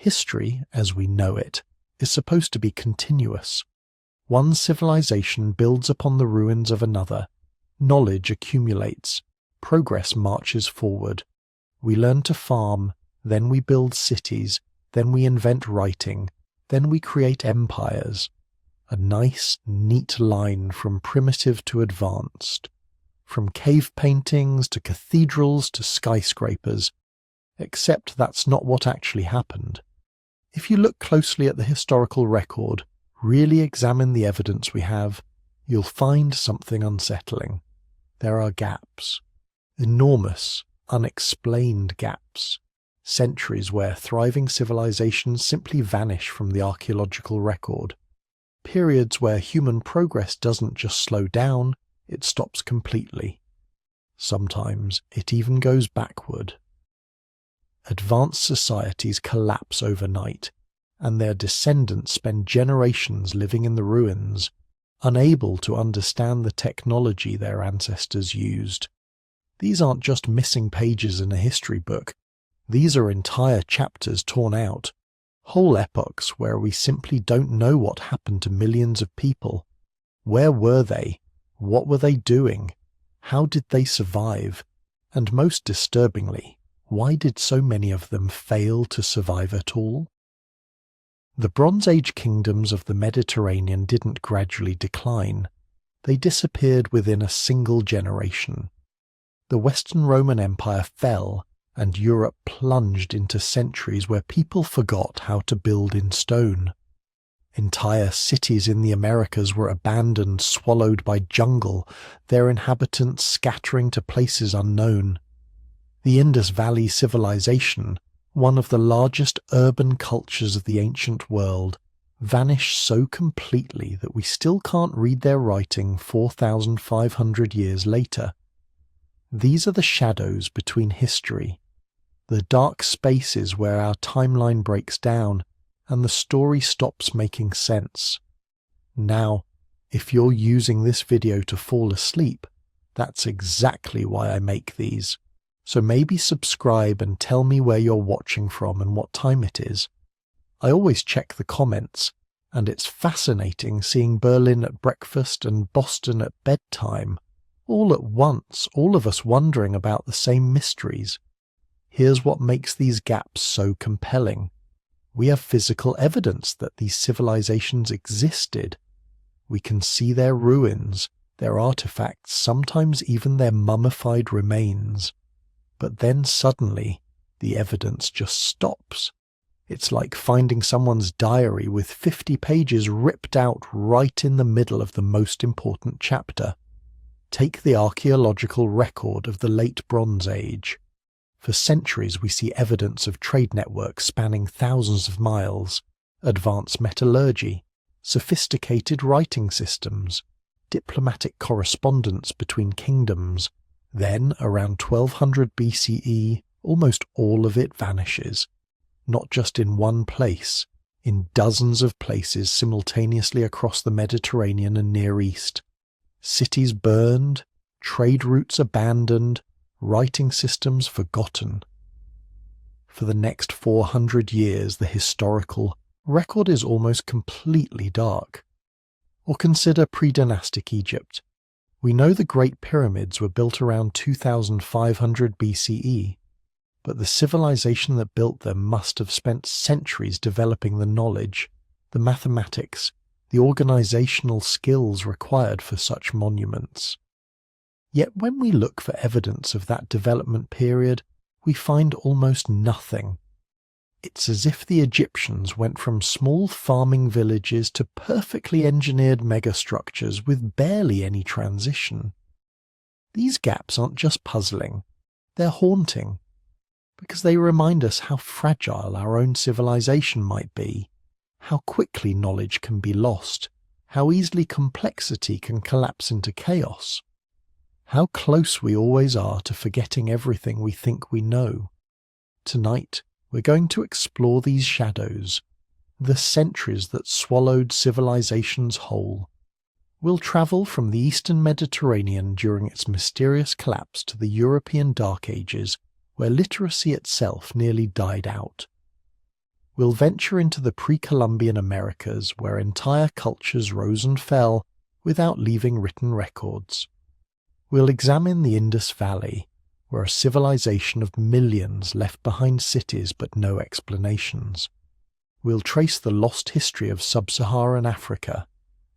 History, as we know it, is supposed to be continuous. One civilization builds upon the ruins of another. Knowledge accumulates. Progress marches forward. We learn to farm, then we build cities, then we invent writing, then we create empires. A nice, neat line from primitive to advanced. From cave paintings to cathedrals to skyscrapers. Except that's not what actually happened. If you look closely at the historical record, really examine the evidence we have, you'll find something unsettling. There are gaps. Enormous, unexplained gaps. Centuries where thriving civilizations simply vanish from the archaeological record. Periods where human progress doesn't just slow down, it stops completely. Sometimes it even goes backward. Advanced societies collapse overnight, and their descendants spend generations living in the ruins, unable to understand the technology their ancestors used. These aren't just missing pages in a history book. These are entire chapters torn out, whole epochs where we simply don't know what happened to millions of people. Where were they? What were they doing? How did they survive? And most disturbingly, why did so many of them fail to survive at all? The Bronze Age kingdoms of the Mediterranean didn't gradually decline. They disappeared within a single generation. The Western Roman Empire fell, and Europe plunged into centuries where people forgot how to build in stone. Entire cities in the Americas were abandoned, swallowed by jungle, their inhabitants scattering to places unknown. The Indus Valley civilization, one of the largest urban cultures of the ancient world, vanished so completely that we still can't read their writing 4,500 years later. These are the shadows between history, the dark spaces where our timeline breaks down and the story stops making sense. Now, if you're using this video to fall asleep, that's exactly why I make these. So maybe subscribe and tell me where you're watching from and what time it is. I always check the comments, and it's fascinating seeing Berlin at breakfast and Boston at bedtime, all at once, all of us wondering about the same mysteries. Here's what makes these gaps so compelling. We have physical evidence that these civilizations existed. We can see their ruins, their artifacts, sometimes even their mummified remains. But then suddenly, the evidence just stops. It's like finding someone's diary with 50 pages ripped out right in the middle of the most important chapter. Take the archaeological record of the Late Bronze Age. For centuries we see evidence of trade networks spanning thousands of miles, advanced metallurgy, sophisticated writing systems, diplomatic correspondence between kingdoms. Then, around 1200 BCE, almost all of it vanishes. Not just in one place, in dozens of places simultaneously across the Mediterranean and Near East. Cities burned, trade routes abandoned, writing systems forgotten. For the next 400 years, the historical record is almost completely dark. Or consider pre-dynastic Egypt. We know the Great Pyramids were built around 2500 BCE, but the civilization that built them must have spent centuries developing the knowledge, the mathematics, the organizational skills required for such monuments. Yet when we look for evidence of that development period, we find almost nothing. It's as if the Egyptians went from small farming villages to perfectly engineered megastructures with barely any transition. These gaps aren't just puzzling, they're haunting, because they remind us how fragile our own civilization might be, how quickly knowledge can be lost, how easily complexity can collapse into chaos, how close we always are to forgetting everything we think we know. Tonight, we're going to explore these shadows, the centuries that swallowed civilizations whole. We'll travel from the Eastern Mediterranean during its mysterious collapse to the European Dark Ages, where literacy itself nearly died out. We'll venture into the pre-Columbian Americas where entire cultures rose and fell without leaving written records. We'll examine the Indus Valley, where a civilization of millions left behind cities but no explanations. We'll trace the lost history of sub-Saharan Africa,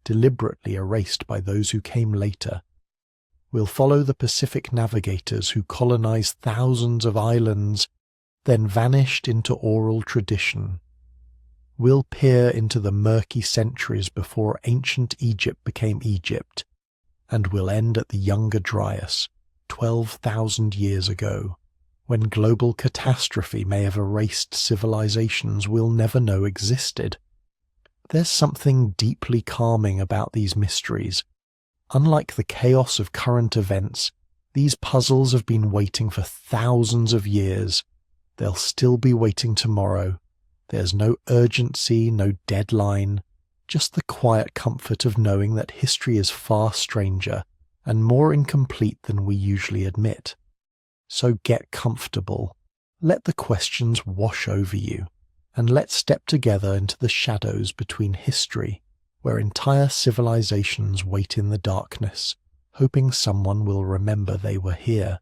deliberately erased by those who came later. We'll follow the Pacific navigators who colonized thousands of islands, then vanished into oral tradition. We'll peer into the murky centuries before ancient Egypt became Egypt, and we'll end at the Younger Dryas, 12,000 years ago, when global catastrophe may have erased civilizations we'll never know existed. There's something deeply calming about these mysteries. Unlike the chaos of current events, these puzzles have been waiting for thousands of years. They'll still be waiting tomorrow. There's no urgency, no deadline, just the quiet comfort of knowing that history is far stranger and more incomplete than we usually admit. So get comfortable, let the questions wash over you, and let's step together into the shadows between history, where entire civilizations wait in the darkness, hoping someone will remember they were here.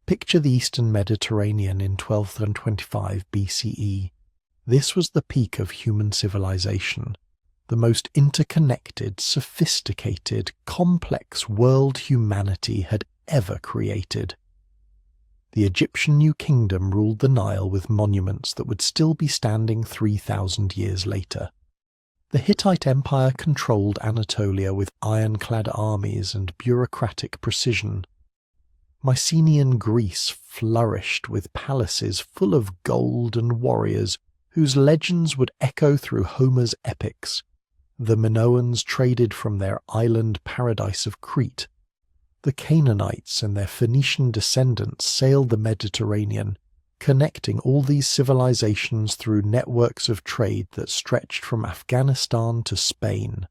Picture the Eastern Mediterranean in 1225 BCE. This was the peak of human civilization, the most interconnected, sophisticated, complex world humanity had ever created. The Egyptian New Kingdom ruled the Nile with monuments that would still be standing 3,000 years later. The Hittite Empire controlled Anatolia with ironclad armies and bureaucratic precision. Mycenaean Greece flourished with palaces full of gold and warriors whose legends would echo through Homer's epics. The Minoans traded from their island paradise of Crete. The Canaanites and their Phoenician descendants sailed the Mediterranean, connecting all these civilizations through networks of trade that stretched from Afghanistan to Spain.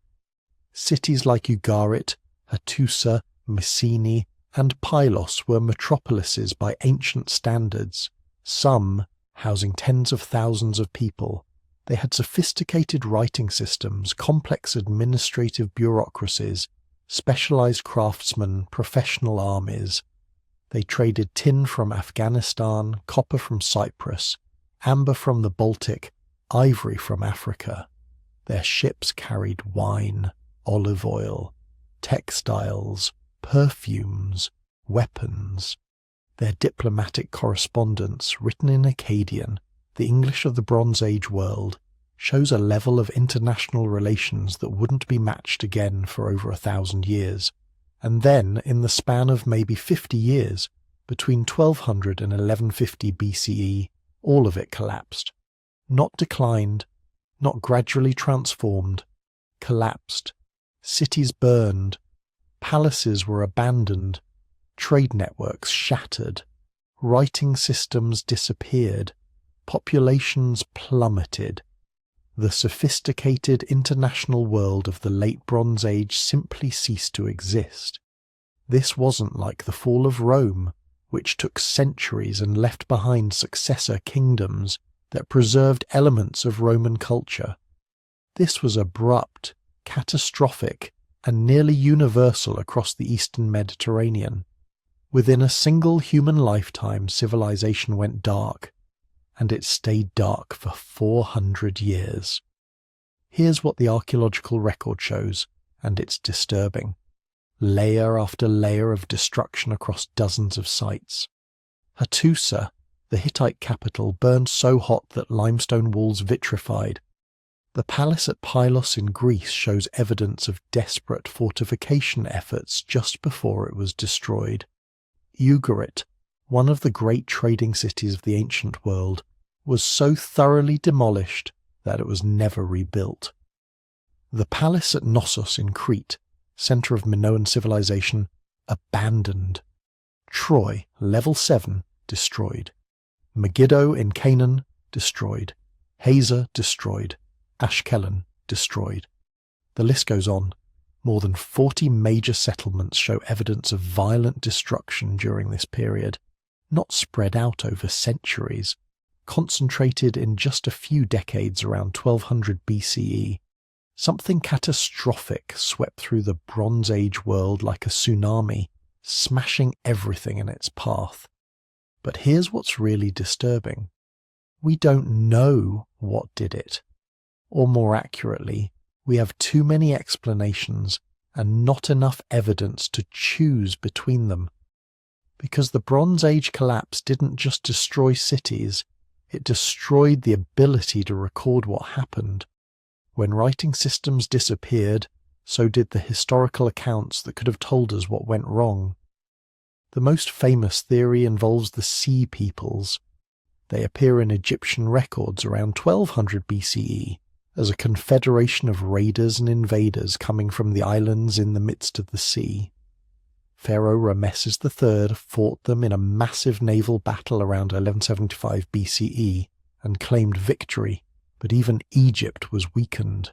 Cities like Ugarit, Hattusa, Mycenae, and Pylos were metropolises by ancient standards, some housing tens of thousands of people. They had sophisticated writing systems, complex administrative bureaucracies, specialized craftsmen, professional armies. They traded tin from Afghanistan, copper from Cyprus, amber from the Baltic, ivory from Africa. Their ships carried wine, olive oil, textiles, perfumes, weapons. Their diplomatic correspondence, written in Akkadian, the English of the Bronze Age world, shows a level of international relations that wouldn't be matched again for over 1,000 years. And then, in the span of maybe 50 years, between 1200 and 1150 BCE, all of it collapsed. Not declined, not gradually transformed, collapsed. Cities burned, palaces were abandoned, trade networks shattered, writing systems disappeared, populations plummeted. The sophisticated international world of the late Bronze Age simply ceased to exist. This wasn't like the fall of Rome, which took centuries and left behind successor kingdoms that preserved elements of Roman culture. This was abrupt, catastrophic, and nearly universal across the Eastern Mediterranean. Within a single human lifetime, civilization went dark, and it stayed dark for 400 years. Here's what the archaeological record shows, and it's disturbing. Layer after layer of destruction across dozens of sites. Hattusa, the Hittite capital, burned so hot that limestone walls vitrified. The palace at Pylos in Greece shows evidence of desperate fortification efforts just before it was destroyed. Ugarit, one of the great trading cities of the ancient world, was so thoroughly demolished that it was never rebuilt. The palace at Knossos in Crete, centre of Minoan civilization, abandoned. Troy, level 7, destroyed. Megiddo in Canaan, destroyed. Hazor, destroyed. Ashkelon, destroyed. The list goes on. More than 40 major settlements show evidence of violent destruction during this period, not spread out over centuries, concentrated in just a few decades around 1200 BCE. Something catastrophic swept through the Bronze Age world like a tsunami, smashing everything in its path. But here's what's really disturbing. We don't know what did it. Or more accurately, we have too many explanations and not enough evidence to choose between them. Because the Bronze Age collapse didn't just destroy cities, it destroyed the ability to record what happened. When writing systems disappeared, so did the historical accounts that could have told us what went wrong. The most famous theory involves the Sea Peoples. They appear in Egyptian records around 1200 BCE as a confederation of raiders and invaders coming from the islands in the midst of the sea. Pharaoh Rameses III fought them in a massive naval battle around 1175 BCE and claimed victory, but even Egypt was weakened.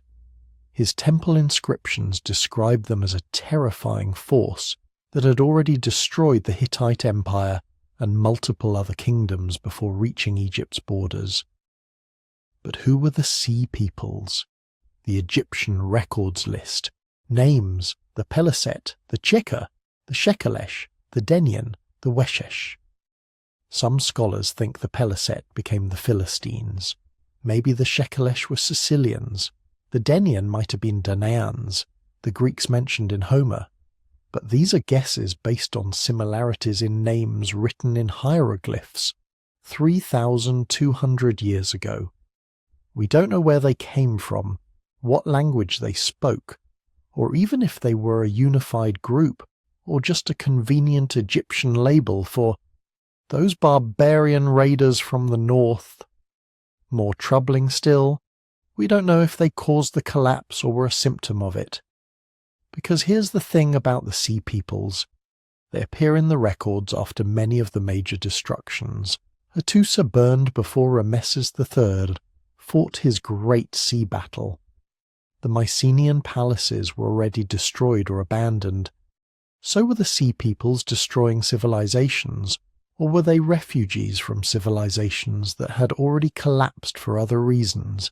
His temple inscriptions describe them as a terrifying force that had already destroyed the Hittite Empire and multiple other kingdoms before reaching Egypt's borders. But who were the Sea Peoples? The Egyptian records list. Names: the Peliset, the Cheka, the Shekelesh, the Denian, the Weshesh. Some scholars think the Peliset became the Philistines. Maybe the Shekelesh were Sicilians. The Denian might have been Danaans, the Greeks mentioned in Homer. But these are guesses based on similarities in names written in hieroglyphs 3,200 years ago. We don't know where they came from, what language they spoke, or even if they were a unified group or just a convenient Egyptian label for those barbarian raiders from the north. More troubling still, we don't know if they caused the collapse or were a symptom of it. Because here's the thing about the Sea Peoples. They appear in the records after many of the major destructions. Hattusa burned before Rameses III fought his great sea battle. The Mycenaean palaces were already destroyed or abandoned. So were the Sea Peoples destroying civilizations, or were they refugees from civilizations that had already collapsed for other reasons,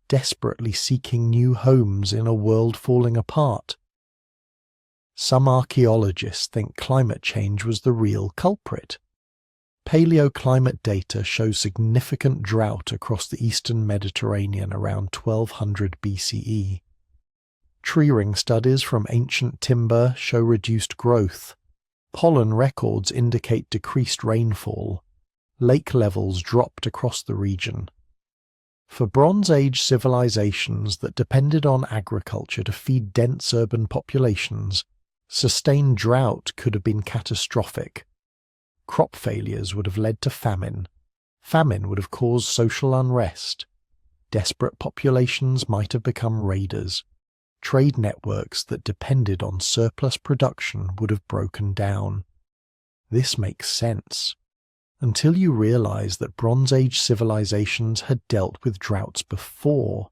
desperately seeking new homes in a world falling apart? Some archaeologists think climate change was the real culprit. Paleoclimate data show significant drought across the eastern Mediterranean around 1200 BCE. Tree ring studies from ancient timber show reduced growth. Pollen records indicate decreased rainfall. Lake levels dropped across the region. For Bronze Age civilizations that depended on agriculture to feed dense urban populations, sustained drought could have been catastrophic. Crop failures would have led to famine. Famine would have caused social unrest. Desperate populations might have become raiders. Trade networks that depended on surplus production would have broken down. This makes sense, until you realize that Bronze Age civilizations had dealt with droughts before.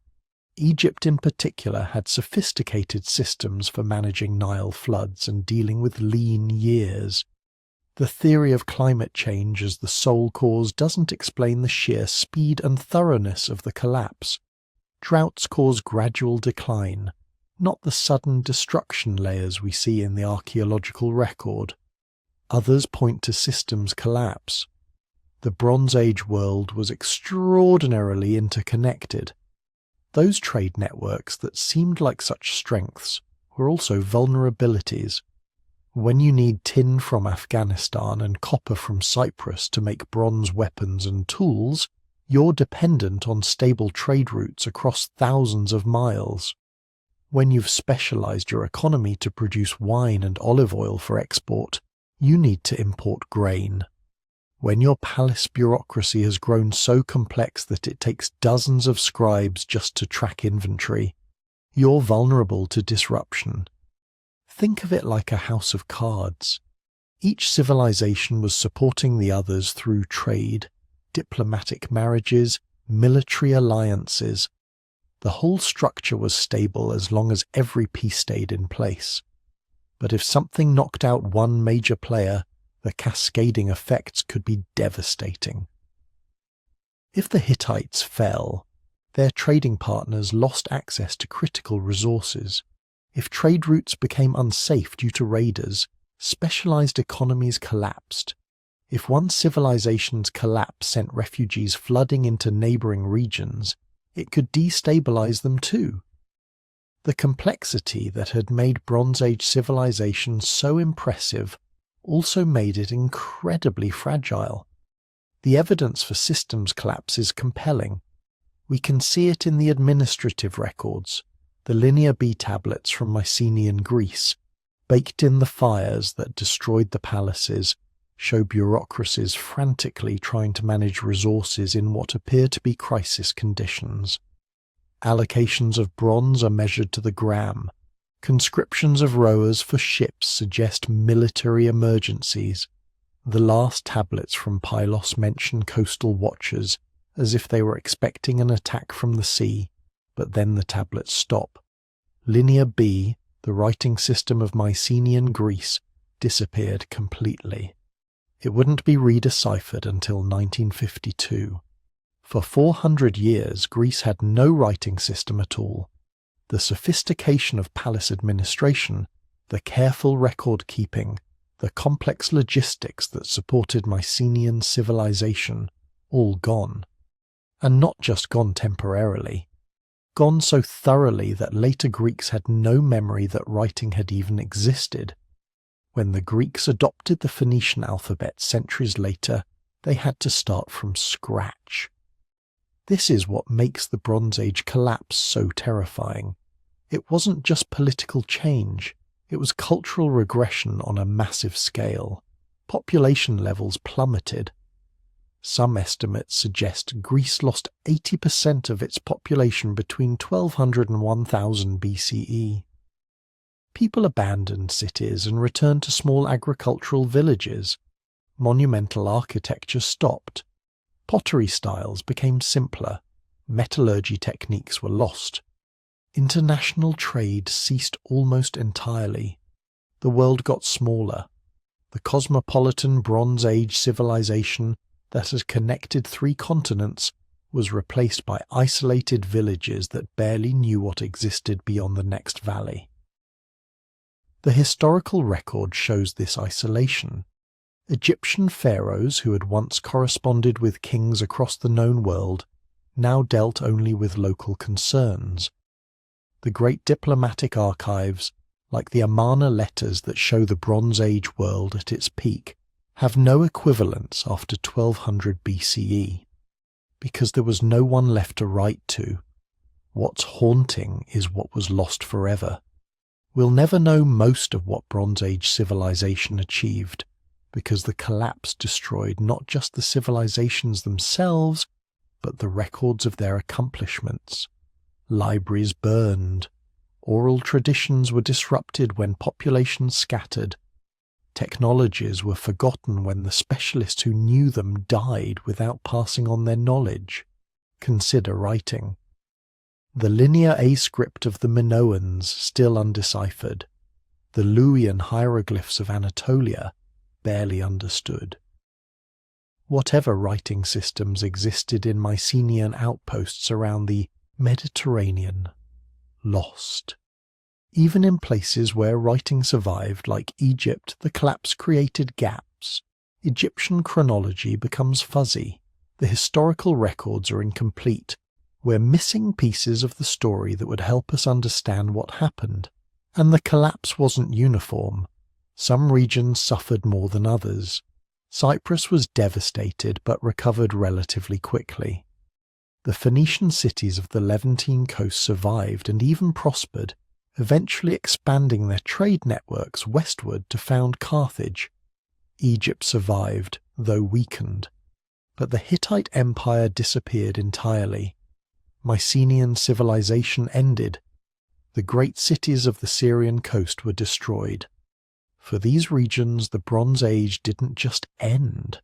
Egypt in particular had sophisticated systems for managing Nile floods and dealing with lean years. The theory of climate change as the sole cause doesn't explain the sheer speed and thoroughness of the collapse. Droughts cause gradual decline, not the sudden destruction layers we see in the archaeological record. Others point to systems collapse. The Bronze Age world was extraordinarily interconnected. Those trade networks that seemed like such strengths were also vulnerabilities. When you need tin from Afghanistan and copper from Cyprus to make bronze weapons and tools, you're dependent on stable trade routes across thousands of miles. When you've specialized your economy to produce wine and olive oil for export, you need to import grain. When your palace bureaucracy has grown so complex that it takes dozens of scribes just to track inventory, you're vulnerable to disruption. Think of it like a house of cards. Each civilization was supporting the others through trade, diplomatic marriages, military alliances. The whole structure was stable as long as every piece stayed in place. But if something knocked out one major player, the cascading effects could be devastating. If the Hittites fell, their trading partners lost access to critical resources. If trade routes became unsafe due to raiders, specialized economies collapsed. If one civilization's collapse sent refugees flooding into neighboring regions, it could destabilize them too. The complexity that had made Bronze Age civilization so impressive also made it incredibly fragile. The evidence for systems collapse is compelling. We can see it in the administrative records, the Linear B tablets from Mycenaean Greece, baked in the fires that destroyed the palaces, show bureaucracies frantically trying to manage resources in what appear to be crisis conditions. Allocations of bronze are measured to the gram. Conscriptions of rowers for ships suggest military emergencies. The last tablets from Pylos mention coastal watchers as if they were expecting an attack from the sea, but then the tablets stop. Linear B, the writing system of Mycenaean Greece, disappeared completely. It wouldn't be redeciphered until 1952. For 400 years, Greece had no writing system at all. The sophistication of palace administration, the careful record-keeping, the complex logistics that supported Mycenaean civilization, all gone. And not just gone temporarily. Gone so thoroughly that later Greeks had no memory that writing had even existed. When the Greeks adopted the Phoenician alphabet centuries later, they had to start from scratch. This is what makes the Bronze Age collapse so terrifying. It wasn't just political change, it was cultural regression on a massive scale. Population levels plummeted. Some estimates suggest Greece lost 80% of its population between 1200 and 1000 BCE. People abandoned cities and returned to small agricultural villages. Monumental architecture stopped. Pottery styles became simpler. Metallurgy techniques were lost. International trade ceased almost entirely. The world got smaller. The cosmopolitan Bronze Age civilization that had connected 3 continents was replaced by isolated villages that barely knew what existed beyond the next valley. The historical record shows this isolation. Egyptian pharaohs who had once corresponded with kings across the known world now dealt only with local concerns. The great diplomatic archives, like the Amarna letters that show the Bronze Age world at its peak, have no equivalence after 1200 BCE, because there was no one left to write to. What's haunting is what was lost forever. We'll never know most of what Bronze Age civilization achieved, because the collapse destroyed not just the civilizations themselves, but the records of their accomplishments. Libraries burned. Oral traditions were disrupted when populations scattered. Technologies were forgotten when the specialists who knew them died without passing on their knowledge. Consider writing. The Linear A script of the Minoans still undeciphered. The Luwian hieroglyphs of Anatolia barely understood. Whatever writing systems existed in Mycenaean outposts around the Mediterranean, lost. Even in places where writing survived, like Egypt, the collapse created gaps. Egyptian chronology becomes fuzzy. The historical records are incomplete. We're missing pieces of the story that would help us understand what happened. And the collapse wasn't uniform. Some regions suffered more than others. Cyprus was devastated but recovered relatively quickly. The Phoenician cities of the Levantine coast survived and even prospered, eventually expanding their trade networks westward to found Carthage. Egypt survived, though weakened. But the Hittite Empire disappeared entirely. Mycenaean civilization ended. The great cities of the Syrian coast were destroyed. For these regions, the Bronze Age didn't just end.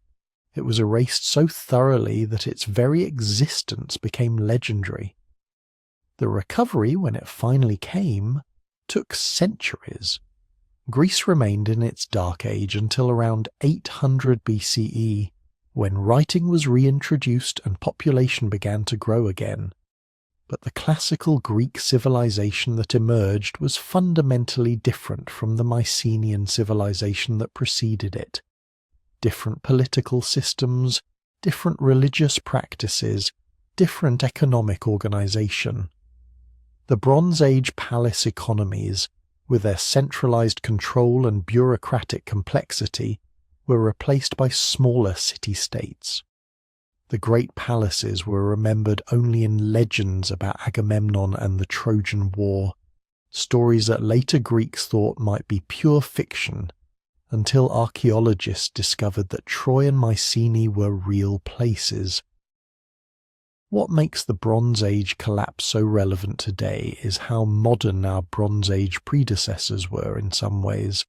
It was erased so thoroughly that its very existence became legendary. The recovery, when it finally came, took centuries. Greece remained in its dark age until around 800 BCE, when writing was reintroduced and population began to grow again. But the classical Greek civilization that emerged was fundamentally different from the Mycenaean civilization that preceded it. Different political systems, different religious practices, different economic organization. The Bronze Age palace economies, with their centralized control and bureaucratic complexity, were replaced by smaller city-states. The great palaces were remembered only in legends about Agamemnon and the Trojan War, stories that later Greeks thought might be pure fiction, until archaeologists discovered that Troy and Mycenae were real places. What makes the Bronze Age collapse so relevant today is how modern our Bronze Age predecessors were in some ways.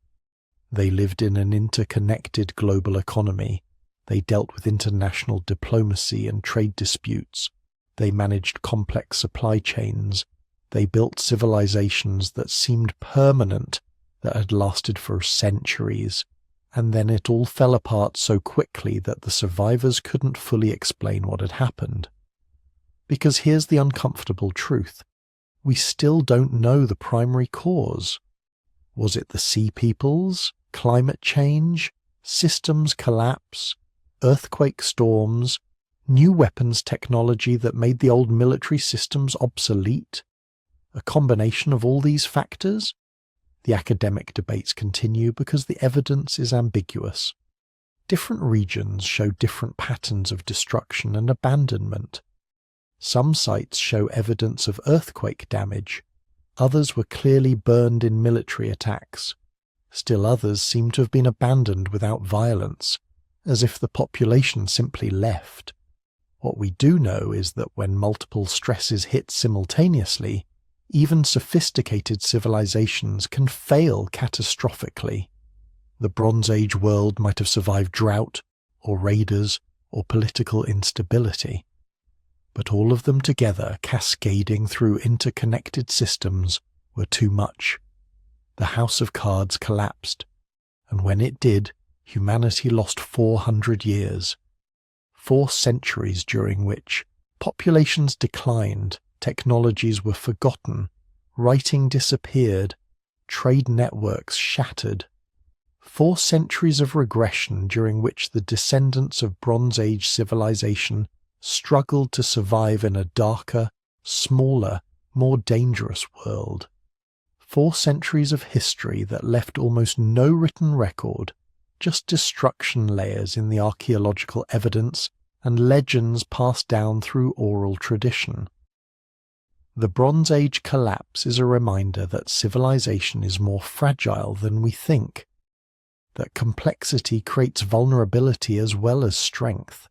They lived in an interconnected global economy. They dealt with international diplomacy and trade disputes. They managed complex supply chains. They built civilizations that seemed permanent, that had lasted for centuries. And then it all fell apart so quickly that the survivors couldn't fully explain what had happened. Because here's the uncomfortable truth. We still don't know the primary cause. Was it the sea peoples, climate change, systems collapse, earthquake storms, new weapons technology that made the old military systems obsolete? A combination of all these factors? The academic debates continue because the evidence is ambiguous. Different regions show different patterns of destruction and abandonment. Some sites show evidence of earthquake damage. Others were clearly burned in military attacks. Still others seem to have been abandoned without violence, as if the population simply left. What we do know is that when multiple stresses hit simultaneously, even sophisticated civilizations can fail catastrophically. The Bronze Age world might have survived drought, or raiders, or political instability. But all of them together, cascading through interconnected systems, were too much. The house of cards collapsed, and when it did, humanity lost 400 years. 4 centuries during which populations declined, technologies were forgotten, writing disappeared, trade networks shattered. 4 centuries of regression during which the descendants of Bronze Age civilization struggled to survive in a darker, smaller, more dangerous world. 4 centuries of history that left almost no written record, just destruction layers in the archaeological evidence and legends passed down through oral tradition. The Bronze Age collapse is a reminder that civilization is more fragile than we think, that complexity creates vulnerability as well as strength,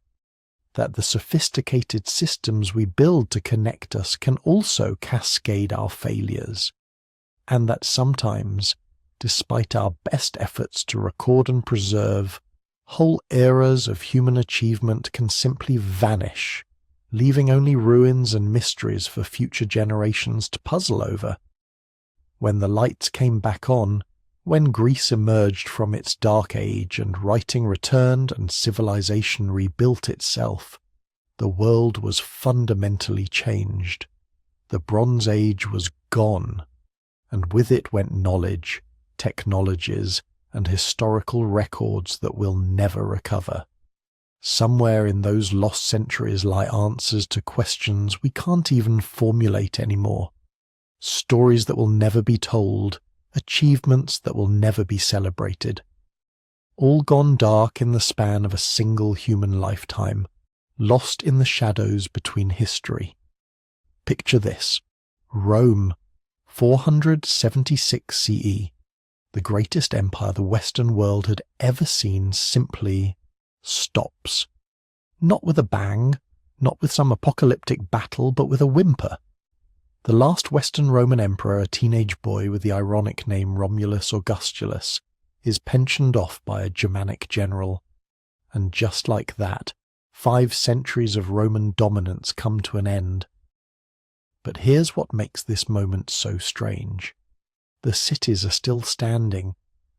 that the sophisticated systems we build to connect us can also cascade our failures, and that sometimes, despite our best efforts to record and preserve, whole eras of human achievement can simply vanish, leaving only ruins and mysteries for future generations to puzzle over. When the lights came back on, when Greece emerged from its dark age and writing returned and civilization rebuilt itself, the world was fundamentally changed. The Bronze Age was gone, and with it went knowledge, technologies, and historical records that will never recover. Somewhere in those lost centuries lie answers to questions we can't even formulate anymore, stories that will never be told, achievements that will never be celebrated, all gone dark in the span of a single human lifetime, lost in the shadows between history. Picture this: Rome, 476 CE, the greatest empire the Western world had ever seen, simply stops. Not with a bang, not with some apocalyptic battle, but with a whimper. The last Western Roman emperor, a teenage boy with the ironic name Romulus Augustulus, is pensioned off by a Germanic general. And just like that, 5 centuries of Roman dominance come to an end. But here's what makes this moment so strange. The cities are still standing.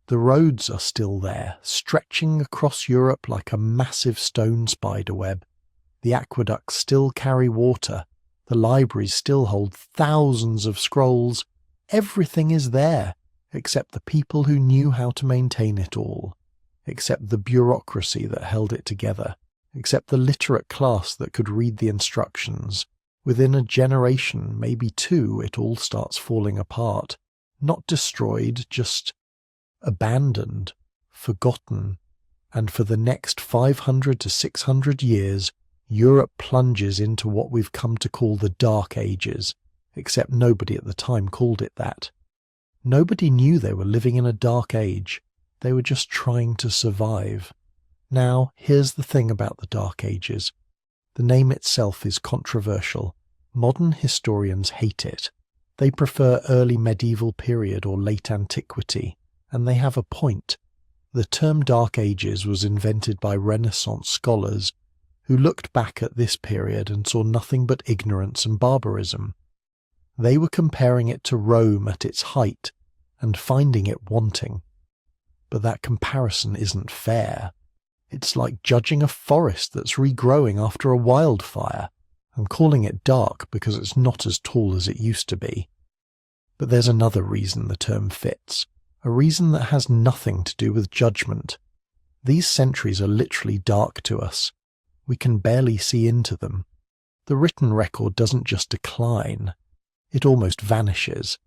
The roads are still there, stretching across Europe like a massive stone spiderweb. The aqueducts still carry water. The libraries still hold thousands of scrolls. Everything is there, except the people who knew how to maintain it all, except the bureaucracy that held it together, except the literate class that could read the instructions. Within a generation, maybe two, it all starts falling apart. Not destroyed, just abandoned, forgotten. And for the next 500 to 600 years, Europe plunges into what we've come to call the Dark Ages, except nobody at the time called it that. Nobody knew they were living in a dark age. They were just trying to survive. Now, here's the thing about the Dark Ages. The name itself is controversial. Modern historians hate it. They prefer early medieval period or late antiquity, and they have a point. The term Dark Ages was invented by Renaissance scholars who looked back at this period and saw nothing but ignorance and barbarism. They were comparing it to Rome at its height and finding it wanting. But that comparison isn't fair. It's like judging a forest that's regrowing after a wildfire and calling it dark because it's not as tall as it used to be. But there's another reason the term fits, a reason that has nothing to do with judgment. These centuries are literally dark to us. We can barely see into them. The written record doesn't just decline, it almost vanishes.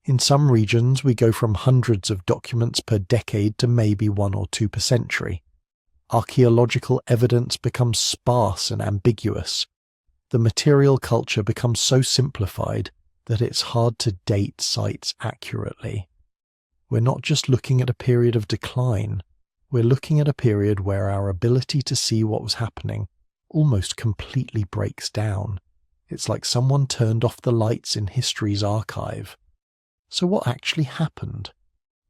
In some regions, we go from hundreds of documents per decade to maybe 1 or 2 per century. Archaeological evidence becomes sparse and ambiguous. The material culture becomes so simplified that it's hard to date sites accurately. We're not just looking at a period of decline, we're looking at a period where our ability to see what was happening almost completely breaks down. It's like someone turned off the lights in history's archive. So what actually happened?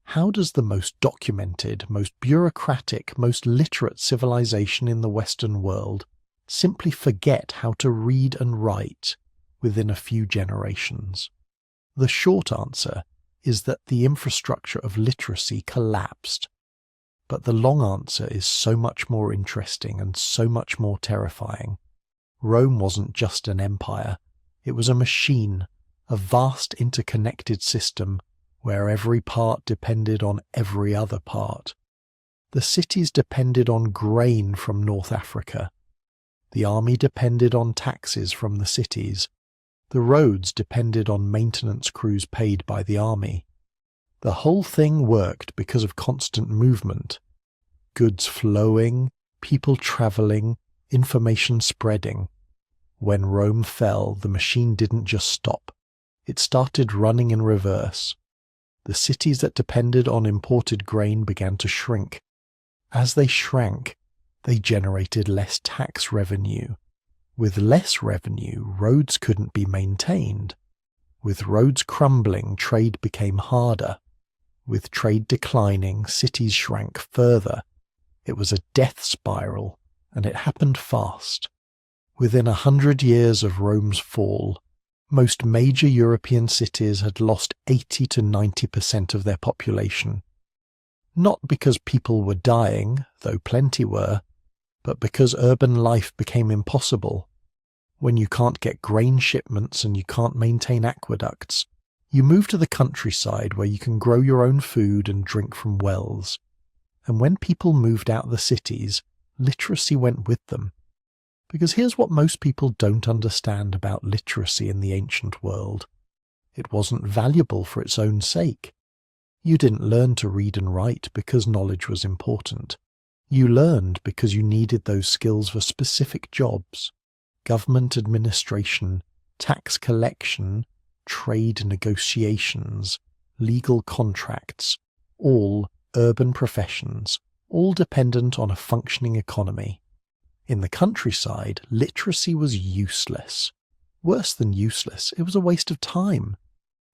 How does the most documented, most bureaucratic, most literate civilization in the Western world simply forget how to read and write within a few generations? The short answer is that the infrastructure of literacy collapsed. But the long answer is so much more interesting and so much more terrifying. Rome wasn't just an empire. It was a machine, a vast interconnected system where every part depended on every other part. The cities depended on grain from North Africa. The army depended on taxes from the cities. The roads depended on maintenance crews paid by the army. The whole thing worked because of constant movement. Goods flowing, people travelling, information spreading. When Rome fell, the machine didn't just stop. It started running in reverse. The cities that depended on imported grain began to shrink. As they shrank, they generated less tax revenue. With less revenue, roads couldn't be maintained. With roads crumbling, trade became harder. With trade declining, cities shrank further. It was a death spiral, and it happened fast. Within 100 years of Rome's fall, most major European cities had lost 80 to 90% of their population. Not because people were dying, though plenty were, but because urban life became impossible. When you can't get grain shipments and you can't maintain aqueducts, you move to the countryside where you can grow your own food and drink from wells. And when people moved out of the cities, literacy went with them. Because here's what most people don't understand about literacy in the ancient world. It wasn't valuable for its own sake. You didn't learn to read and write because knowledge was important. You learned because you needed those skills for specific jobs. Government administration, tax collection, trade negotiations, legal contracts, all urban professions, all dependent on a functioning economy. In the countryside, literacy was useless. Worse than useless, it was a waste of time.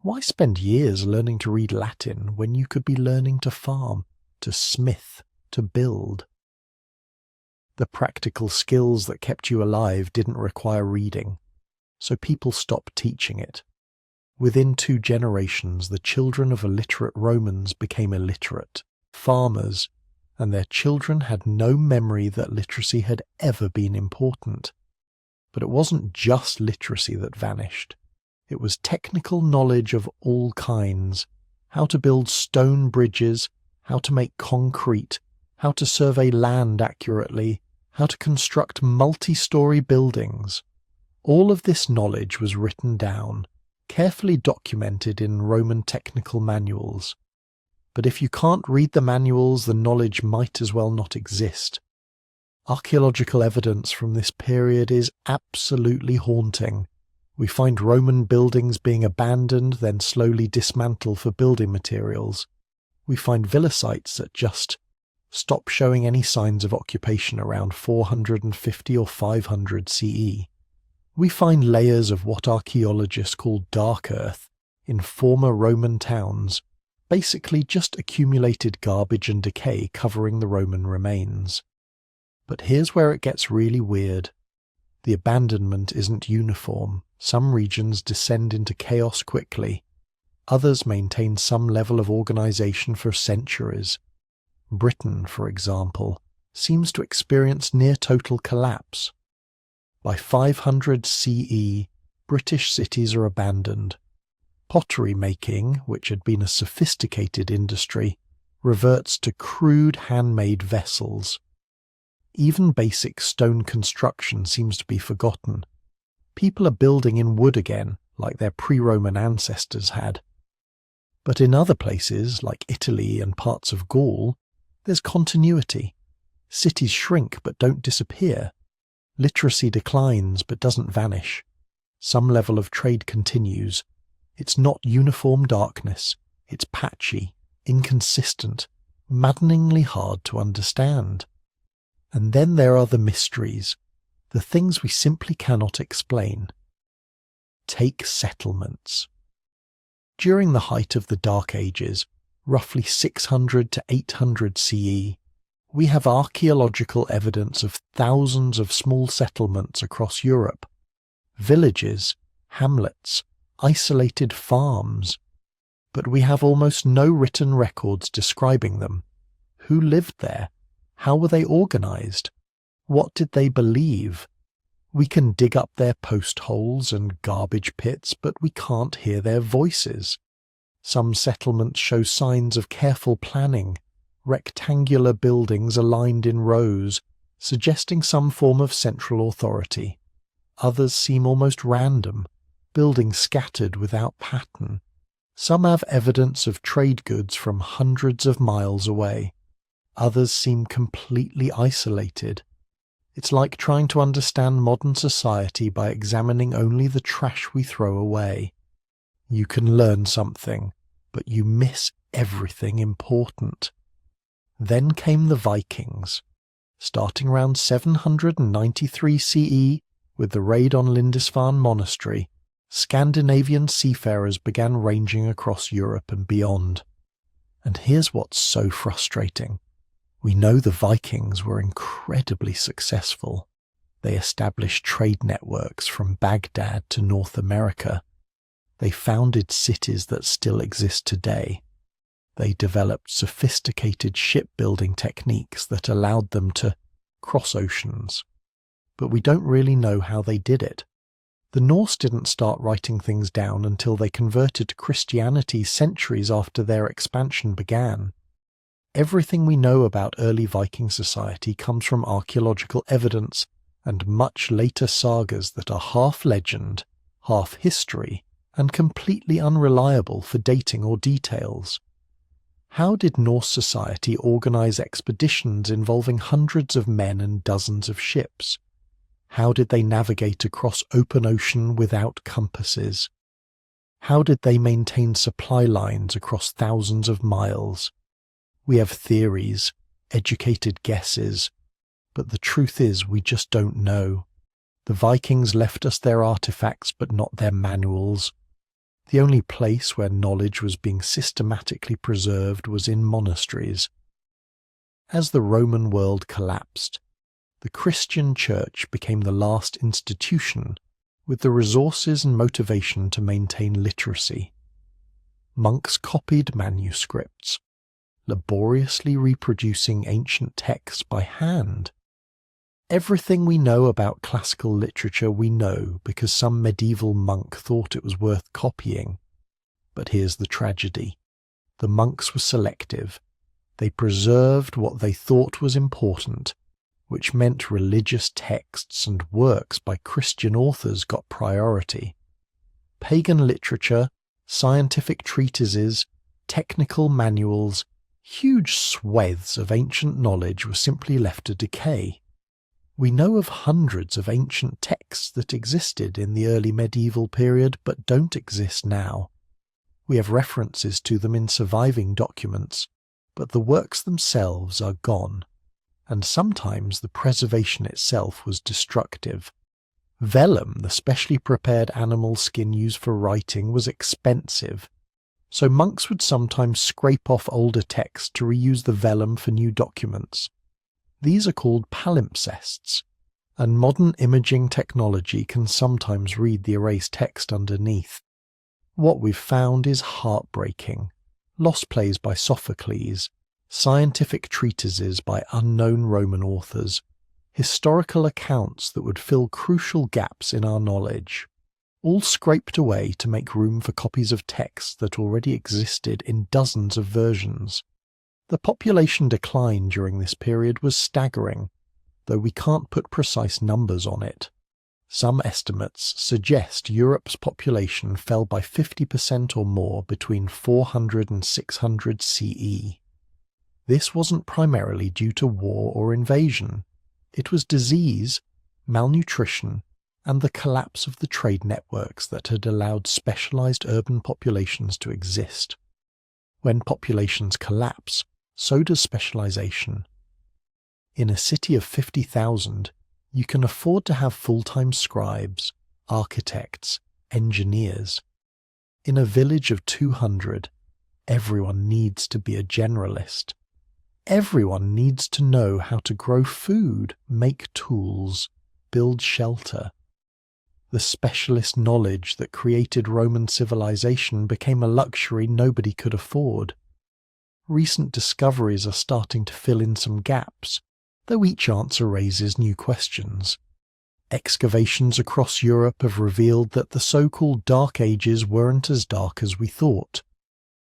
Why spend years learning to read Latin when you could be learning to farm, to smith, to build? The practical skills that kept you alive didn't require reading, so people stopped teaching it. Within 2 generations, the children of illiterate Romans became illiterate farmers, and their children had no memory that literacy had ever been important. But it wasn't just literacy that vanished. It was technical knowledge of all kinds: how to build stone bridges, how to make concrete, how to survey land accurately, how to construct multi-story buildings. All of this knowledge was written down, carefully documented in Roman technical manuals. But if you can't read the manuals, the knowledge might as well not exist. Archaeological evidence from this period is absolutely haunting. We find Roman buildings being abandoned, then slowly dismantled for building materials. We find villa sites that just stop showing any signs of occupation around 450 or 500 CE. We find layers of what archaeologists call dark earth in former Roman towns, basically just accumulated garbage and decay covering the Roman remains. But here's where it gets really weird. The abandonment isn't uniform. Some regions descend into chaos quickly. Others maintain some level of organization for centuries. Britain, for example, seems to experience near-total collapse. By 500 CE, British cities are abandoned. Pottery making, which had been a sophisticated industry, reverts to crude handmade vessels. Even basic stone construction seems to be forgotten. People are building in wood again, like their pre-Roman ancestors had. But in other places, like Italy and parts of Gaul, there's continuity. Cities shrink but don't disappear. Literacy declines but doesn't vanish. Some level of trade continues. It's not uniform darkness. It's patchy, inconsistent, maddeningly hard to understand. And then there are the mysteries, the things we simply cannot explain. Take settlements. During the height of the Dark Ages, roughly 600 to 800 CE, we have archaeological evidence of thousands of small settlements across Europe. Villages, hamlets, isolated farms. But we have almost no written records describing them. Who lived there? How were they organized? What did they believe? We can dig up their post holes and garbage pits, but we can't hear their voices. Some settlements show signs of careful planning, rectangular buildings aligned in rows, suggesting some form of central authority. Others seem almost random, buildings scattered without pattern. Some have evidence of trade goods from hundreds of miles away. Others seem completely isolated. It's like trying to understand modern society by examining only the trash we throw away. You can learn something, but you miss everything important. Then came the Vikings. Starting around 793 CE, with the raid on Lindisfarne Monastery, Scandinavian seafarers began ranging across Europe and beyond. And here's what's so frustrating. We know the Vikings were incredibly successful. They established trade networks from Baghdad to North America. They founded cities that still exist today. They developed sophisticated shipbuilding techniques that allowed them to cross oceans. But we don't really know how they did it. The Norse didn't start writing things down until they converted to Christianity centuries after their expansion began. Everything we know about early Viking society comes from archaeological evidence and much later sagas that are half legend, half history, and completely unreliable for dating or details. How did Norse society organize expeditions involving hundreds of men and dozens of ships? How did they navigate across open ocean without compasses? How did they maintain supply lines across thousands of miles? We have theories, educated guesses, but the truth is we just don't know. The Vikings left us their artifacts but not their manuals. The only place where knowledge was being systematically preserved was in monasteries. As the Roman world collapsed, the Christian church became the last institution with the resources and motivation to maintain literacy. Monks copied manuscripts, laboriously reproducing ancient texts by hand. Everything we know about classical literature we know because some medieval monk thought it was worth copying. But here's the tragedy. The monks were selective. They preserved what they thought was important, which meant religious texts and works by Christian authors got priority. Pagan literature, scientific treatises, technical manuals, huge swathes of ancient knowledge were simply left to decay. We know of hundreds of ancient texts that existed in the early medieval period but don't exist now. We have references to them in surviving documents, but the works themselves are gone, and sometimes the preservation itself was destructive. Vellum, the specially prepared animal skin used for writing, was expensive, so monks would sometimes scrape off older texts to reuse the vellum for new documents. These are called palimpsests, and modern imaging technology can sometimes read the erased text underneath. What we've found is heartbreaking. Lost plays by Sophocles, scientific treatises by unknown Roman authors, historical accounts that would fill crucial gaps in our knowledge, all scraped away to make room for copies of texts that already existed in dozens of versions. The population decline during this period was staggering, though we can't put precise numbers on it. Some estimates suggest Europe's population fell by 50% or more between 400 and 600 CE. This wasn't primarily due to war or invasion. It was disease, malnutrition, and the collapse of the trade networks that had allowed specialized urban populations to exist. When populations collapse, so does specialization. In a city of 50,000, you can afford to have full-time scribes, architects, engineers. In a village of 200, everyone needs to be a generalist. Everyone needs to know how to grow food, make tools, build shelter. The specialist knowledge that created Roman civilization became a luxury nobody could afford. Recent discoveries are starting to fill in some gaps, though each answer raises new questions. Excavations across Europe have revealed that the so-called Dark Ages weren't as dark as we thought.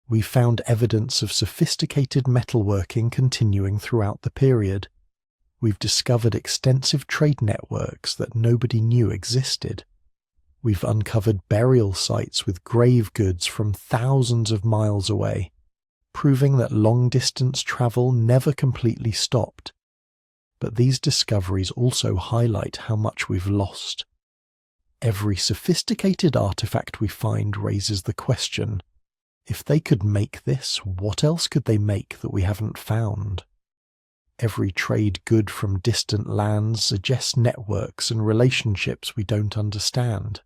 We found evidence of sophisticated metalworking continuing throughout the period. We've discovered extensive trade networks that nobody knew existed. We've uncovered burial sites with grave goods from thousands of miles away, proving that long-distance travel never completely stopped. But these discoveries also highlight how much we've lost. Every sophisticated artifact we find raises the question, if they could make this, what else could they make that we haven't found? Every trade good from distant lands suggests networks and relationships we don't understand.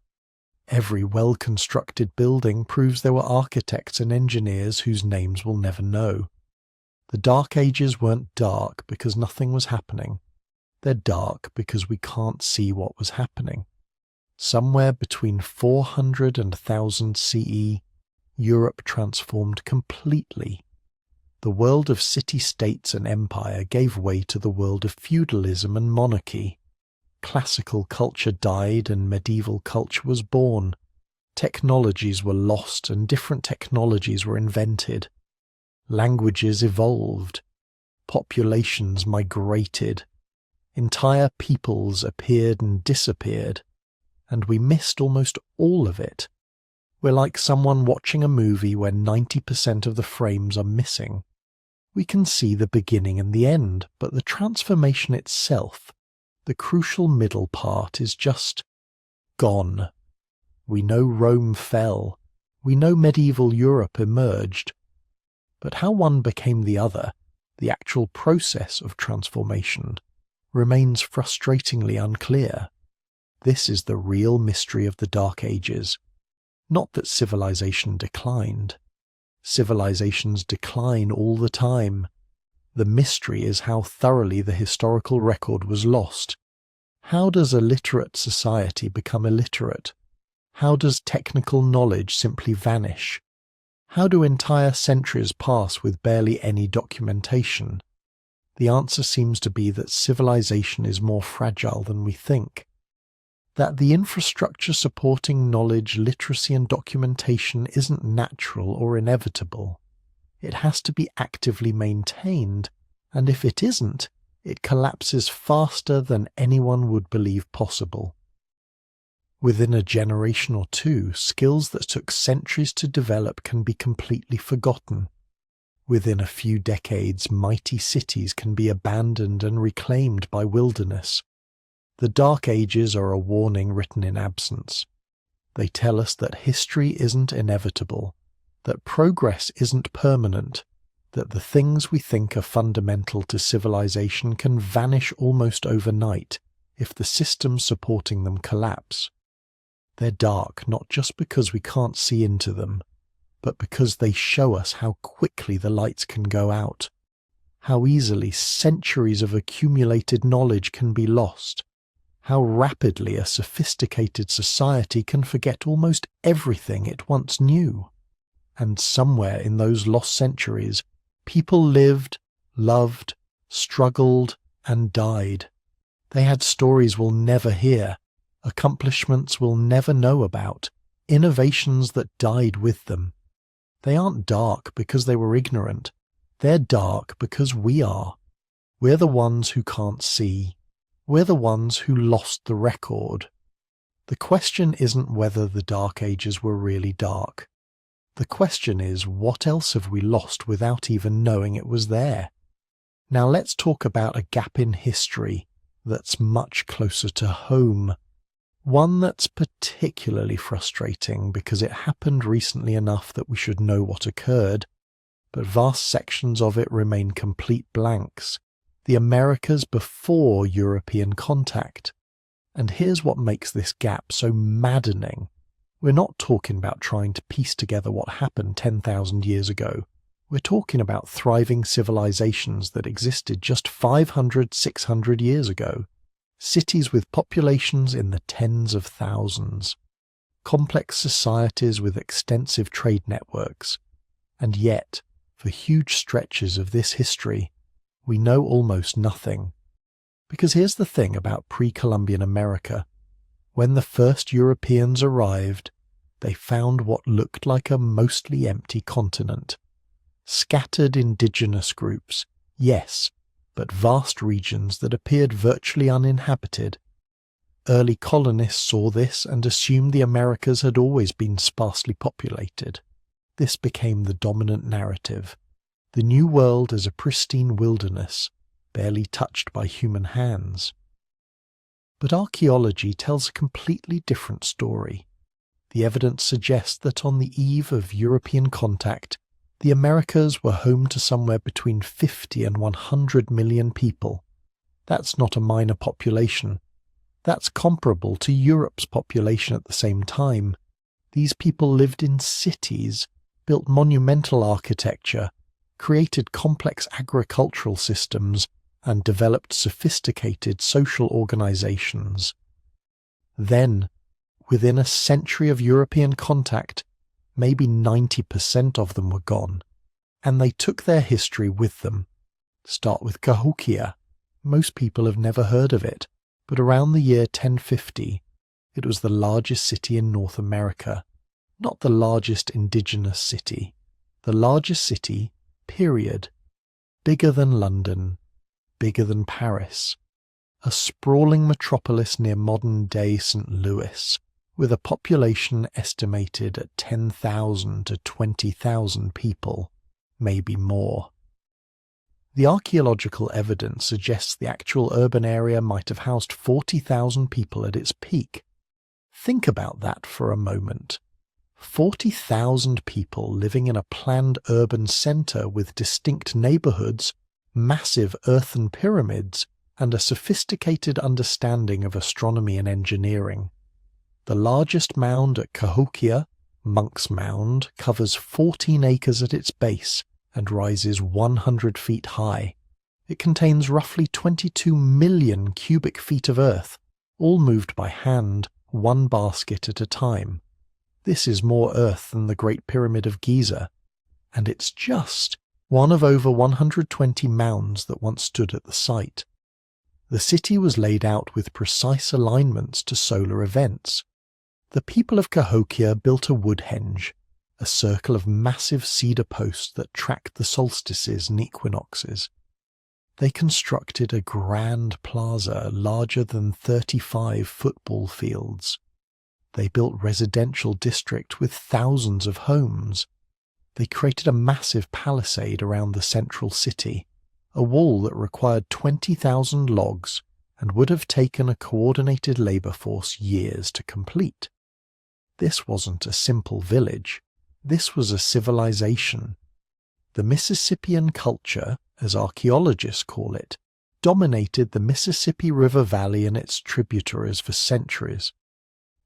Every well-constructed building proves there were architects and engineers whose names we'll never know. The Dark Ages weren't dark because nothing was happening. They're dark because we can't see what was happening. Somewhere between 400 and 1000 CE, Europe transformed completely. The world of city-states and empire gave way to the world of feudalism and monarchy. Classical culture died and medieval culture was born. Technologies were lost and different technologies were invented. Languages evolved. Populations migrated. Entire peoples appeared and disappeared. And we missed almost all of it. We're like someone watching a movie where 90% of the frames are missing. We can see the beginning and the end, but the transformation itself, the crucial middle part, is just gone. We know Rome fell. We know medieval Europe emerged. But how one became the other, the actual process of transformation, remains frustratingly unclear. This is the real mystery of the Dark Ages. Not that civilization declined. Civilizations decline all the time. The mystery is how thoroughly the historical record was lost, How does a literate society become illiterate? How does technical knowledge simply vanish? How do entire centuries pass with barely any documentation? The answer seems to be that civilization is more fragile than we think. That the infrastructure supporting knowledge, literacy and documentation isn't natural or inevitable. It has to be actively maintained, and if it isn't, it collapses faster than anyone would believe possible. Within a generation or two, skills that took centuries to develop can be completely forgotten. Within a few decades, mighty cities can be abandoned and reclaimed by wilderness. The Dark Ages are a warning written in absence. They tell us that history isn't inevitable, that progress isn't permanent, that the things we think are fundamental to civilization can vanish almost overnight if the systems supporting them collapse. They're dark not just because we can't see into them, but because they show us how quickly the lights can go out, how easily centuries of accumulated knowledge can be lost, how rapidly a sophisticated society can forget almost everything it once knew. And somewhere in those lost centuries, people lived, loved, struggled, and died. They had stories we'll never hear, accomplishments we'll never know about, innovations that died with them. They aren't dark because they were ignorant. They're dark because we are. We're the ones who can't see. We're the ones who lost the record. The question isn't whether the Dark Ages were really dark. The question is, what else have we lost without even knowing it was there? Now let's talk about a gap in history that's much closer to home. One that's particularly frustrating because it happened recently enough that we should know what occurred, but vast sections of it remain complete blanks. The Americas before European contact. And here's what makes this gap so maddening. We're not talking about trying to piece together what happened 10,000 years ago. We're talking about thriving civilizations that existed just 500, 600 years ago. Cities with populations in the tens of thousands. Complex societies with extensive trade networks. And yet, for huge stretches of this history, we know almost nothing. Because here's the thing about pre-Columbian America. When the first Europeans arrived, they found what looked like a mostly empty continent. Scattered indigenous groups, yes, but vast regions that appeared virtually uninhabited. Early colonists saw this and assumed the Americas had always been sparsely populated. This became the dominant narrative. The New World as a pristine wilderness, barely touched by human hands. But archaeology tells a completely different story. The evidence suggests that on the eve of European contact, the Americas were home to somewhere between 50 and 100 million people. That's not a minor population. That's comparable to Europe's population at the same time. These people lived in cities, built monumental architecture, created complex agricultural systems, and developed sophisticated social organizations. Then, within a century of European contact, maybe 90% of them were gone, and they took their history with them. Start with Cahokia. Most people have never heard of it, but around the year 1050, it was the largest city in North America. Not the largest indigenous city. The largest city, period. Bigger than London. Bigger than Paris. A sprawling metropolis near modern-day St. Louis, with a population estimated at 10,000 to 20,000 people, maybe more. The archaeological evidence suggests the actual urban area might have housed 40,000 people at its peak. Think about that for a moment. 40,000 people living in a planned urban centre with distinct neighbourhoods, massive earthen pyramids, and a sophisticated understanding of astronomy and engineering. The largest mound at Cahokia, Monk's Mound, covers 14 acres at its base and rises 100 feet high. It contains roughly 22 million cubic feet of earth, all moved by hand, one basket at a time. This is more earth than the Great Pyramid of Giza, and it's just one of over 120 mounds that once stood at the site. The city was laid out with precise alignments to solar events. The people of Cahokia built a woodhenge, a circle of massive cedar posts that tracked the solstices and equinoxes. They constructed a grand plaza larger than 35 football fields. They built residential district with thousands of homes. They created a massive palisade around the central city, a wall that required 20,000 logs and would have taken a coordinated labor force years to complete. This wasn't a simple village. This was a civilization. The Mississippian culture, as archaeologists call it, dominated the Mississippi River Valley and its tributaries for centuries.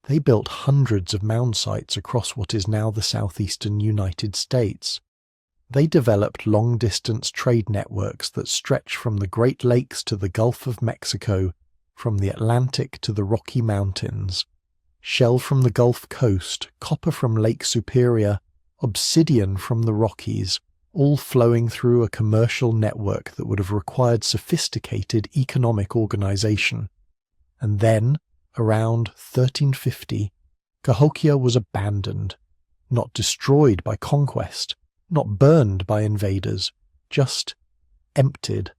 They built hundreds of mound sites across what is now the southeastern United States. They developed long-distance trade networks that stretch from the Great Lakes to the Gulf of Mexico, from the Atlantic to the Rocky Mountains. Shell from the Gulf Coast, copper from Lake Superior, obsidian from the Rockies, all flowing through a commercial network that would have required sophisticated economic organization. And then, around 1350, Cahokia was abandoned, not destroyed by conquest, not burned by invaders, just emptied.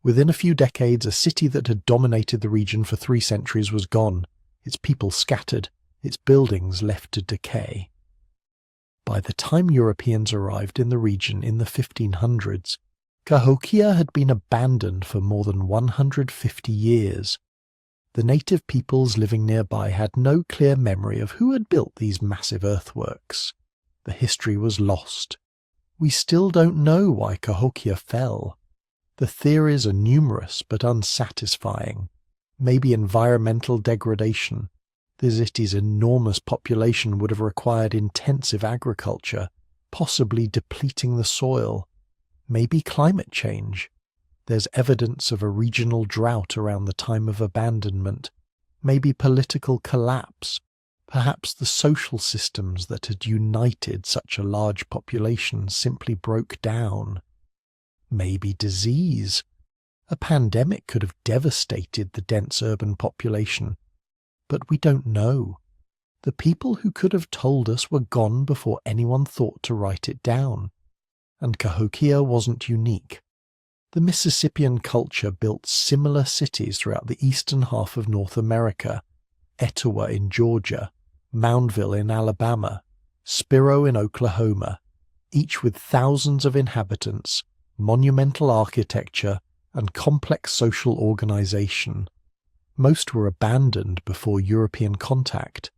Within a few decades, a city that had dominated the region for 3 centuries was gone, its people scattered, its buildings left to decay. By the time Europeans arrived in the region in the 1500s, Cahokia had been abandoned for more than 150 years. The native peoples living nearby had no clear memory of who had built these massive earthworks. The history was lost. We still don't know why Cahokia fell. The theories are numerous but unsatisfying. Maybe environmental degradation. The city's enormous population would have required intensive agriculture, possibly depleting the soil. Maybe climate change. There's evidence of a regional drought around the time of abandonment. Maybe political collapse. Perhaps the social systems that had united such a large population simply broke down. Maybe disease. A pandemic could have devastated the dense urban population. But we don't know. The people who could have told us were gone before anyone thought to write it down. And Cahokia wasn't unique. The Mississippian culture built similar cities throughout the eastern half of North America, Etowah in Georgia, Moundville in Alabama, Spiro in Oklahoma, each with thousands of inhabitants, monumental architecture, and complex social organization. Most were abandoned before European contact.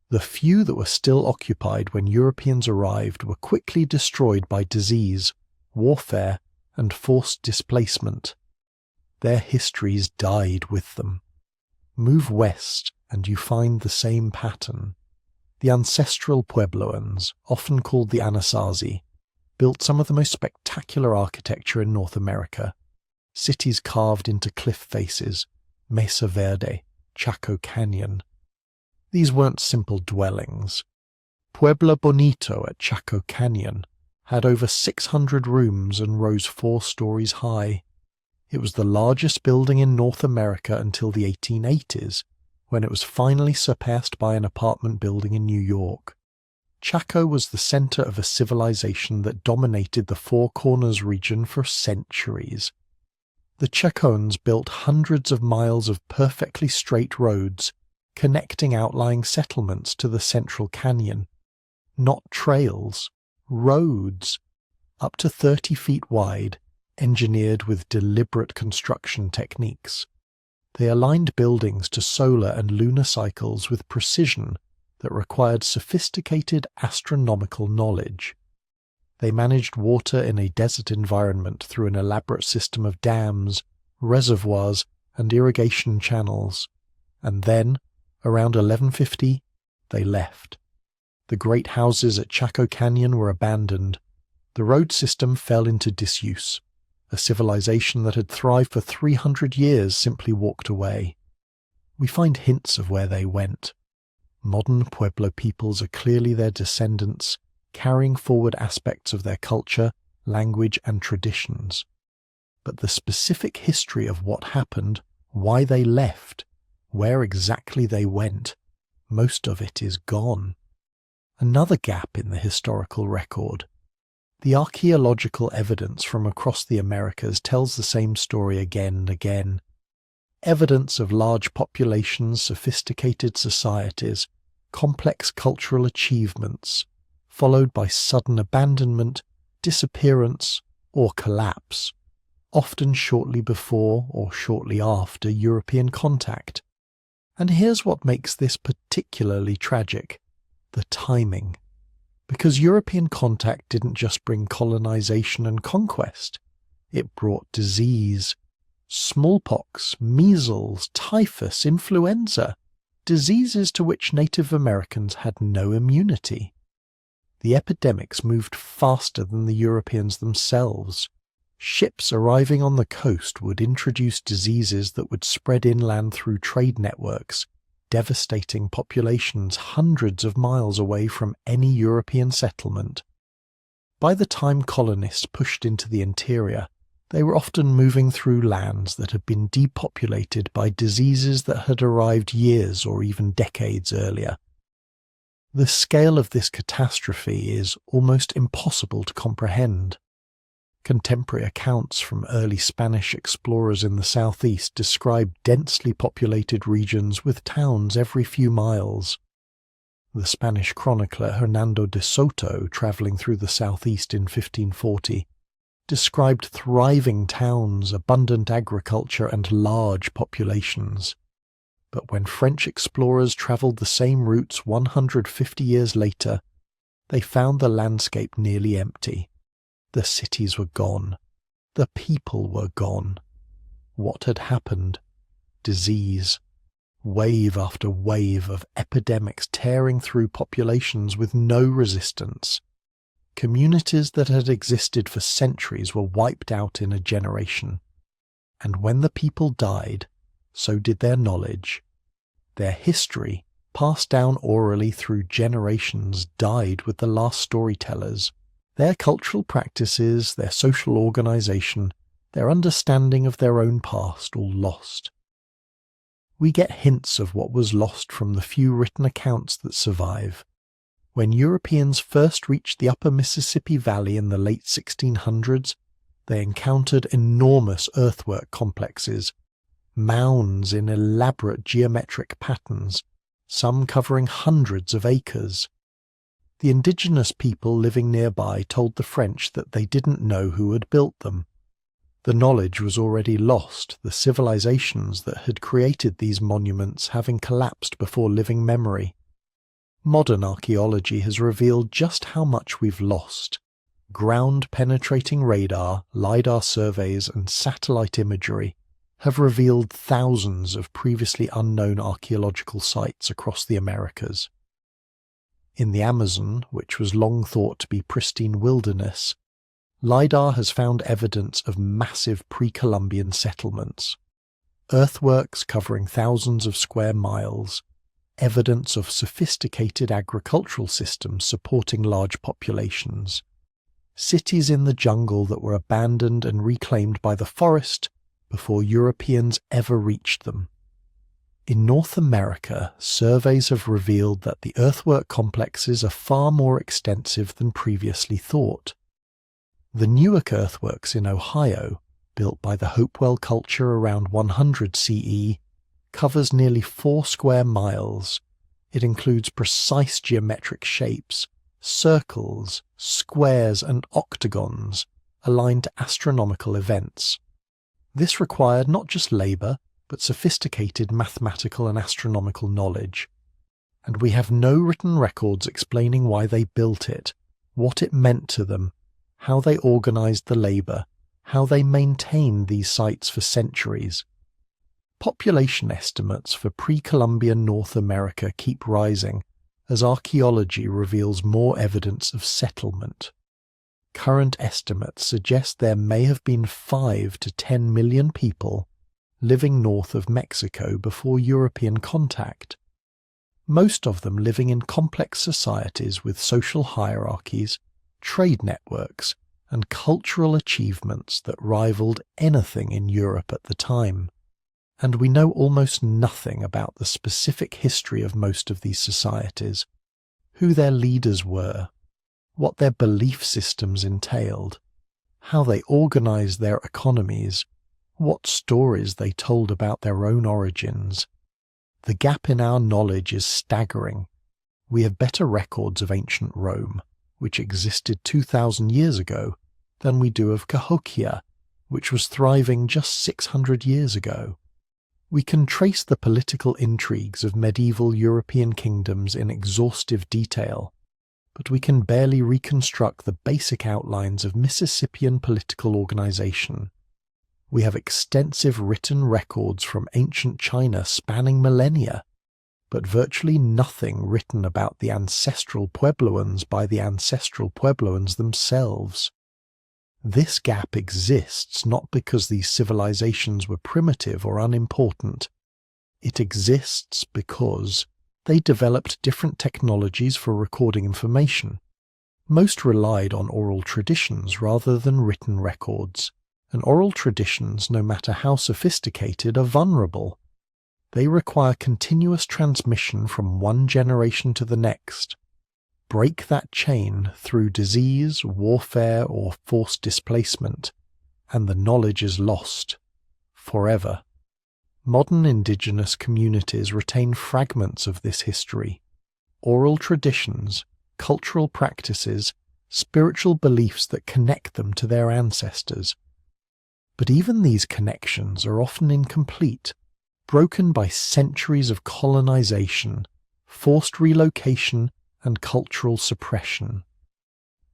The few that were still occupied when Europeans arrived were quickly destroyed by disease, warfare, and forced displacement. Their histories died with them. Move west and you find the same pattern. The ancestral Puebloans, often called the Anasazi, built some of the most spectacular architecture in North America. Cities carved into cliff faces, Mesa Verde, Chaco Canyon. These weren't simple dwellings. Pueblo Bonito at Chaco Canyon had over 600 rooms and rose 4 stories high. It was the largest building in North America until the 1880s, when it was finally surpassed by an apartment building in New York. Chaco was the center of a civilization that dominated the Four Corners region for centuries. The Chacoans built hundreds of miles of perfectly straight roads, connecting outlying settlements to the central canyon. Not trails, roads, up to 30 feet wide, engineered with deliberate construction techniques. They aligned buildings to solar and lunar cycles with precision that required sophisticated astronomical knowledge. They managed water in a desert environment through an elaborate system of dams, reservoirs, and irrigation channels. And then, around 1150, they left. The great houses at Chaco Canyon were abandoned. The road system fell into disuse. A civilization that had thrived for 300 years simply walked away. We find hints of where they went. Modern Pueblo peoples are clearly their descendants, carrying forward aspects of their culture, language, and traditions. But the specific history of what happened, why they left, where exactly they went, most of it is gone. Another gap in the historical record. The archaeological evidence from across the Americas tells the same story again and again. Evidence of large populations, sophisticated societies, complex cultural achievements, followed by sudden abandonment, disappearance, or collapse, often shortly before or shortly after European contact. And here's what makes this particularly tragic: the timing. Because European contact didn't just bring colonization and conquest, it brought disease. Smallpox, measles, typhus, influenza, diseases to which Native Americans had no immunity. The epidemics moved faster than the Europeans themselves. Ships arriving on the coast would introduce diseases that would spread inland through trade networks, devastating populations hundreds of miles away from any European settlement. By the time colonists pushed into the interior, they were often moving through lands that had been depopulated by diseases that had arrived years or even decades earlier. The scale of this catastrophe is almost impossible to comprehend. Contemporary accounts from early Spanish explorers in the southeast describe densely populated regions with towns every few miles. The Spanish chronicler Hernando de Soto, travelling through the southeast in 1540, described thriving towns, abundant agriculture, and large populations. But when French explorers travelled the same routes 150 years later, they found the landscape nearly empty. The cities were gone. The people were gone. What had happened? Disease. Wave after wave of epidemics tearing through populations with no resistance. Communities that had existed for centuries were wiped out in a generation. And when the people died, so did their knowledge. Their history, passed down orally through generations, died with the last storytellers. Their cultural practices, their social organization, their understanding of their own past, all lost. We get hints of what was lost from the few written accounts that survive. When Europeans first reached the upper Mississippi Valley in the late 1600s, they encountered enormous earthwork complexes, mounds in elaborate geometric patterns, some covering hundreds of acres. The indigenous people living nearby told the French that they didn't know who had built them. The knowledge was already lost, the civilizations that had created these monuments having collapsed before living memory. Modern archaeology has revealed just how much we've lost. Ground-penetrating radar, LiDAR surveys, and satellite imagery have revealed thousands of previously unknown archaeological sites across the Americas. In the Amazon, which was long thought to be pristine wilderness, LiDAR has found evidence of massive pre-Columbian settlements. Earthworks covering thousands of square miles, evidence of sophisticated agricultural systems supporting large populations, cities in the jungle that were abandoned and reclaimed by the forest before Europeans ever reached them. In North America, surveys have revealed that the earthwork complexes are far more extensive than previously thought. The Newark earthworks in Ohio, built by the Hopewell culture around 100 CE, covers nearly 4 square miles. It includes precise geometric shapes, circles, squares, and octagons aligned to astronomical events. This required not just labour, but sophisticated mathematical and astronomical knowledge. And we have no written records explaining why they built it, what it meant to them, how they organised the labour, how they maintained these sites for centuries. Population estimates for pre-Columbian North America keep rising as archaeology reveals more evidence of settlement. Current estimates suggest there may have been 5 to 10 million people, living north of Mexico before European contact. Most of them living in complex societies with social hierarchies, trade networks, and cultural achievements that rivaled anything in Europe at the time. And we know almost nothing about the specific history of most of these societies, who their leaders were, what their belief systems entailed, how they organized their economies, what stories they told about their own origins. The gap in our knowledge is staggering. We have better records of ancient Rome, which existed 2,000 years ago, than we do of Cahokia, which was thriving just 600 years ago. We can trace the political intrigues of medieval European kingdoms in exhaustive detail, but we can barely reconstruct the basic outlines of Mississippian political organization. We have extensive written records from ancient China spanning millennia, but virtually nothing written about the ancestral Puebloans by the ancestral Puebloans themselves. This gap exists not because these civilizations were primitive or unimportant. It exists because they developed different technologies for recording information. Most relied on oral traditions rather than written records, and oral traditions, no matter how sophisticated, are vulnerable. They require continuous transmission from one generation to the next. Break that chain through disease, warfare, or forced displacement, and the knowledge is lost forever. Modern indigenous communities retain fragments of this history, oral traditions, cultural practices, spiritual beliefs that connect them to their ancestors. But even these connections are often incomplete, broken by centuries of colonization, forced relocation, and cultural suppression.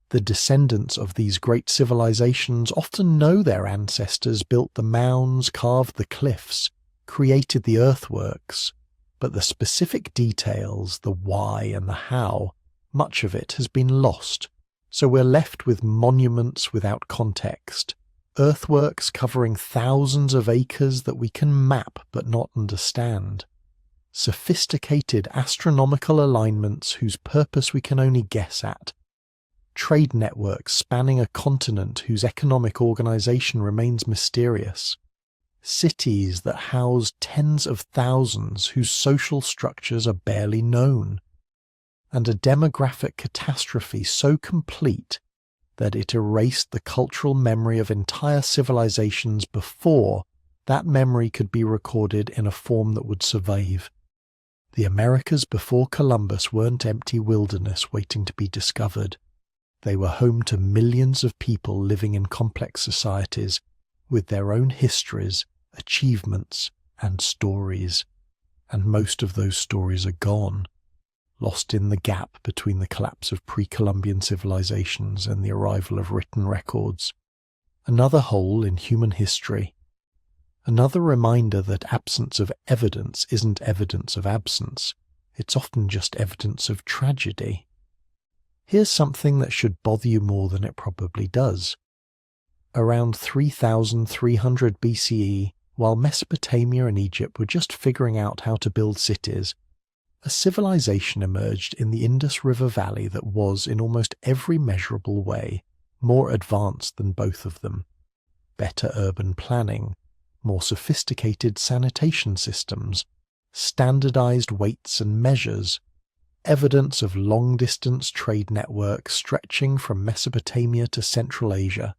The descendants of these great civilizations often know their ancestors built the mounds, carved the cliffs, created the earthworks, but the specific details, the why and the how, much of it has been lost, so we're left with monuments without context, earthworks covering thousands of acres that we can map but not understand, sophisticated astronomical alignments whose purpose we can only guess at, trade networks spanning a continent whose economic organization remains mysterious, cities that house tens of thousands whose social structures are barely known, and a demographic catastrophe so complete that it erased the cultural memory of entire civilizations before that memory could be recorded in a form that would survive. The Americas before Columbus weren't empty wilderness waiting to be discovered. They were home to millions of people living in complex societies with their own histories, achievements, and stories. And most of those stories are gone, lost in the gap between the collapse of pre-Columbian civilizations and the arrival of written records. Another hole in human history. Another reminder that absence of evidence isn't evidence of absence. It's often just evidence of tragedy. Here's something that should bother you more than it probably does. Around 3,300 BCE, while Mesopotamia and Egypt were just figuring out how to build cities, a civilization emerged in the Indus River Valley that was, in almost every measurable way, more advanced than both of them. Better urban planning, more sophisticated sanitation systems, standardized weights and measures, evidence of long-distance trade networks stretching from Mesopotamia to Central Asia.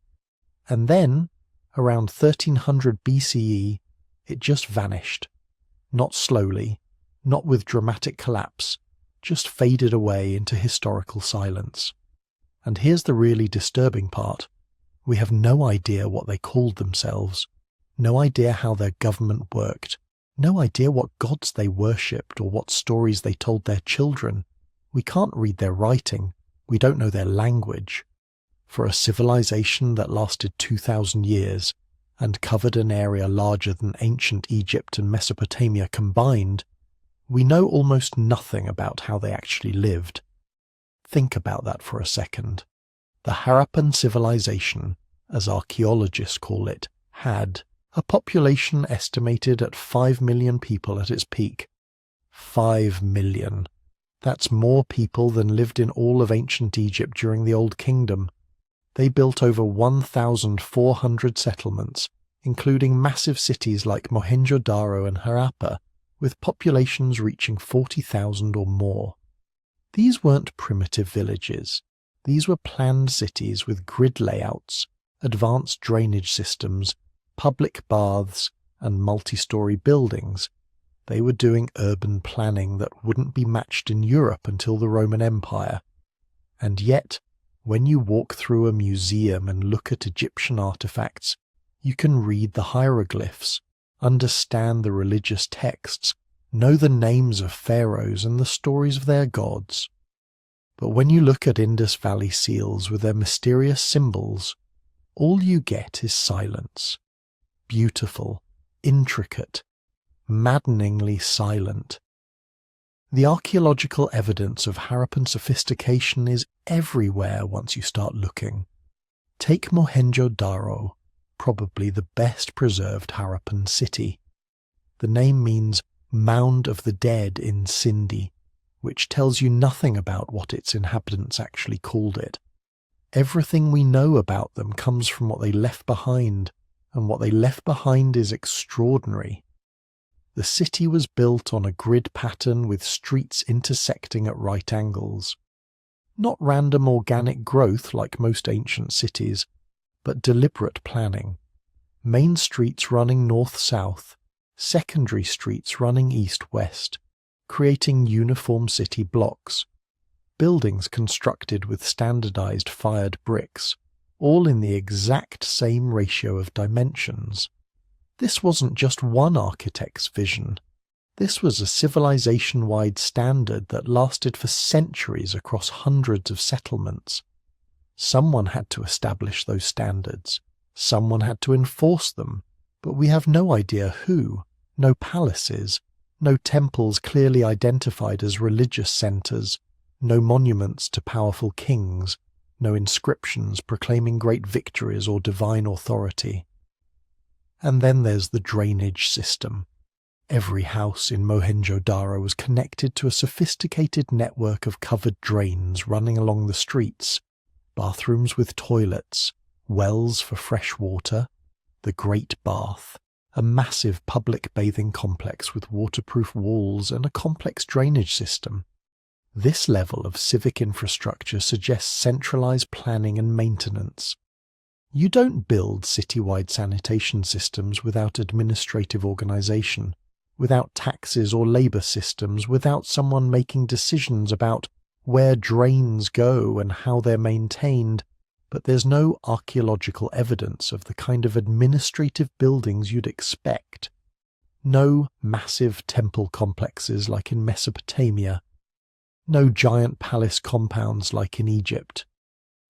And then, around 1300 BCE, it just vanished. Not slowly, not with dramatic collapse, just faded away into historical silence. And here's the really disturbing part. We have no idea what they called themselves, no idea how their government worked, no idea what gods they worshipped or what stories they told their children. We can't read their writing, we don't know their language. For a civilization that lasted 2,000 years and covered an area larger than ancient Egypt and Mesopotamia combined, we know almost nothing about how they actually lived. Think about that for a second. The Harappan civilization, as archaeologists call it, had, A population estimated at 5 million people at its peak. 5 million. That's more people than lived in all of ancient Egypt during the Old Kingdom. They built over 1,400 settlements, including massive cities like Mohenjo-Daro and Harappa, with populations reaching 40,000 or more. These weren't primitive villages. These were planned cities with grid layouts, advanced drainage systems, public baths, and multi-story buildings. They were doing urban planning that wouldn't be matched in Europe until the Roman Empire. And yet, when you walk through a museum and look at Egyptian artifacts, you can read the hieroglyphs, understand the religious texts, know the names of pharaohs and the stories of their gods. But when you look at Indus Valley seals with their mysterious symbols, all you get is silence. Beautiful, intricate, maddeningly silent. The archaeological evidence of Harappan sophistication is everywhere once you start looking. Take Mohenjo-Daro, probably the best preserved Harappan city. The name means Mound of the Dead in Sindhi, which tells you nothing about what its inhabitants actually called it. Everything we know about them comes from what they left behind, and what they left behind is extraordinary. The city was built on a grid pattern with streets intersecting at right angles. Not random organic growth like most ancient cities, but deliberate planning. Main streets running north-south, secondary streets running east-west, creating uniform city blocks. Buildings constructed with standardized fired bricks, all in the exact same ratio of dimensions. This wasn't just one architect's vision. This was a civilization-wide standard that lasted for centuries across hundreds of settlements. Someone had to establish those standards. Someone had to enforce them. But we have no idea who. No palaces. No temples clearly identified as religious centers. No monuments to powerful kings. No inscriptions proclaiming great victories or divine authority. And then there's the drainage system. Every house in Mohenjo-Daro was connected to a sophisticated network of covered drains running along the streets, bathrooms with toilets, wells for fresh water, the Great Bath, a massive public bathing complex with waterproof walls and a complex drainage system. This level of civic infrastructure suggests centralized planning and maintenance. You don't build citywide sanitation systems without administrative organization, without taxes or labor systems, without someone making decisions about where drains go and how they're maintained, but there's no archaeological evidence of the kind of administrative buildings you'd expect. No massive temple complexes like in Mesopotamia. No giant palace compounds like in Egypt.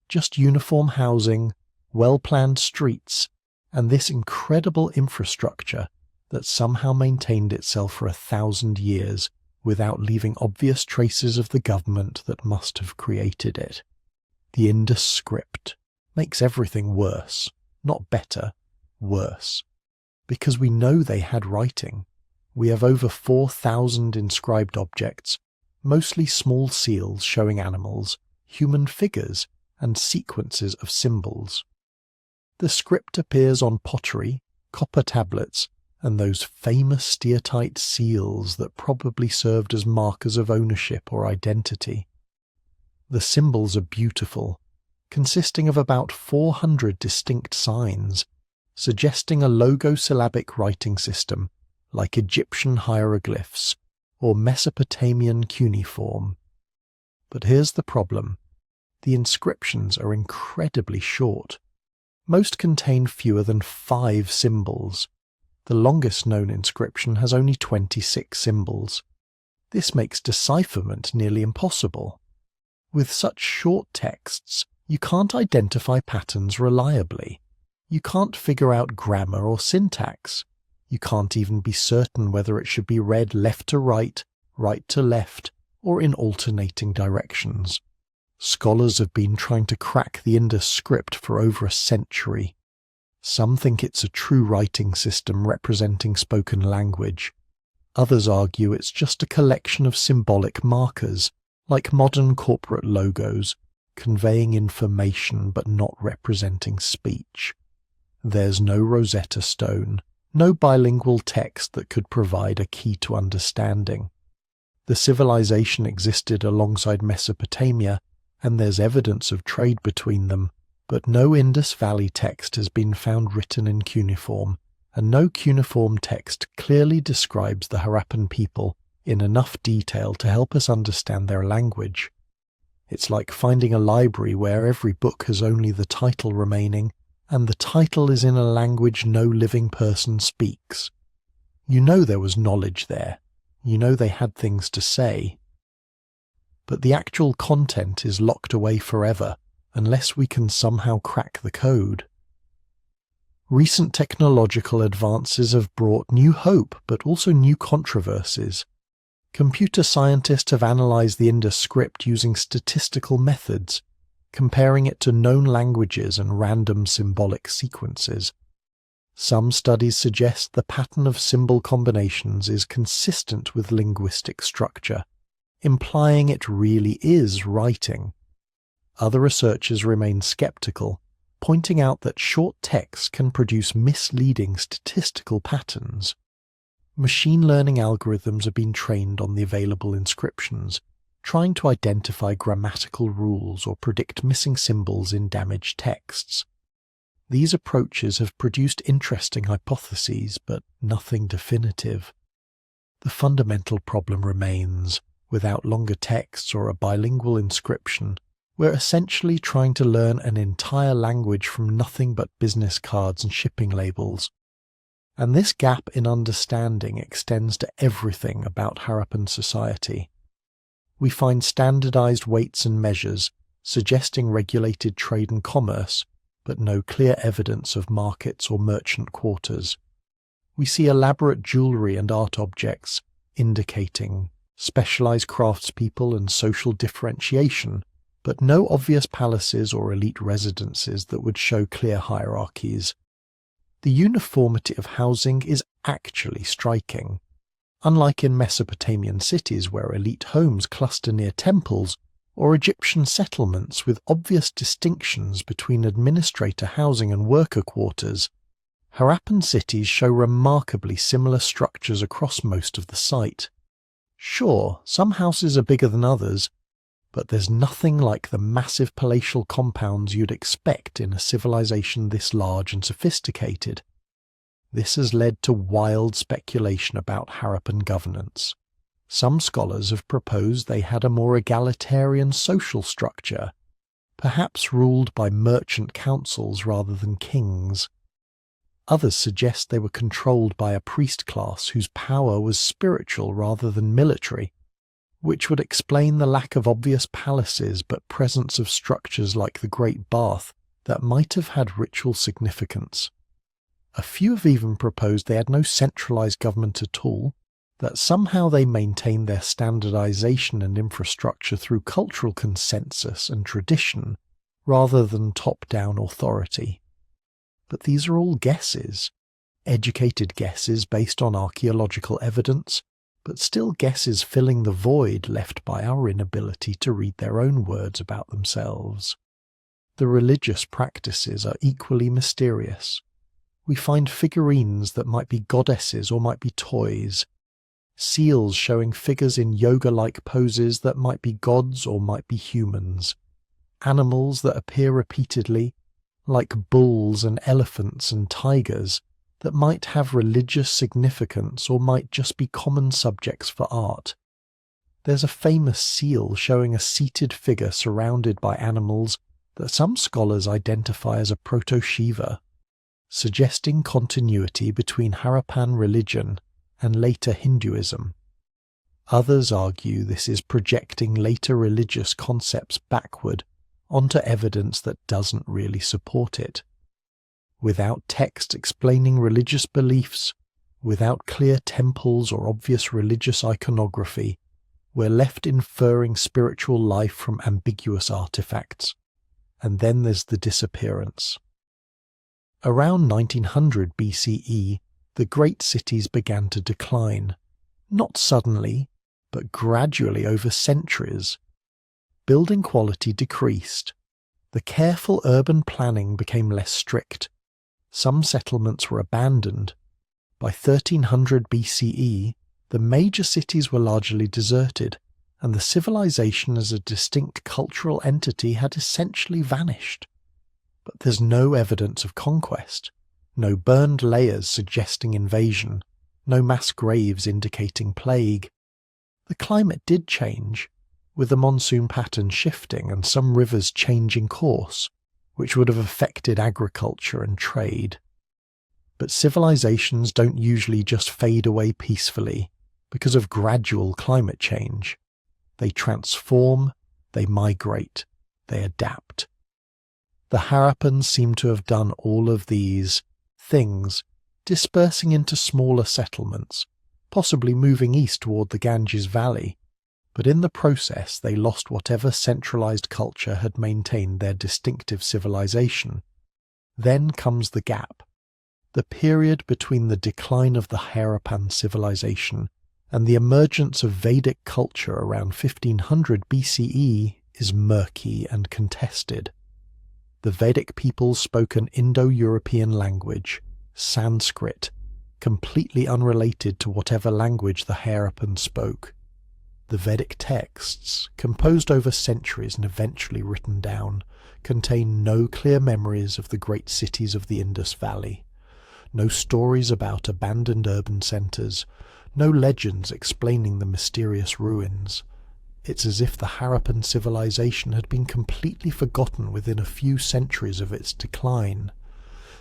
Just uniform housing, well-planned streets, and this incredible infrastructure that somehow maintained itself for 1,000 years without leaving obvious traces of the government that must have created it. The Indus script makes everything worse, not better, worse. Because we know they had writing. We have over 4,000 inscribed objects, mostly small seals showing animals, human figures, and sequences of symbols. The script appears on pottery, copper tablets, and those famous steatite seals that probably served as markers of ownership or identity. The symbols are beautiful, consisting of about 400 distinct signs, suggesting a logosyllabic writing system like Egyptian hieroglyphs or Mesopotamian cuneiform. But here's the problem. The inscriptions are incredibly short. Most contain fewer than 5 symbols. The longest known inscription has only 26 symbols. This makes decipherment nearly impossible. With such short texts, you can't identify patterns reliably. You can't figure out grammar or syntax. You can't even be certain whether it should be read left to right to left, or in alternating directions. Scholars have been trying to crack the Indus script for over a century. Some think it's a true writing system representing spoken language. Others argue it's just a collection of symbolic markers, like modern corporate logos, conveying information but not representing speech. There's no Rosetta Stone, no bilingual text that could provide a key to understanding. The civilization existed alongside Mesopotamia, and there's evidence of trade between them, but no Indus Valley text has been found written in cuneiform, and no cuneiform text clearly describes the Harappan people in enough detail to help us understand their language. It's like finding a library where every book has only the title remaining, and the title is in a language no living person speaks. You know there was knowledge there. You know they had things to say. But the actual content is locked away forever, unless we can somehow crack the code. Recent technological advances have brought new hope, but also new controversies. Computer scientists have analyzed the Indus script using statistical methods, comparing it to known languages and random symbolic sequences. Some studies suggest the pattern of symbol combinations is consistent with linguistic structure, implying it really is writing. Other researchers remain skeptical, pointing out that short text can produce misleading statistical patterns. Machine learning algorithms have been trained on the available inscriptions, trying to identify grammatical rules or predict missing symbols in damaged texts. These approaches have produced interesting hypotheses, but nothing definitive. The fundamental problem remains: without longer texts or a bilingual inscription, we're essentially trying to learn an entire language from nothing but business cards and shipping labels. And this gap in understanding extends to everything about Harappan society. We find standardized weights and measures, suggesting regulated trade and commerce, but no clear evidence of markets or merchant quarters. We see elaborate jewelry and art objects, indicating specialized craftspeople and social differentiation, but no obvious palaces or elite residences that would show clear hierarchies. The uniformity of housing is actually striking. Unlike in Mesopotamian cities where elite homes cluster near temples, or Egyptian settlements with obvious distinctions between administrator housing and worker quarters, Harappan cities show remarkably similar structures across most of the site. Sure, some houses are bigger than others, but there's nothing like the massive palatial compounds you'd expect in a civilization this large and sophisticated. This has led to wild speculation about Harappan governance. Some scholars have proposed they had a more egalitarian social structure, perhaps ruled by merchant councils rather than kings. Others suggest they were controlled by a priest class whose power was spiritual rather than military, which would explain the lack of obvious palaces but presence of structures like the Great Bath that might have had ritual significance. A few have even proposed they had no centralized government at all, that somehow they maintained their standardization and infrastructure through cultural consensus and tradition rather than top-down authority. But these are all guesses, educated guesses based on archaeological evidence, but still guesses filling the void left by our inability to read their own words about themselves. The religious practices are equally mysterious. We find figurines that might be goddesses or might be toys, seals showing figures in yoga-like poses that might be gods or might be humans, animals that appear repeatedly, like bulls and elephants and tigers, that might have religious significance or might just be common subjects for art. There's a famous seal showing a seated figure surrounded by animals that some scholars identify as a proto-Shiva, suggesting continuity between Harappan religion and later Hinduism. Others argue this is projecting later religious concepts backward onto evidence that doesn't really support it. Without text explaining religious beliefs, without clear temples or obvious religious iconography, we're left inferring spiritual life from ambiguous artifacts. And then there's the disappearance. Around 1900 BCE, the great cities began to decline, not suddenly, but gradually over centuries. Building quality decreased. The careful urban planning became less strict. Some settlements were abandoned. By 1300 BCE, the major cities were largely deserted, and the civilization as a distinct cultural entity had essentially vanished. But there's no evidence of conquest, no burned layers suggesting invasion, no mass graves indicating plague. The climate did change, with the monsoon pattern shifting and some rivers changing course, which would have affected agriculture and trade. But civilizations don't usually just fade away peacefully because of gradual climate change. They transform, they migrate, they adapt. The Harappans seem to have done all of these things, dispersing into smaller settlements, possibly moving east toward the Ganges Valley, but in the process they lost whatever centralized culture had maintained their distinctive civilization. Then comes the gap. The period between the decline of the Harappan civilization and the emergence of Vedic culture around 1500 BCE is murky and contested. The Vedic peoples spoke an Indo-European language, Sanskrit, completely unrelated to whatever language the Harappans spoke. The Vedic texts, composed over centuries and eventually written down, contain no clear memories of the great cities of the Indus Valley, no stories about abandoned urban centres, no legends explaining the mysterious ruins. It's as if the Harappan civilization had been completely forgotten within a few centuries of its decline.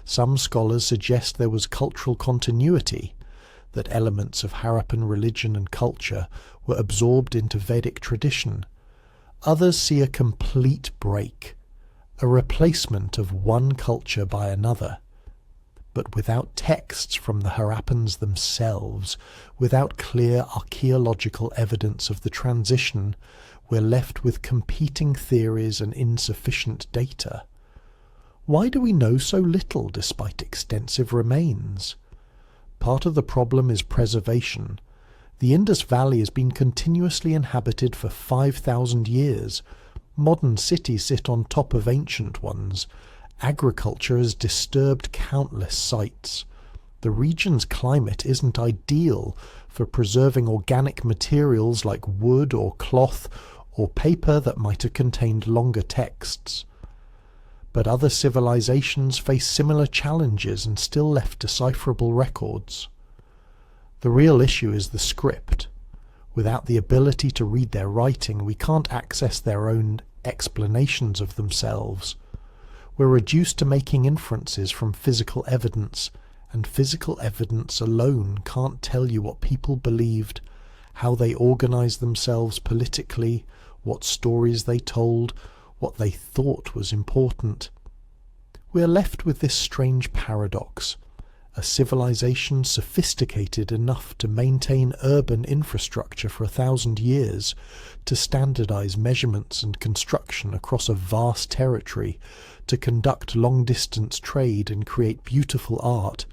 Some scholars suggest there was cultural continuity, that elements of Harappan religion and culture were absorbed into Vedic tradition. Others see a complete break, a replacement of one culture by another. But without texts from the Harappans themselves, without clear archaeological evidence of the transition, we're left with competing theories and insufficient data. Why do we know so little despite extensive remains? Part of the problem is preservation. The Indus Valley has been continuously inhabited for 5,000 years. Modern cities sit on top of ancient ones. Agriculture has disturbed countless sites. The region's climate isn't ideal for preserving organic materials like wood or cloth or paper that might have contained longer texts. But other civilizations face similar challenges and still left decipherable records. The real issue is the script. Without the ability to read their writing, we can't access their own explanations of themselves. We're reduced to making inferences from physical evidence, and physical evidence alone can't tell you what people believed, how they organized themselves politically, what stories they told, what they thought was important. We're left with this strange paradox: a civilization sophisticated enough to maintain urban infrastructure for 1,000 years, to standardize measurements and construction across a vast territory, to conduct long-distance trade and create beautiful art,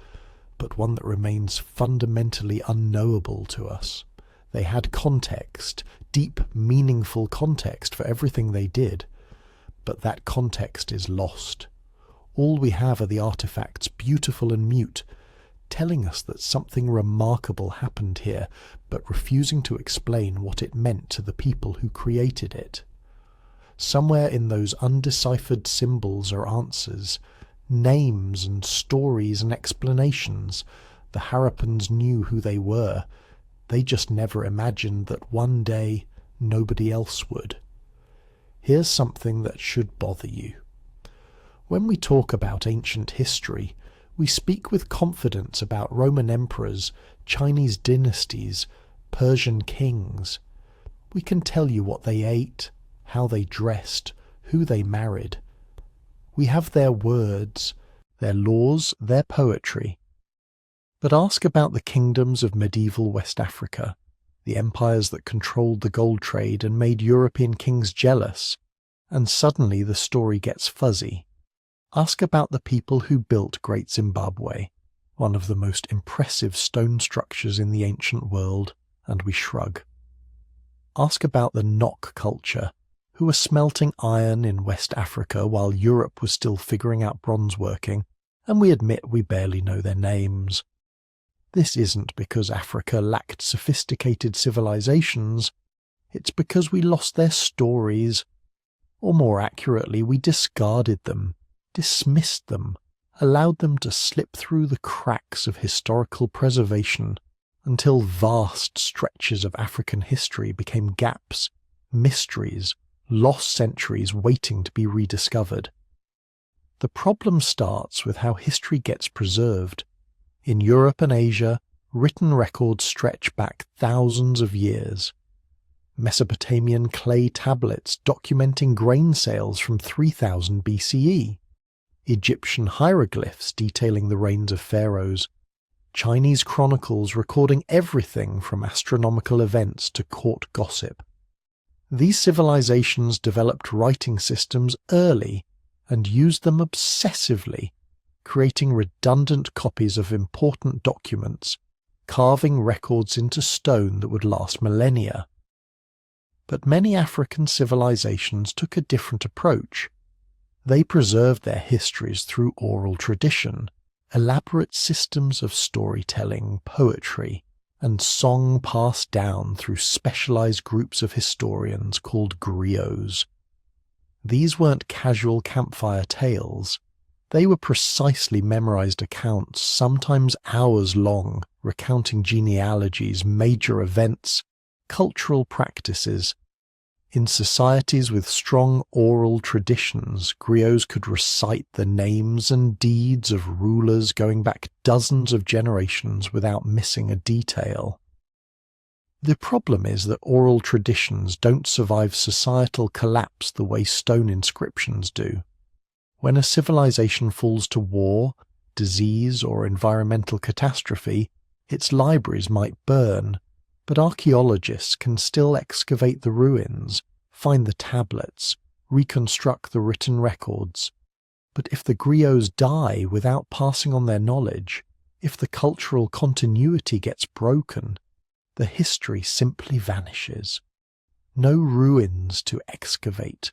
but one that remains fundamentally unknowable to us. They had context, deep, meaningful context for everything they did, but that context is lost. All we have are the artifacts, beautiful and mute, telling us that something remarkable happened here, but refusing to explain what it meant to the people who created it. Somewhere in those undeciphered symbols are answers, names and stories and explanations. The Harappans knew who they were. They just never imagined that one day nobody else would. Here's something that should bother you. When we talk about ancient history, we speak with confidence about Roman emperors, Chinese dynasties, Persian kings. We can tell you what they ate, how they dressed, who they married. We have their words, their laws, their poetry. But ask about the kingdoms of medieval West Africa, the empires that controlled the gold trade and made European kings jealous, and suddenly the story gets fuzzy. Ask about the people who built Great Zimbabwe, one of the most impressive stone structures in the ancient world, and we shrug. Ask about the Nok culture, who were smelting iron in West Africa while Europe was still figuring out bronze working, and we admit we barely know their names. This isn't because Africa lacked sophisticated civilizations, it's because we lost their stories, or more accurately, we discarded them, dismissed them, allowed them to slip through the cracks of historical preservation until vast stretches of African history became gaps, mysteries, lost centuries waiting to be rediscovered. The problem starts with how history gets preserved. In Europe and Asia, written records stretch back thousands of years. Mesopotamian clay tablets documenting grain sales from 3000 BCE. Egyptian hieroglyphs detailing the reigns of pharaohs, Chinese chronicles recording everything from astronomical events to court gossip. These civilizations developed writing systems early and used them obsessively, creating redundant copies of important documents, carving records into stone that would last millennia. But many African civilizations took a different approach. They preserved their histories through oral tradition, elaborate systems of storytelling, poetry, and song passed down through specialized groups of historians called griots. These weren't casual campfire tales. They were precisely memorized accounts, sometimes hours long, recounting genealogies, major events, cultural practices. In societies with strong oral traditions, griots could recite the names and deeds of rulers going back dozens of generations without missing a detail. The problem is that oral traditions don't survive societal collapse the way stone inscriptions do. When a civilization falls to war, disease, or environmental catastrophe, its libraries might burn, but archaeologists can still excavate the ruins, find the tablets, reconstruct the written records. But if the griots die without passing on their knowledge, if the cultural continuity gets broken, the history simply vanishes. No ruins to excavate,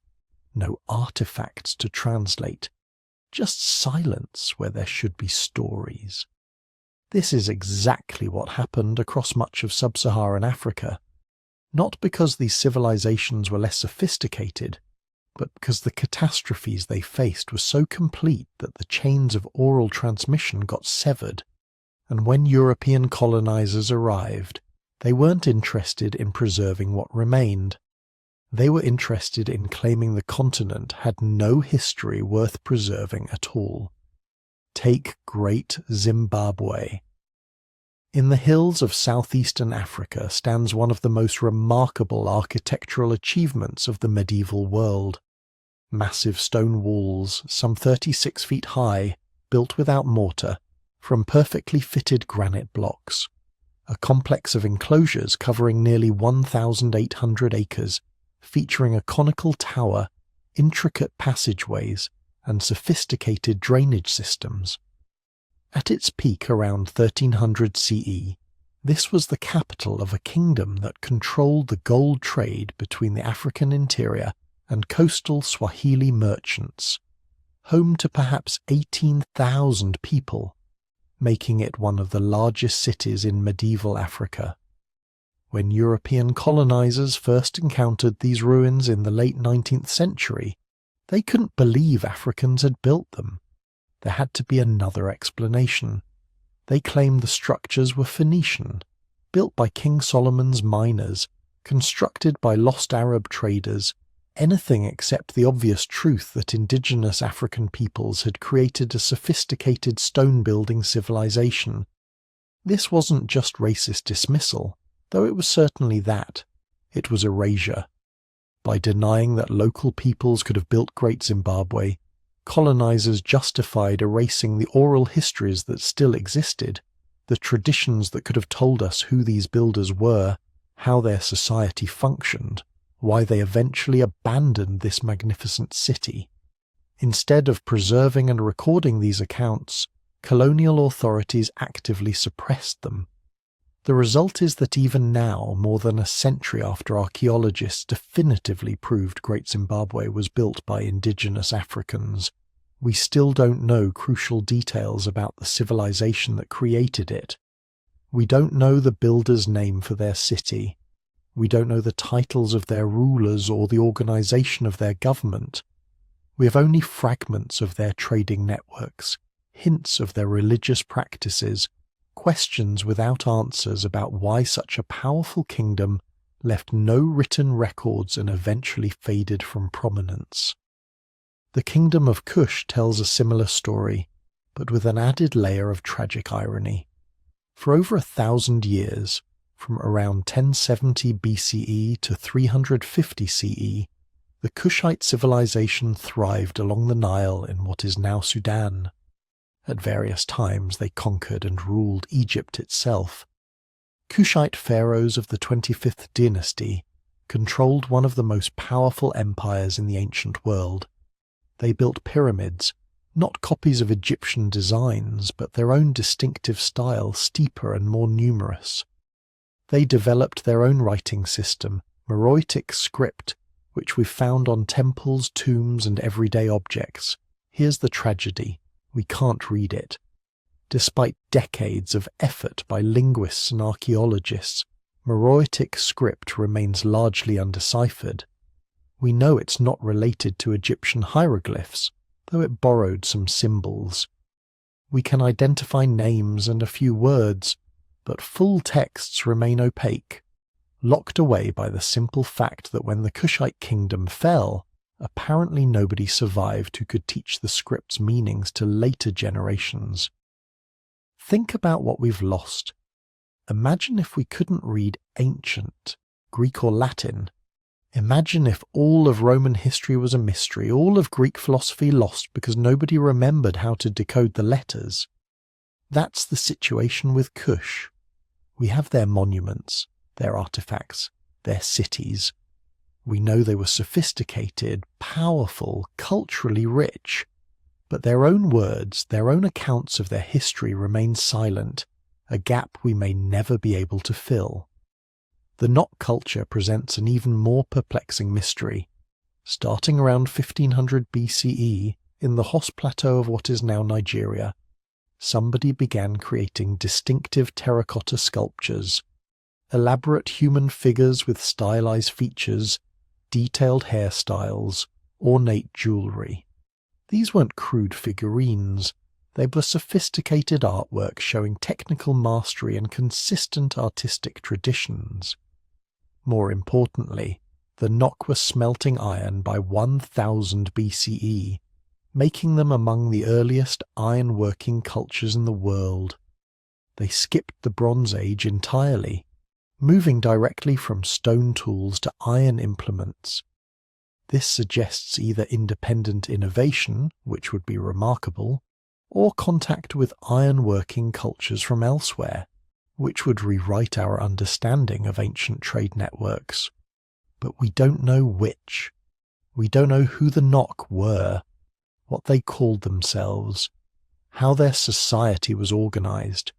no artifacts to translate, just silence where there should be stories. This is exactly what happened across much of sub-Saharan Africa, not because these civilizations were less sophisticated, but because the catastrophes they faced were so complete that the chains of oral transmission got severed, and when European colonizers arrived, they weren't interested in preserving what remained. They were interested in claiming the continent had no history worth preserving at all. Take Great Zimbabwe. In the hills of southeastern Africa stands one of the most remarkable architectural achievements of the medieval world. Massive stone walls, some 36 feet high, built without mortar, from perfectly fitted granite blocks. A complex of enclosures covering nearly 1,800 acres, featuring a conical tower, intricate passageways, and sophisticated drainage systems. At its peak around 1300 CE, this was the capital of a kingdom that controlled the gold trade between the African interior and coastal Swahili merchants, home to perhaps 18,000 people, making it one of the largest cities in medieval Africa. When European colonizers first encountered these ruins in the late 19th century, they couldn't believe Africans had built them. There had to be another explanation. They claimed the structures were Phoenician, built by King Solomon's miners, constructed by lost Arab traders, anything except the obvious truth that indigenous African peoples had created a sophisticated stone-building civilization. This wasn't just racist dismissal, though it was certainly that. It was erasure. By denying that local peoples could have built Great Zimbabwe, colonizers justified erasing the oral histories that still existed, the traditions that could have told us who these builders were, how their society functioned, why they eventually abandoned this magnificent city. Instead of preserving and recording these accounts, colonial authorities actively suppressed them. The result is that even now, more than a century after archaeologists definitively proved Great Zimbabwe was built by indigenous Africans, we still don't know crucial details about the civilization that created it. We don't know the builder's name for their city. We don't know the titles of their rulers or the organization of their government. We have only fragments of their trading networks, hints of their religious practices, questions without answers about why such a powerful kingdom left no written records and eventually faded from prominence. The kingdom of Kush tells a similar story, but with an added layer of tragic irony. For over 1,000 years, from around 1070 BCE to 350 CE, the Kushite civilization thrived along the Nile in what is now Sudan. At various times they conquered and ruled Egypt itself. Kushite pharaohs of the 25th dynasty controlled one of the most powerful empires in the ancient world. They built pyramids, not copies of Egyptian designs, but their own distinctive style, steeper and more numerous. They developed their own writing system, Meroitic script, which we've found on temples, tombs, and everyday objects. Here's the tragedy. We can't read it. Despite decades of effort by linguists and archaeologists, Meroitic script remains largely undeciphered. We know it's not related to Egyptian hieroglyphs, though it borrowed some symbols. We can identify names and a few words, but full texts remain opaque, locked away by the simple fact that when the Kushite kingdom fell, apparently nobody survived who could teach the script's meanings to later generations. Think about what we've lost. Imagine if we couldn't read ancient, Greek or Latin. Imagine if all of Roman history was a mystery, all of Greek philosophy lost because nobody remembered how to decode the letters. That's the situation with Kush. We have their monuments, their artifacts, their cities. We know they were sophisticated, powerful, culturally rich, but their own words, their own accounts of their history remain silent, a gap we may never be able to fill. The Nok culture presents an even more perplexing mystery. Starting around 1500 BCE, in the Hos Plateau of what is now Nigeria, somebody began creating distinctive terracotta sculptures, elaborate human figures with stylized features, detailed hairstyles, ornate jewelry. These weren't crude figurines. They were sophisticated artwork showing technical mastery and consistent artistic traditions. More importantly, the Nok were smelting iron by 1000 BCE, making them among the earliest iron-working cultures in the world. They skipped the Bronze Age entirely, moving directly from stone tools to iron implements. This suggests either independent innovation, which would be remarkable, or contact with iron-working cultures from elsewhere, which would rewrite our understanding of ancient trade networks. But we don't know which. We don't know who the Nok were, what they called themselves, how their society was organized.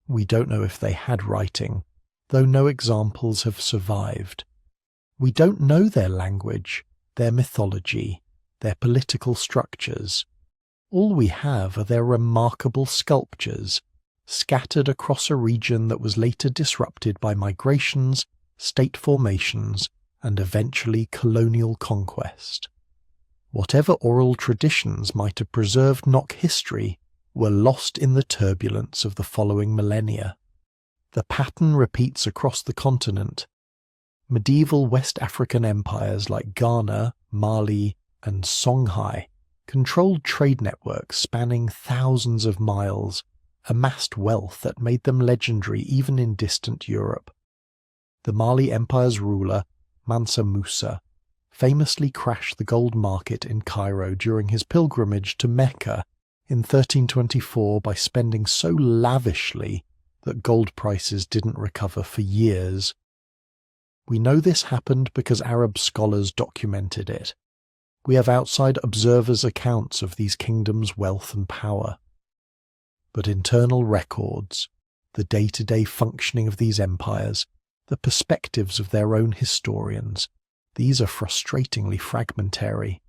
We don't know if they had writing, though no examples have survived. We don't know their language, their mythology, their political structures. All we have are their remarkable sculptures, scattered across a region that was later disrupted by migrations, state formations, and eventually colonial conquest. Whatever oral traditions might have preserved Nok history were lost in the turbulence of the following millennia. The pattern repeats across the continent. Medieval West African empires like Ghana, Mali, and Songhai controlled trade networks spanning thousands of miles, amassed wealth that made them legendary even in distant Europe. The Mali Empire's ruler, Mansa Musa, famously crashed the gold market in Cairo during his pilgrimage to Mecca in 1324 by spending so lavishly that gold prices didn't recover for years. We know this happened because Arab scholars documented it. We have outside observers' accounts of these kingdoms' wealth and power. But internal records, the day-to-day functioning of these empires, the perspectives of their own historians, these are frustratingly fragmentary.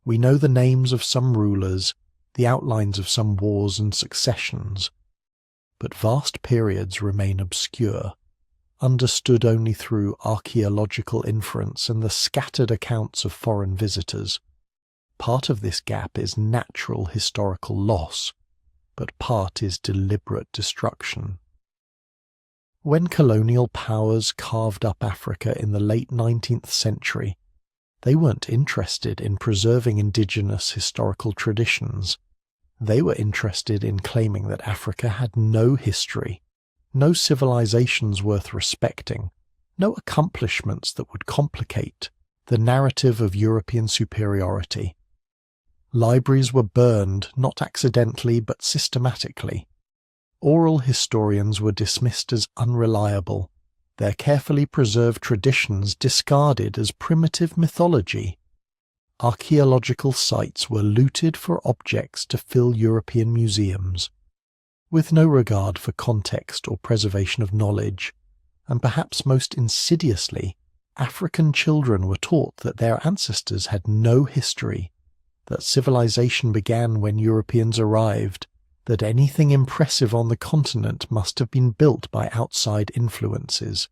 We know the names of some rulers, the outlines of some wars and successions, but vast periods remain obscure, understood only through archaeological inference and the scattered accounts of foreign visitors. Part of this gap is natural historical loss, but part is deliberate destruction. When colonial powers carved up Africa in the late 19th century, they weren't interested in preserving indigenous historical traditions. They were interested in claiming that Africa had no history, no civilizations worth respecting, no accomplishments that would complicate the narrative of European superiority. Libraries were burned, not accidentally but systematically. Oral historians were dismissed as unreliable, their carefully preserved traditions discarded as primitive mythology. Archaeological sites were looted for objects to fill European museums, with no regard for context or preservation of knowledge, and perhaps most insidiously, African children were taught that their ancestors had no history, that civilization began when Europeans arrived, that anything impressive on the continent must have been built by outside influences.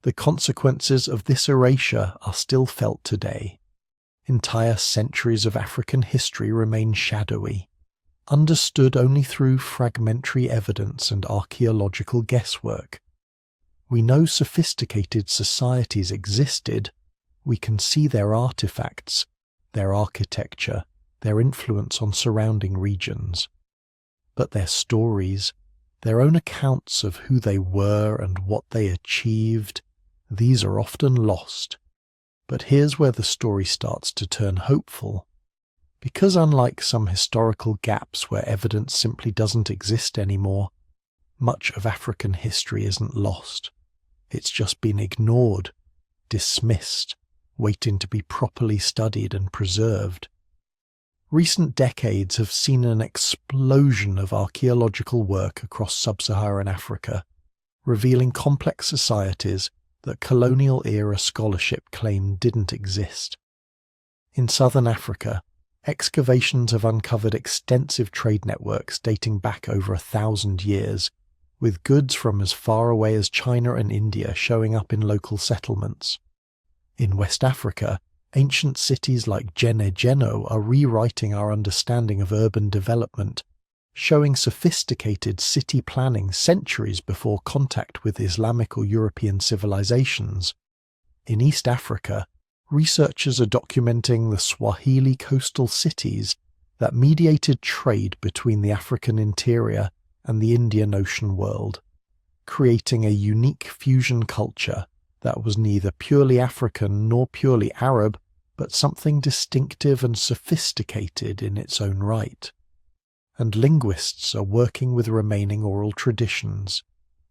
The consequences of this erasure are still felt today. Entire centuries of African history remain shadowy, understood only through fragmentary evidence and archaeological guesswork. We know sophisticated societies existed. We can see their artifacts, their architecture, their influence on surrounding regions. But their stories, their own accounts of who they were and what they achieved, these are often lost. But here's where the story starts to turn hopeful. Because unlike some historical gaps where evidence simply doesn't exist anymore, much of African history isn't lost. It's just been ignored, dismissed, waiting to be properly studied and preserved. Recent decades have seen an explosion of archaeological work across sub-Saharan Africa, revealing complex societies that colonial-era scholarship claimed didn't exist. In southern Africa, excavations have uncovered extensive trade networks dating back over 1,000 years, with goods from as far away as China and India showing up in local settlements. In West Africa, ancient cities like Gene are rewriting our understanding of urban development, showing sophisticated city planning centuries before contact with Islamic or European civilizations. In East Africa, researchers are documenting the Swahili coastal cities that mediated trade between the African interior and the Indian Ocean world, creating a unique fusion culture that was neither purely African nor purely Arab, but something distinctive and sophisticated in its own right. And linguists are working with remaining oral traditions,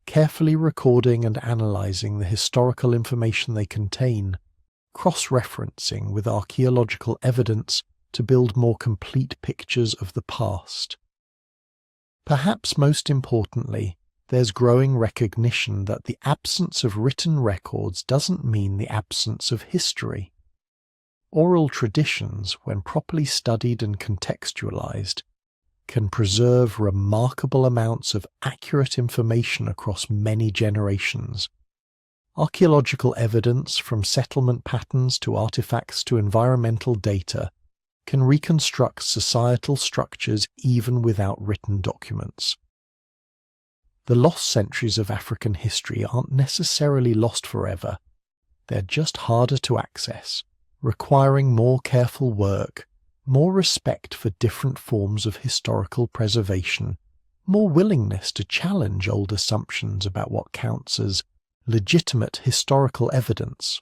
carefully recording and analysing the historical information they contain, cross-referencing with archaeological evidence to build more complete pictures of the past. Perhaps most importantly, there's growing recognition that the absence of written records doesn't mean the absence of history. Oral traditions, when properly studied and contextualized, can preserve remarkable amounts of accurate information across many generations. Archaeological evidence, from settlement patterns to artifacts to environmental data, can reconstruct societal structures even without written documents. The lost centuries of African history aren't necessarily lost forever. They're just harder to access, requiring more careful work, more respect for different forms of historical preservation, more willingness to challenge old assumptions about what counts as legitimate historical evidence.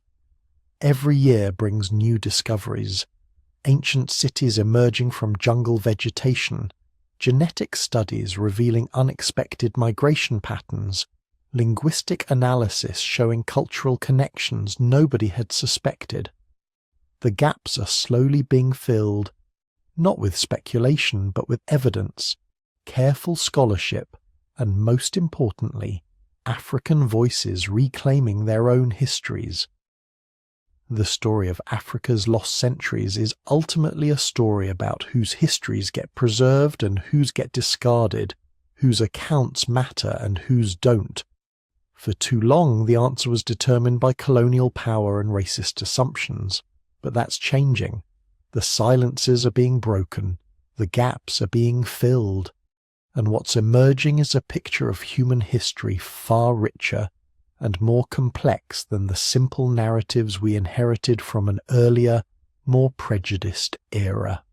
Every year brings new discoveries, ancient cities emerging from jungle vegetation, genetic studies revealing unexpected migration patterns, linguistic analysis showing cultural connections nobody had suspected. The gaps are slowly being filled, not with speculation but with evidence, careful scholarship, and most importantly, African voices reclaiming their own histories. The story of Africa's lost centuries is ultimately a story about whose histories get preserved and whose get discarded, whose accounts matter and whose don't. For too long, the answer was determined by colonial power and racist assumptions, but that's changing. The silences are being broken, the gaps are being filled, and what's emerging is a picture of human history far richer and more complex than the simple narratives we inherited from an earlier, more prejudiced era.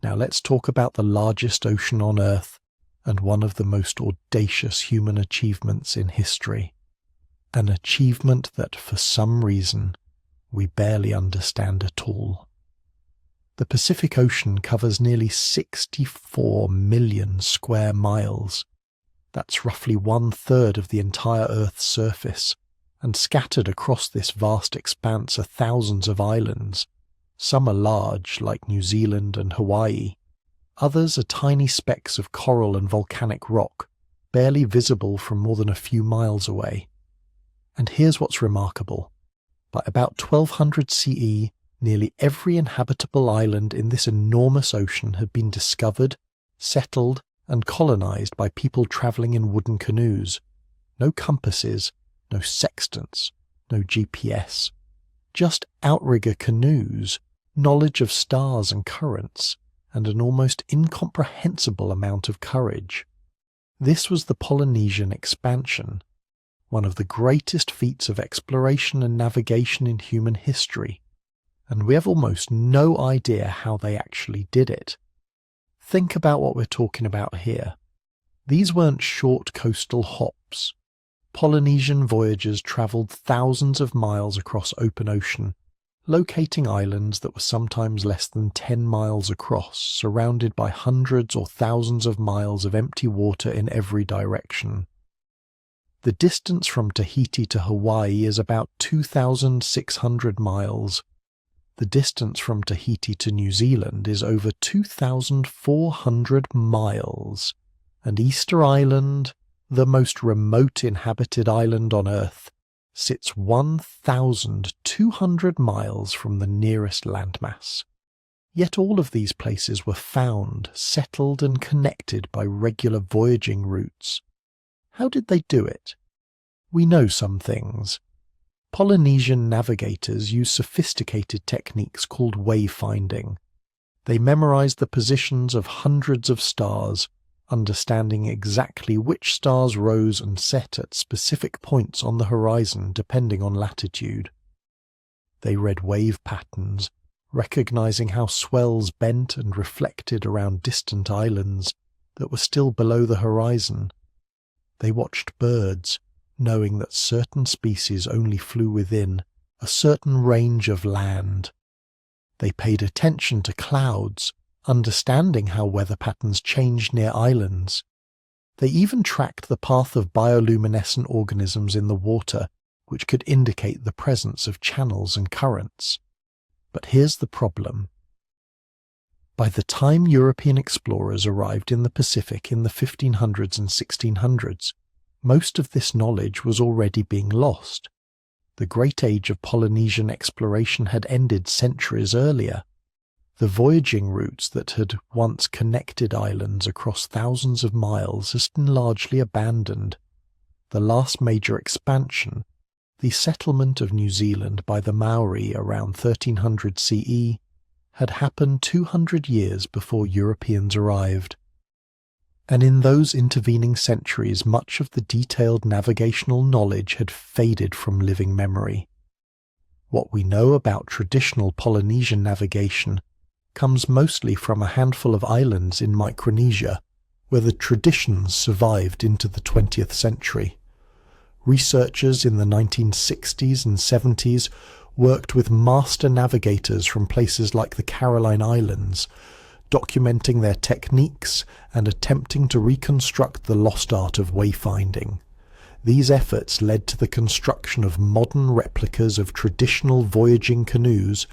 Now let's talk about the largest ocean on Earth and one of the most audacious human achievements in history. An achievement that, for some reason, we barely understand at all. The Pacific Ocean covers nearly 64 million square miles. That's roughly 1/3 of the entire Earth's surface, and scattered across this vast expanse are thousands of islands. Some are large, like New Zealand and Hawaii. Others are tiny specks of coral and volcanic rock, barely visible from more than a few miles away. And here's what's remarkable. By about 1200 CE, nearly every inhabitable island in this enormous ocean had been discovered, settled, and colonized by people traveling in wooden canoes. No compasses, no sextants, no GPS. Just outrigger canoes, knowledge of stars and currents, and an almost incomprehensible amount of courage. This was the Polynesian expansion, one of the greatest feats of exploration and navigation in human history, and we have almost no idea how they actually did it. Think about what we're talking about here. These weren't short coastal hops. Polynesian voyagers travelled thousands of miles across open ocean, locating islands that were sometimes less than 10 miles across, surrounded by hundreds or thousands of miles of empty water in every direction. The distance from Tahiti to Hawaii is about 2,600 miles. The distance from Tahiti to New Zealand is over 2,400 miles. And Easter Island, the most remote inhabited island on Earth, sits 1,200 miles from the nearest landmass. Yet all of these places were found, settled and connected by regular voyaging routes. How did they do it? We know some things. Polynesian navigators use sophisticated techniques called wayfinding. They memorized the positions of hundreds of stars, understanding exactly which stars rose and set at specific points on the horizon depending on latitude. They read wave patterns, recognizing how swells bent and reflected around distant islands that were still below the horizon. They watched birds, knowing that certain species only flew within a certain range of land. They paid attention to clouds, understanding how weather patterns changed near islands. They even tracked the path of bioluminescent organisms in the water, which could indicate the presence of channels and currents. But here's the problem. By the time European explorers arrived in the Pacific in the 1500s and 1600s, most of this knowledge was already being lost. The great age of Polynesian exploration had ended centuries earlier. The voyaging routes that had once connected islands across thousands of miles had been largely abandoned. The last major expansion, the settlement of New Zealand by the Maori around 1300 CE, had happened 200 years before Europeans arrived. And in those intervening centuries, much of the detailed navigational knowledge had faded from living memory. What we know about traditional Polynesian navigation comes mostly from a handful of islands in Micronesia, where the traditions survived into the 20th century. Researchers in the 1960s and 70s worked with master navigators from places like the Caroline Islands, documenting their techniques and attempting to reconstruct the lost art of wayfinding. These efforts led to the construction of modern replicas of traditional voyaging canoes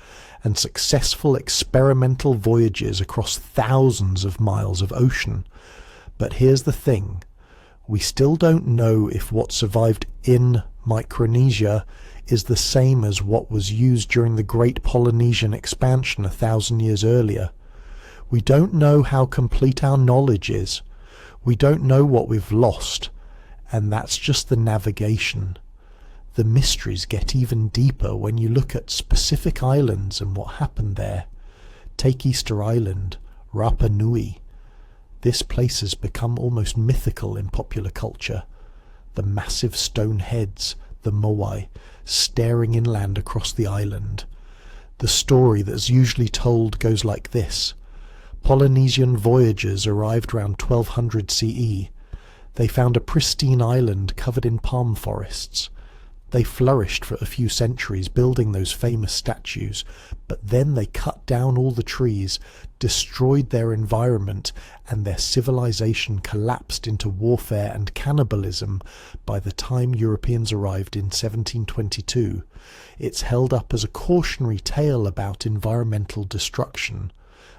and successful experimental voyages across thousands of miles of ocean. But here's the thing, we still don't know if what survived in Micronesia is the same as what was used during the Great Polynesian expansion 1,000 years earlier. We don't know how complete our knowledge is. We don't know what we've lost. And that's just the navigation. The mysteries get even deeper when you look at specific islands and what happened there. Take Easter Island, Rapa Nui. This place has become almost mythical in popular culture. The massive stone heads, the moai, staring inland across the island. The story that's usually told goes like this. Polynesian voyagers arrived around 1200 CE. They found a pristine island covered in palm forests. They flourished for a few centuries, building those famous statues, but then they cut down all the trees, destroyed their environment, and their civilization collapsed into warfare and cannibalism by the time Europeans arrived in 1722. It's held up as a cautionary tale about environmental destruction,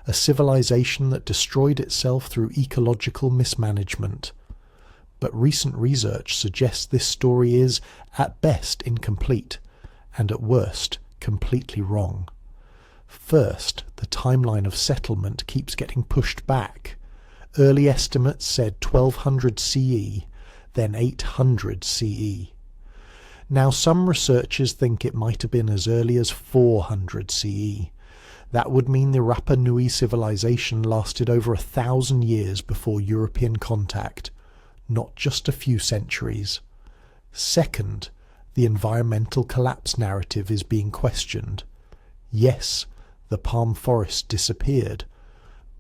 a civilization that destroyed itself through ecological mismanagement. But recent research suggests this story is, at best, incomplete, and at worst, completely wrong. First, the timeline of settlement keeps getting pushed back. Early estimates said 1200 CE, then 800 CE. Now some researchers think it might have been as early as 400 CE. That would mean the Rapa Nui civilization lasted over 1,000 years before European contact, not just a few centuries. Second, the environmental collapse narrative is being questioned. Yes, the palm forest disappeared,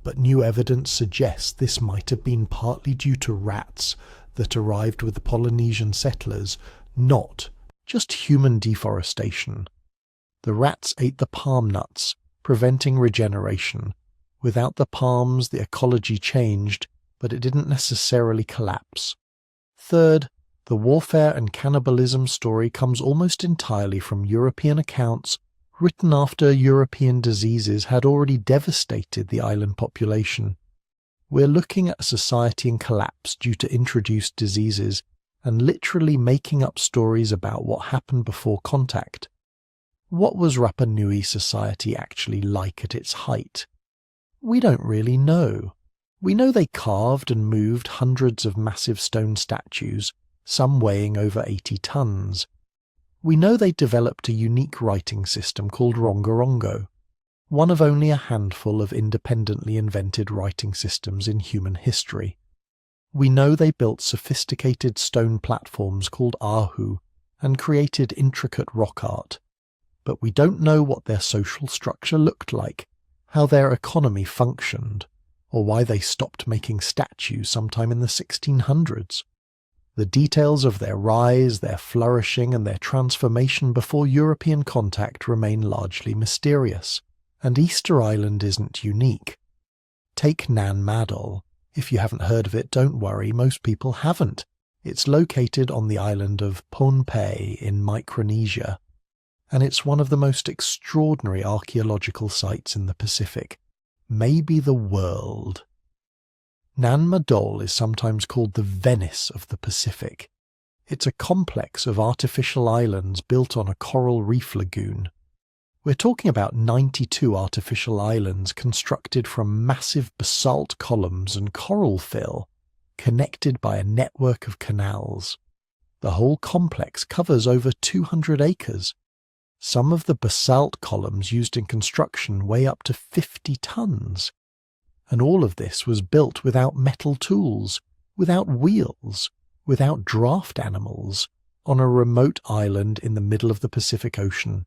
but new evidence suggests this might have been partly due to rats that arrived with the Polynesian settlers, not just human deforestation. The rats ate the palm nuts, preventing regeneration. Without the palms, the ecology changed, but it didn't necessarily collapse. Third, the warfare and cannibalism story comes almost entirely from European accounts written after European diseases had already devastated the island population. We're looking at a society in collapse due to introduced diseases and literally making up stories about what happened before contact. What was Rapa Nui society actually like at its height? We don't really know. We know they carved and moved hundreds of massive stone statues, some weighing over 80 tons. We know they developed a unique writing system called Rongorongo, one of only a handful of independently invented writing systems in human history. We know they built sophisticated stone platforms called ahu and created intricate rock art. But we don't know what their social structure looked like, how their economy functioned, or why they stopped making statues sometime in the 1600s. The details of their rise, their flourishing, and their transformation before European contact remain largely mysterious, and Easter Island isn't unique. Take Nan Madol. If you haven't heard of it, don't worry, most people haven't. It's located on the island of Pohnpei in Micronesia, and it's one of the most extraordinary archaeological sites in the Pacific, maybe the world. Nan Madol is sometimes called the Venice of the Pacific. It's a complex of artificial islands built on a coral reef lagoon. We're talking about 92 artificial islands constructed from massive basalt columns and coral fill, connected by a network of canals. The whole complex covers over 200 acres. Some of the basalt columns used in construction weigh up to 50 tons. And all of this was built without metal tools, without wheels, without draft animals, on a remote island in the middle of the Pacific Ocean.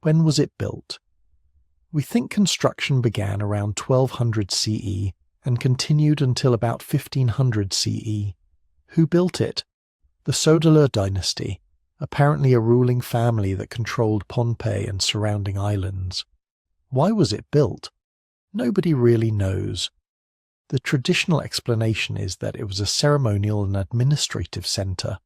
When was it built? We think construction began around 1200 CE and continued until about 1500 CE. Who built it? The Sodelur dynasty, apparently a ruling family that controlled Pohnpei and surrounding islands. Why was it built? Nobody really knows. The traditional explanation is that it was a ceremonial and administrative centre.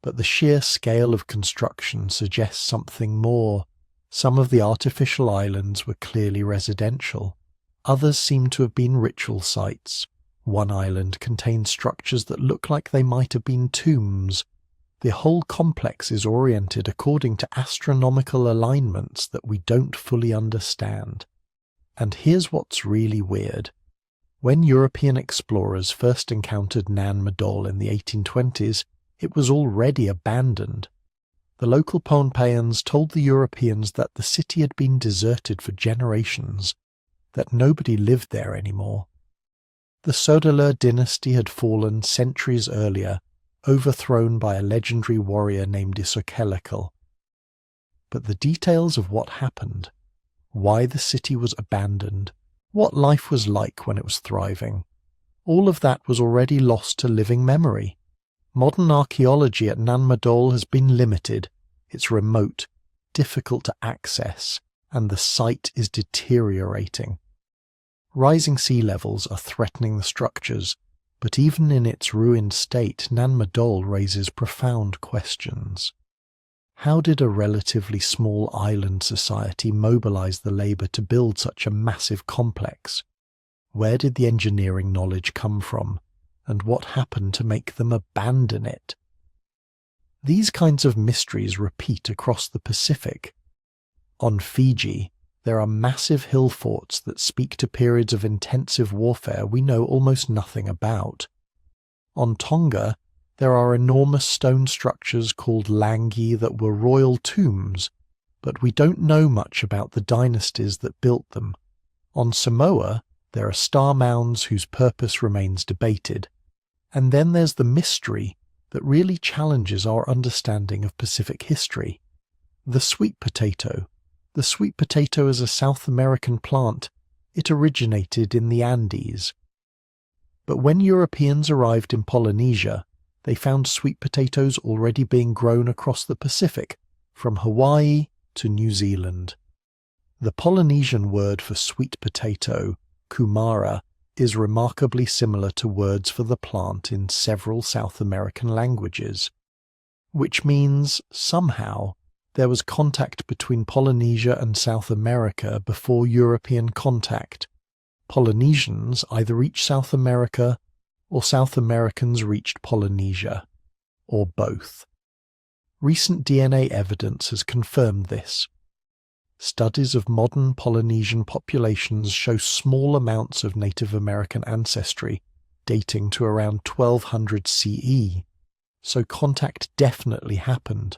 but the sheer scale of construction suggests something more. Some of the artificial islands were clearly residential. Others seem to have been ritual sites. One island contains structures that look like they might have been tombs. The whole complex is oriented according to astronomical alignments that we don't fully understand. And here's what's really weird. When European explorers first encountered Nan Madol in the 1820s, it was already abandoned. The local Pohnpeians told the Europeans that the city had been deserted for generations, that nobody lived there anymore. The Sodelur dynasty had fallen centuries earlier, overthrown by a legendary warrior named Isokelekal. But the details of what happened, why the city was abandoned, what life was like when it was thriving, all of that was already lost to living memory. Modern archaeology at Nan Madol has been limited, it's remote, difficult to access, and the site is deteriorating. Rising sea levels are threatening the structures, but even in its ruined state, Nan Madol raises profound questions. How did a relatively small island society mobilize the labor to build such a massive complex? Where did the engineering knowledge come from, and what happened to make them abandon it? These kinds of mysteries repeat across the Pacific. On Fiji, there are massive hill forts that speak to periods of intensive warfare we know almost nothing about. On Tonga, there are enormous stone structures called langi that were royal tombs, but we don't know much about the dynasties that built them. On Samoa, there are star mounds whose purpose remains debated. And then there's the mystery that really challenges our understanding of Pacific history. The sweet potato. The sweet potato is a South American plant. It originated in the Andes. But when Europeans arrived in Polynesia, they found sweet potatoes already being grown across the Pacific, from Hawaii to New Zealand. The Polynesian word for sweet potato, kumara, is remarkably similar to words for the plant in several South American languages, which means, somehow, there was contact between Polynesia and South America before European contact. Polynesians either reached South America, or South Americans reached Polynesia, or both. Recent DNA evidence has confirmed this. Studies of modern Polynesian populations show small amounts of Native American ancestry, dating to around 1200 CE, so contact definitely happened.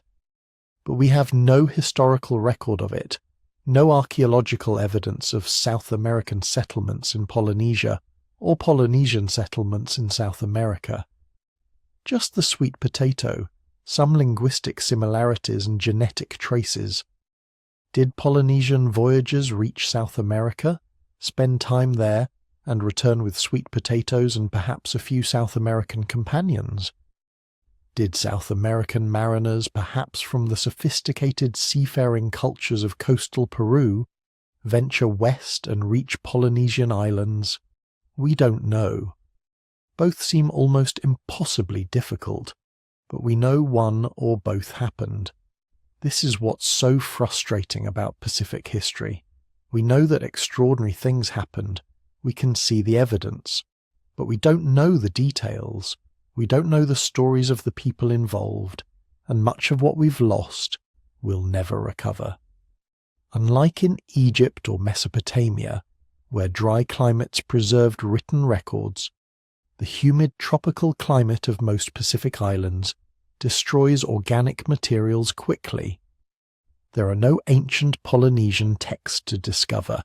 But we have no historical record of it, no archaeological evidence of South American settlements in Polynesia or Polynesian settlements in South America. Just the sweet potato, some linguistic similarities and genetic traces. Did Polynesian voyagers reach South America, spend time there, and return with sweet potatoes and perhaps a few South American companions? Did South American mariners, perhaps from the sophisticated seafaring cultures of coastal Peru, venture west and reach Polynesian islands? We don't know. Both seem almost impossibly difficult, but we know one or both happened. This is what's so frustrating about Pacific history. We know that extraordinary things happened. We can see the evidence. But we don't know the details. We don't know the stories of the people involved. And much of what we've lost will never recover. Unlike in Egypt or Mesopotamia, where dry climates preserved written records, the humid tropical climate of most Pacific islands destroys organic materials quickly. There are no ancient Polynesian texts to discover,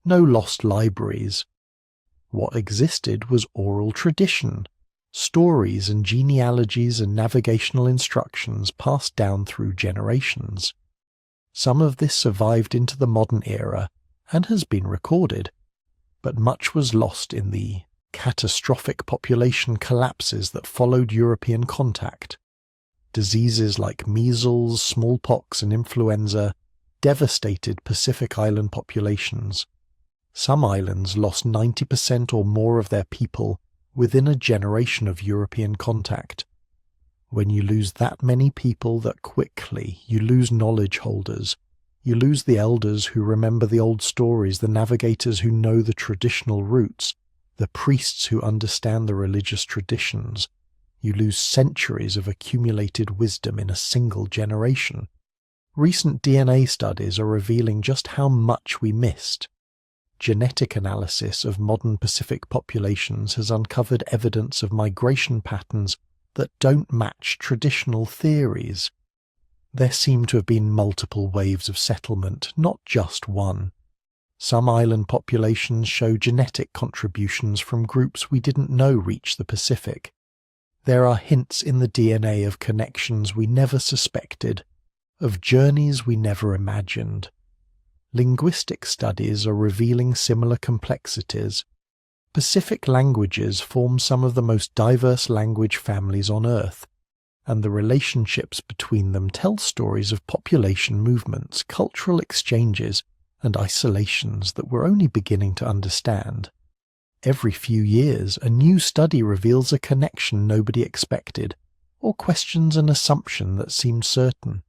no lost libraries. What existed was oral tradition, stories and genealogies and navigational instructions passed down through generations. Some of this survived into the modern era and has been recorded, but much was lost in the catastrophic population collapses that followed European contact. Diseases like measles, smallpox, and influenza devastated Pacific Island populations. Some islands lost 90% or more of their people within a generation of European contact. When you lose that many people that quickly, you lose knowledge holders. You lose the elders who remember the old stories, the navigators who know the traditional routes, the priests who understand the religious traditions. You lose centuries of accumulated wisdom in a single generation. Recent DNA studies are revealing just how much we missed. Genetic analysis of modern Pacific populations has uncovered evidence of migration patterns that don't match traditional theories. There seem to have been multiple waves of settlement, not just one. Some island populations show genetic contributions from groups we didn't know reached the Pacific. There are hints in the DNA of connections we never suspected, of journeys we never imagined. Linguistic studies are revealing similar complexities. Pacific languages form some of the most diverse language families on Earth, and the relationships between them tell stories of population movements, cultural exchanges, and isolations that we're only beginning to understand. Every few years, a new study reveals a connection nobody expected, or questions an assumption that seemed certain.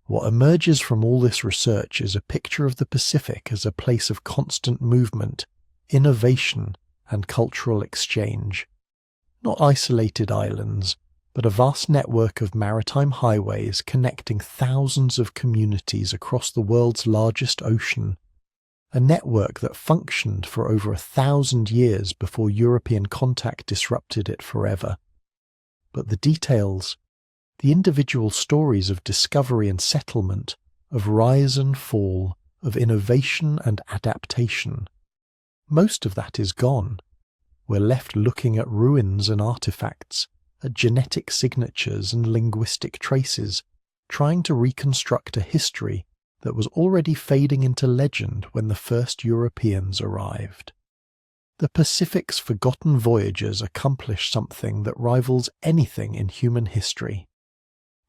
What emerges from all this research is a picture of the Pacific as a place of constant movement, innovation, and cultural exchange. Not isolated islands, but a vast network of maritime highways connecting thousands of communities across the world's largest ocean. A network that functioned for over 1,000 years before European contact disrupted it forever. But the details, the individual stories of discovery and settlement, of rise and fall, of innovation and adaptation, most of that is gone. We're left looking at ruins and artifacts, at genetic signatures and linguistic traces, trying to reconstruct a history that was already fading into legend when the first Europeans arrived. The Pacific's forgotten voyagers accomplished something that rivals anything in human history.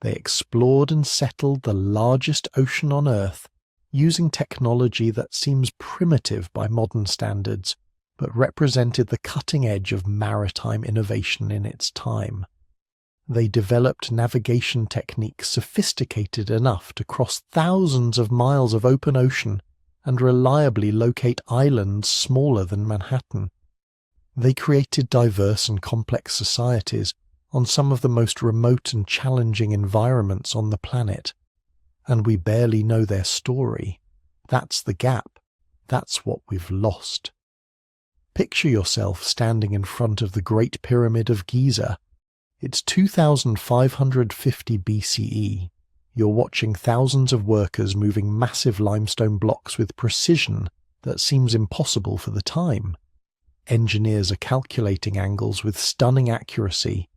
They explored and settled the largest ocean on Earth using technology that seems primitive by modern standards, but represented the cutting edge of maritime innovation in its time. They developed navigation techniques sophisticated enough to cross thousands of miles of open ocean and reliably locate islands smaller than Manhattan. They created diverse and complex societies on some of the most remote and challenging environments on the planet. And we barely know their story. That's the gap. That's what we've lost. Picture yourself standing in front of the Great Pyramid of Giza. It's 2550 BCE. You're watching thousands of workers moving massive limestone blocks with precision that seems impossible for the time. Engineers are calculating angles with stunning accuracy.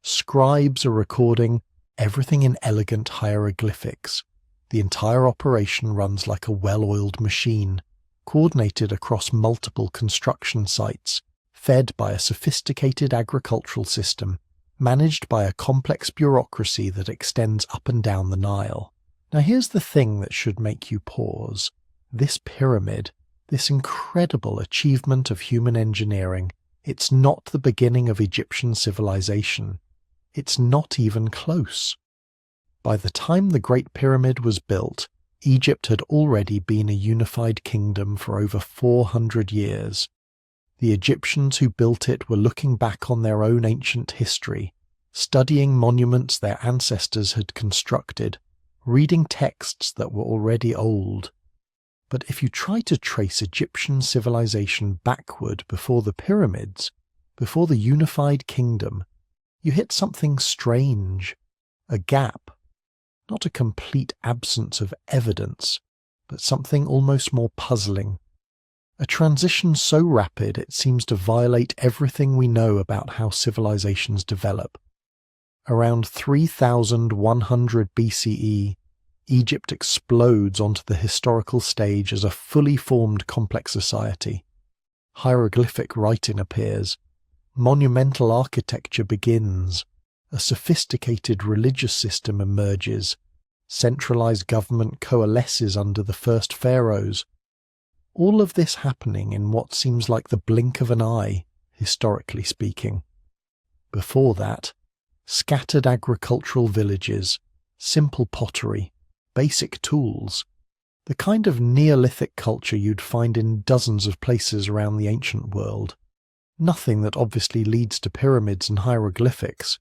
Scribes are recording everything in elegant hieroglyphics. The entire operation runs like a well-oiled machine, coordinated across multiple construction sites, fed by a sophisticated agricultural system, managed by a complex bureaucracy that extends up and down the Nile. Now here's the thing that should make you pause. This pyramid, this incredible achievement of human engineering, it's not the beginning of Egyptian civilization. It's not even close. By the time the Great Pyramid was built, Egypt had already been a unified kingdom for over 400 years. The Egyptians who built it were looking back on their own ancient history, studying monuments their ancestors had constructed, reading texts that were already old. But if you try to trace Egyptian civilization backward before the pyramids, before the unified kingdom, you hit something strange, a gap. Not a complete absence of evidence, but something almost more puzzling. A transition so rapid it seems to violate everything we know about how civilizations develop. Around 3100 BCE, Egypt explodes onto the historical stage as a fully formed complex society. Hieroglyphic writing appears. Monumental architecture begins. A sophisticated religious system emerges. Centralized government coalesces under the first pharaohs. All of this happening in what seems like the blink of an eye, historically speaking. Before that, scattered agricultural villages, simple pottery, basic tools, the kind of Neolithic culture you'd find in dozens of places around the ancient world. Nothing that obviously leads to pyramids and hieroglyphics.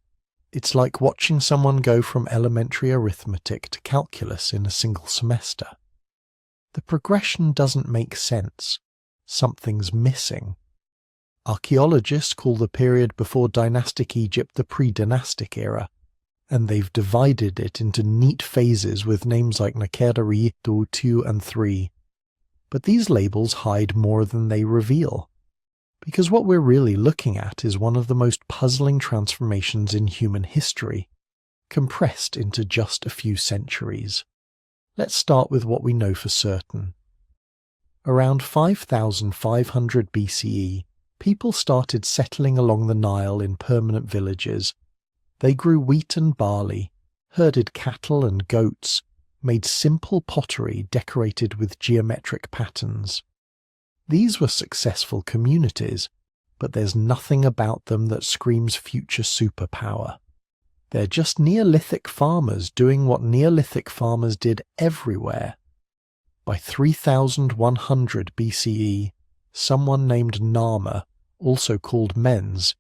It's like watching someone go from elementary arithmetic to calculus in a single semester. The progression doesn't make sense. Something's missing. Archaeologists call the period before dynastic Egypt the pre-dynastic era, and they've divided it into neat phases with names like Nakeri, 2, and 3. But these labels hide more than they reveal, because what we're really looking at is one of the most puzzling transformations in human history, compressed into just a few centuries. Let's start with what we know for certain. Around 5500 BCE, people started settling along the Nile in permanent villages. They grew wheat and barley, herded cattle and goats, made simple pottery decorated with geometric patterns. These were successful communities, but there's nothing about them that screams future superpower. They're just Neolithic farmers doing what Neolithic farmers did everywhere. By 3100 BCE, someone named Nama, also called Menz,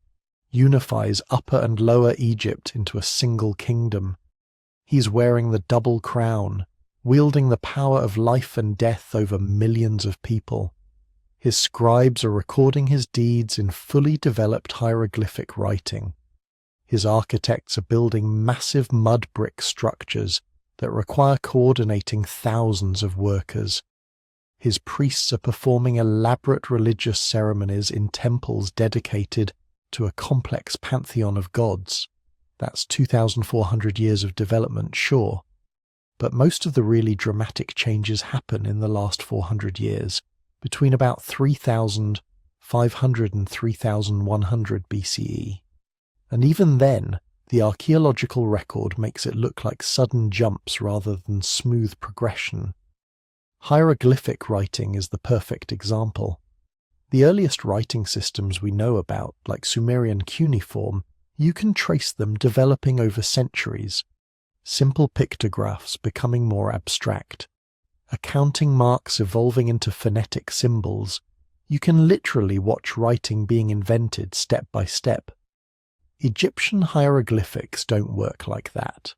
unifies Upper and Lower Egypt into a single kingdom. He's wearing the double crown, wielding the power of life and death over millions of people. His scribes are recording his deeds in fully developed hieroglyphic writing. His architects are building massive mud brick structures that require coordinating thousands of workers. His priests are performing elaborate religious ceremonies in temples dedicated to a complex pantheon of gods. That's 2,400 years of development, sure. But most of the really dramatic changes happen in the last 400 years, between about 3,500 and 3,100 BCE. And even then, the archaeological record makes it look like sudden jumps rather than smooth progression. Hieroglyphic writing is the perfect example. The earliest writing systems we know about, like Sumerian cuneiform, you can trace them developing over centuries. Simple pictographs becoming more abstract. Accounting marks evolving into phonetic symbols. You can literally watch writing being invented step by step. Egyptian hieroglyphics don't work like that.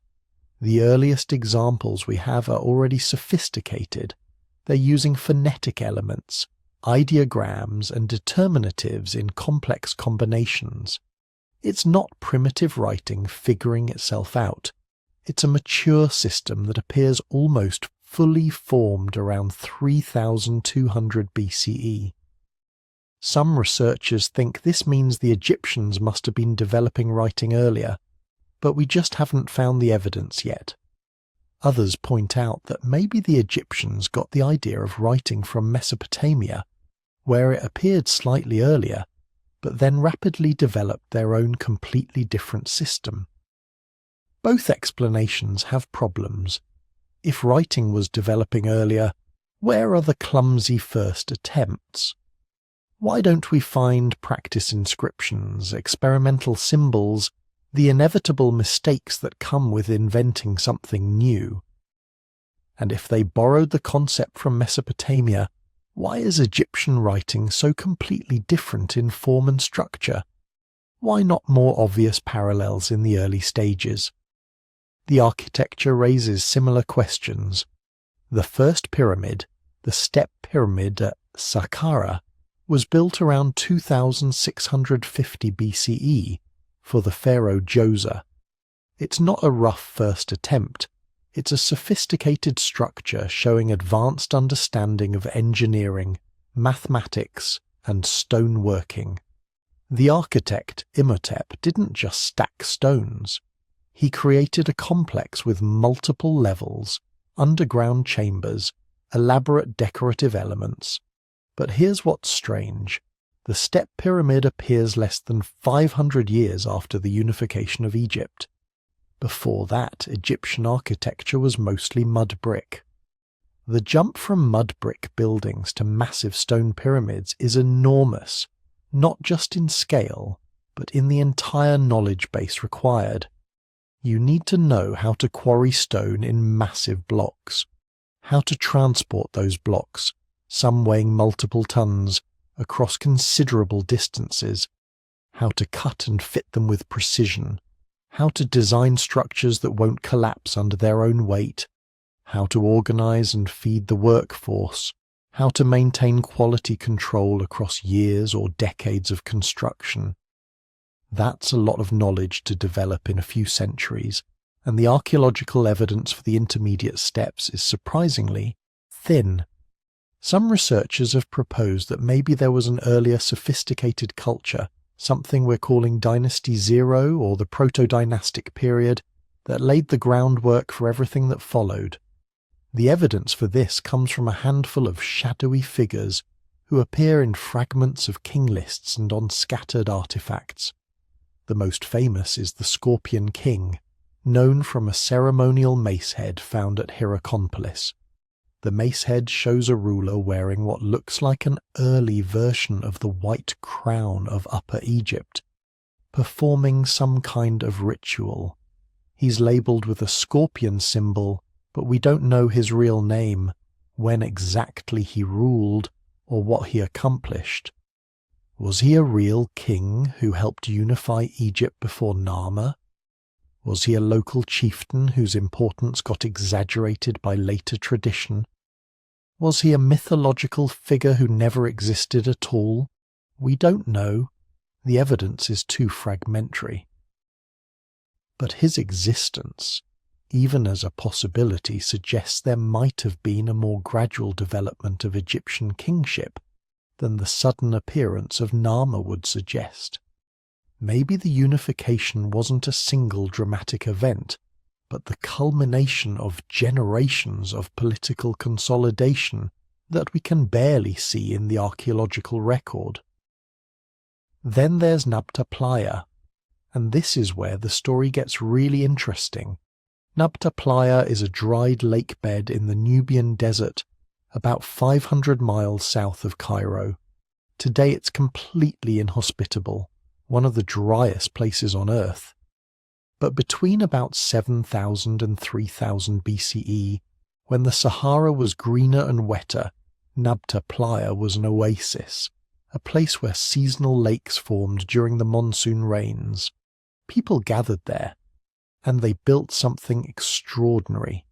The earliest examples we have are already sophisticated. They're using phonetic elements, ideograms, and determinatives in complex combinations. It's not primitive writing figuring itself out. It's a mature system that appears almost fully formed around 3200 BCE. Some researchers think this means the Egyptians must have been developing writing earlier, but we just haven't found the evidence yet. Others point out that maybe the Egyptians got the idea of writing from Mesopotamia, where it appeared slightly earlier, but then rapidly developed their own completely different system. Both explanations have problems. If writing was developing earlier, where are the clumsy first attempts? Why don't we find practice inscriptions, experimental symbols, the inevitable mistakes that come with inventing something new? And if they borrowed the concept from Mesopotamia, why is Egyptian writing so completely different in form and structure? Why not more obvious parallels in the early stages? The architecture raises similar questions. The first pyramid, the step pyramid at Saqqara, was built around 2650 BCE for the pharaoh Djoser. It's not a rough first attempt. It's a sophisticated structure showing advanced understanding of engineering, mathematics, and stoneworking. The architect, Imhotep, didn't just stack stones. He created a complex with multiple levels, underground chambers, elaborate decorative elements. But here's what's strange. The step pyramid appears less than 500 years after the unification of Egypt. Before that, Egyptian architecture was mostly mud brick. The jump from mud brick buildings to massive stone pyramids is enormous, not just in scale, but in the entire knowledge base required. You need to know how to quarry stone in massive blocks, how to transport those blocks, some weighing multiple tons, across considerable distances, how to cut and fit them with precision, how to design structures that won't collapse under their own weight, how to organize and feed the workforce, how to maintain quality control across years or decades of construction. That's a lot of knowledge to develop in a few centuries, and the archaeological evidence for the intermediate steps is surprisingly thin. Some researchers have proposed that maybe there was an earlier sophisticated culture, something we're calling Dynasty Zero or the Proto-Dynastic period, that laid the groundwork for everything that followed. The evidence for this comes from a handful of shadowy figures who appear in fragments of king lists and on scattered artifacts. The most famous is the Scorpion King, known from a ceremonial mace head found at Hierakonpolis. The mace head shows a ruler wearing what looks like an early version of the white crown of Upper Egypt, performing some kind of ritual. He's labelled with a scorpion symbol, but we don't know his real name, when exactly he ruled, or what he accomplished. Was he a real king who helped unify Egypt before Narmer? Was he a local chieftain whose importance got exaggerated by later tradition? Was he a mythological figure who never existed at all? We don't know. The evidence is too fragmentary. But his existence, even as a possibility, suggests there might have been a more gradual development of Egyptian kingship than the sudden appearance of Narmer would suggest. Maybe the unification wasn't a single dramatic event, but the culmination of generations of political consolidation that we can barely see in the archaeological record. Then there's Nabta Playa, and this is where the story gets really interesting. Nabta Playa is a dried lake bed in the Nubian desert, about 500 miles south of Cairo. Today it's completely inhospitable, one of the driest places on Earth. But between about 7,000 and 3,000 BCE, when the Sahara was greener and wetter, Nabta Playa was an oasis, a place where seasonal lakes formed during the monsoon rains. People gathered there, and they built something extraordinary.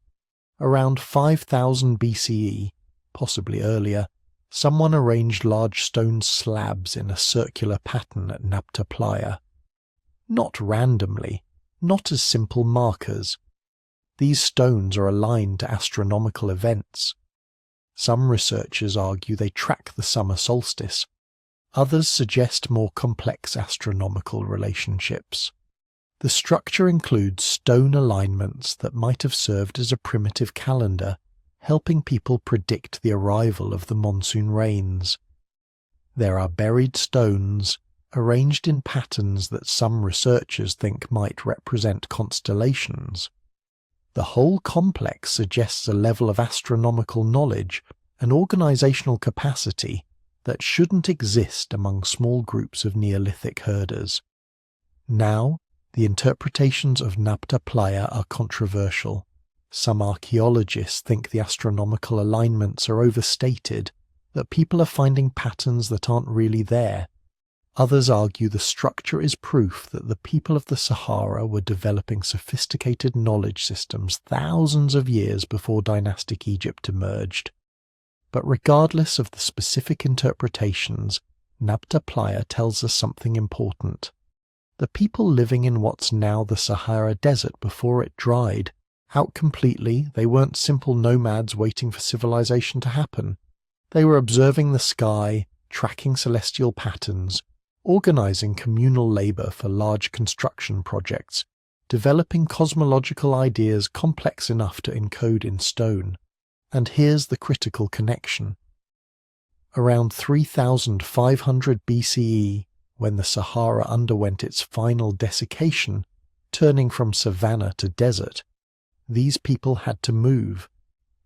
Around 5,000 BCE, possibly earlier, someone arranged large stone slabs in a circular pattern at Nabta Playa. Not randomly, not as simple markers. These stones are aligned to astronomical events. Some researchers argue they track the summer solstice. Others suggest more complex astronomical relationships. The structure includes stone alignments that might have served as a primitive calendar, helping people predict the arrival of the monsoon rains. There are buried stones, arranged in patterns that some researchers think might represent constellations. The whole complex suggests a level of astronomical knowledge and organizational capacity that shouldn't exist among small groups of Neolithic herders. Now, the interpretations of Nabta Playa are controversial. Some archaeologists think the astronomical alignments are overstated, that people are finding patterns that aren't really there. Others argue the structure is proof that the people of the Sahara were developing sophisticated knowledge systems thousands of years before dynastic Egypt emerged. But regardless of the specific interpretations, Nabta Playa tells us something important. The people living in what's now the Sahara Desert before it dried, out completely, they weren't simple nomads waiting for civilization to happen. They were observing the sky, tracking celestial patterns, organizing communal labor for large construction projects, developing cosmological ideas complex enough to encode in stone. And here's the critical connection. Around 3,500 BCE, when the Sahara underwent its final desiccation, turning from savanna to desert, these people had to move.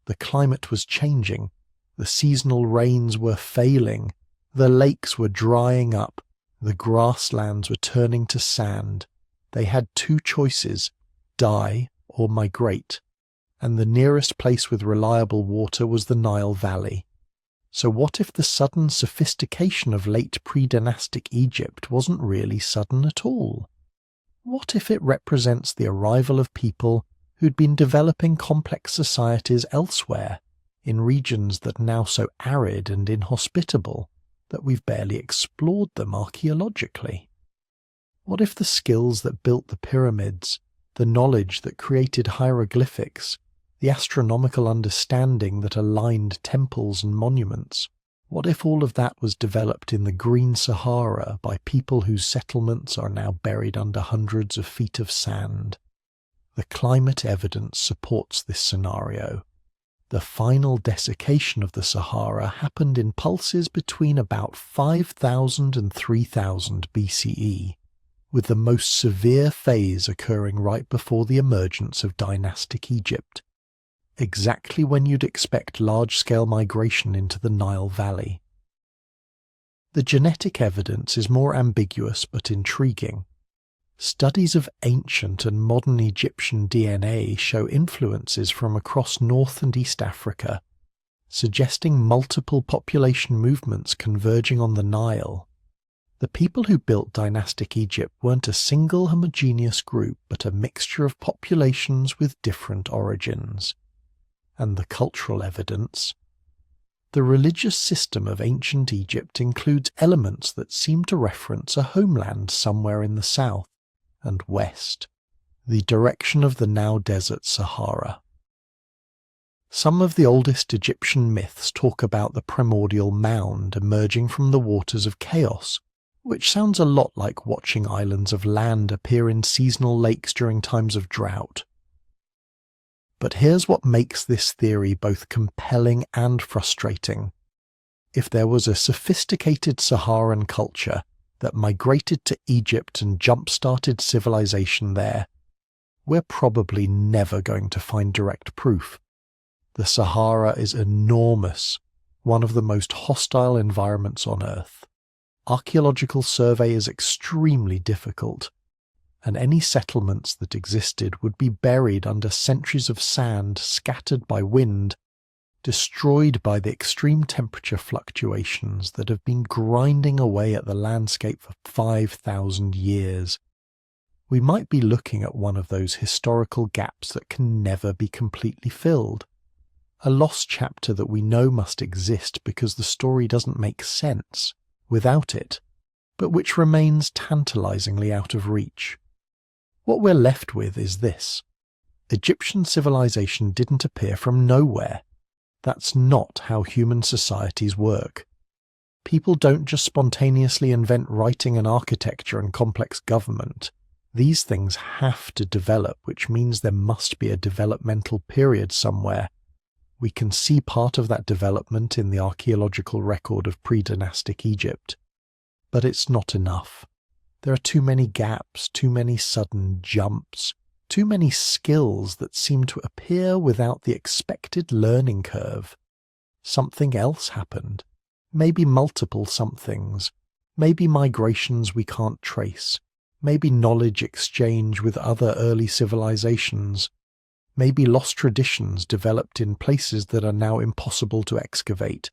The climate was changing, the seasonal rains were failing, the lakes were drying up, the grasslands were turning to sand. They had two choices: die or migrate, and the nearest place with reliable water was the Nile Valley. So what if the sudden sophistication of late pre-dynastic Egypt wasn't really sudden at all? What if it represents the arrival of people who'd been developing complex societies elsewhere, in regions that are now so arid and inhospitable that we've barely explored them archaeologically? What if the skills that built the pyramids, the knowledge that created hieroglyphics, the astronomical understanding that aligned temples and monuments, what if all of that was developed in the Green Sahara by people whose settlements are now buried under hundreds of feet of sand? The climate evidence supports this scenario. The final desiccation of the Sahara happened in pulses between about 5,000 and 3,000 BCE, with the most severe phase occurring right before the emergence of dynastic Egypt, exactly when you'd expect large-scale migration into the Nile Valley. The genetic evidence is more ambiguous but intriguing. Studies of ancient and modern Egyptian DNA show influences from across North and East Africa, suggesting multiple population movements converging on the Nile. The people who built dynastic Egypt weren't a single homogeneous group, but a mixture of populations with different origins. And the cultural evidence. The religious system of ancient Egypt includes elements that seem to reference a homeland somewhere in the south and west, the direction of the now desert Sahara. Some of the oldest Egyptian myths talk about the primordial mound emerging from the waters of chaos, which sounds a lot like watching islands of land appear in seasonal lakes during times of drought. But here's what makes this theory both compelling and frustrating. If there was a sophisticated Saharan culture that migrated to Egypt and jump-started civilization there, we're probably never going to find direct proof. The Sahara is enormous, one of the most hostile environments on Earth. Archaeological survey is extremely difficult, and any settlements that existed would be buried under centuries of sand scattered by wind, destroyed by the extreme temperature fluctuations that have been grinding away at the landscape for 5,000 years. We might be looking at one of those historical gaps that can never be completely filled. A lost chapter that we know must exist because the story doesn't make sense without it, but which remains tantalizingly out of reach. What we're left with is this. Egyptian civilization didn't appear from nowhere. That's not how human societies work. People don't just spontaneously invent writing and architecture and complex government. These things have to develop, which means there must be a developmental period somewhere. We can see part of that development in the archaeological record of pre-dynastic Egypt. But it's not enough. There are too many gaps, too many sudden jumps, too many skills that seem to appear without the expected learning curve. Something else happened. Maybe multiple somethings. Maybe migrations we can't trace. Maybe knowledge exchange with other early civilizations. Maybe lost traditions developed in places that are now impossible to excavate.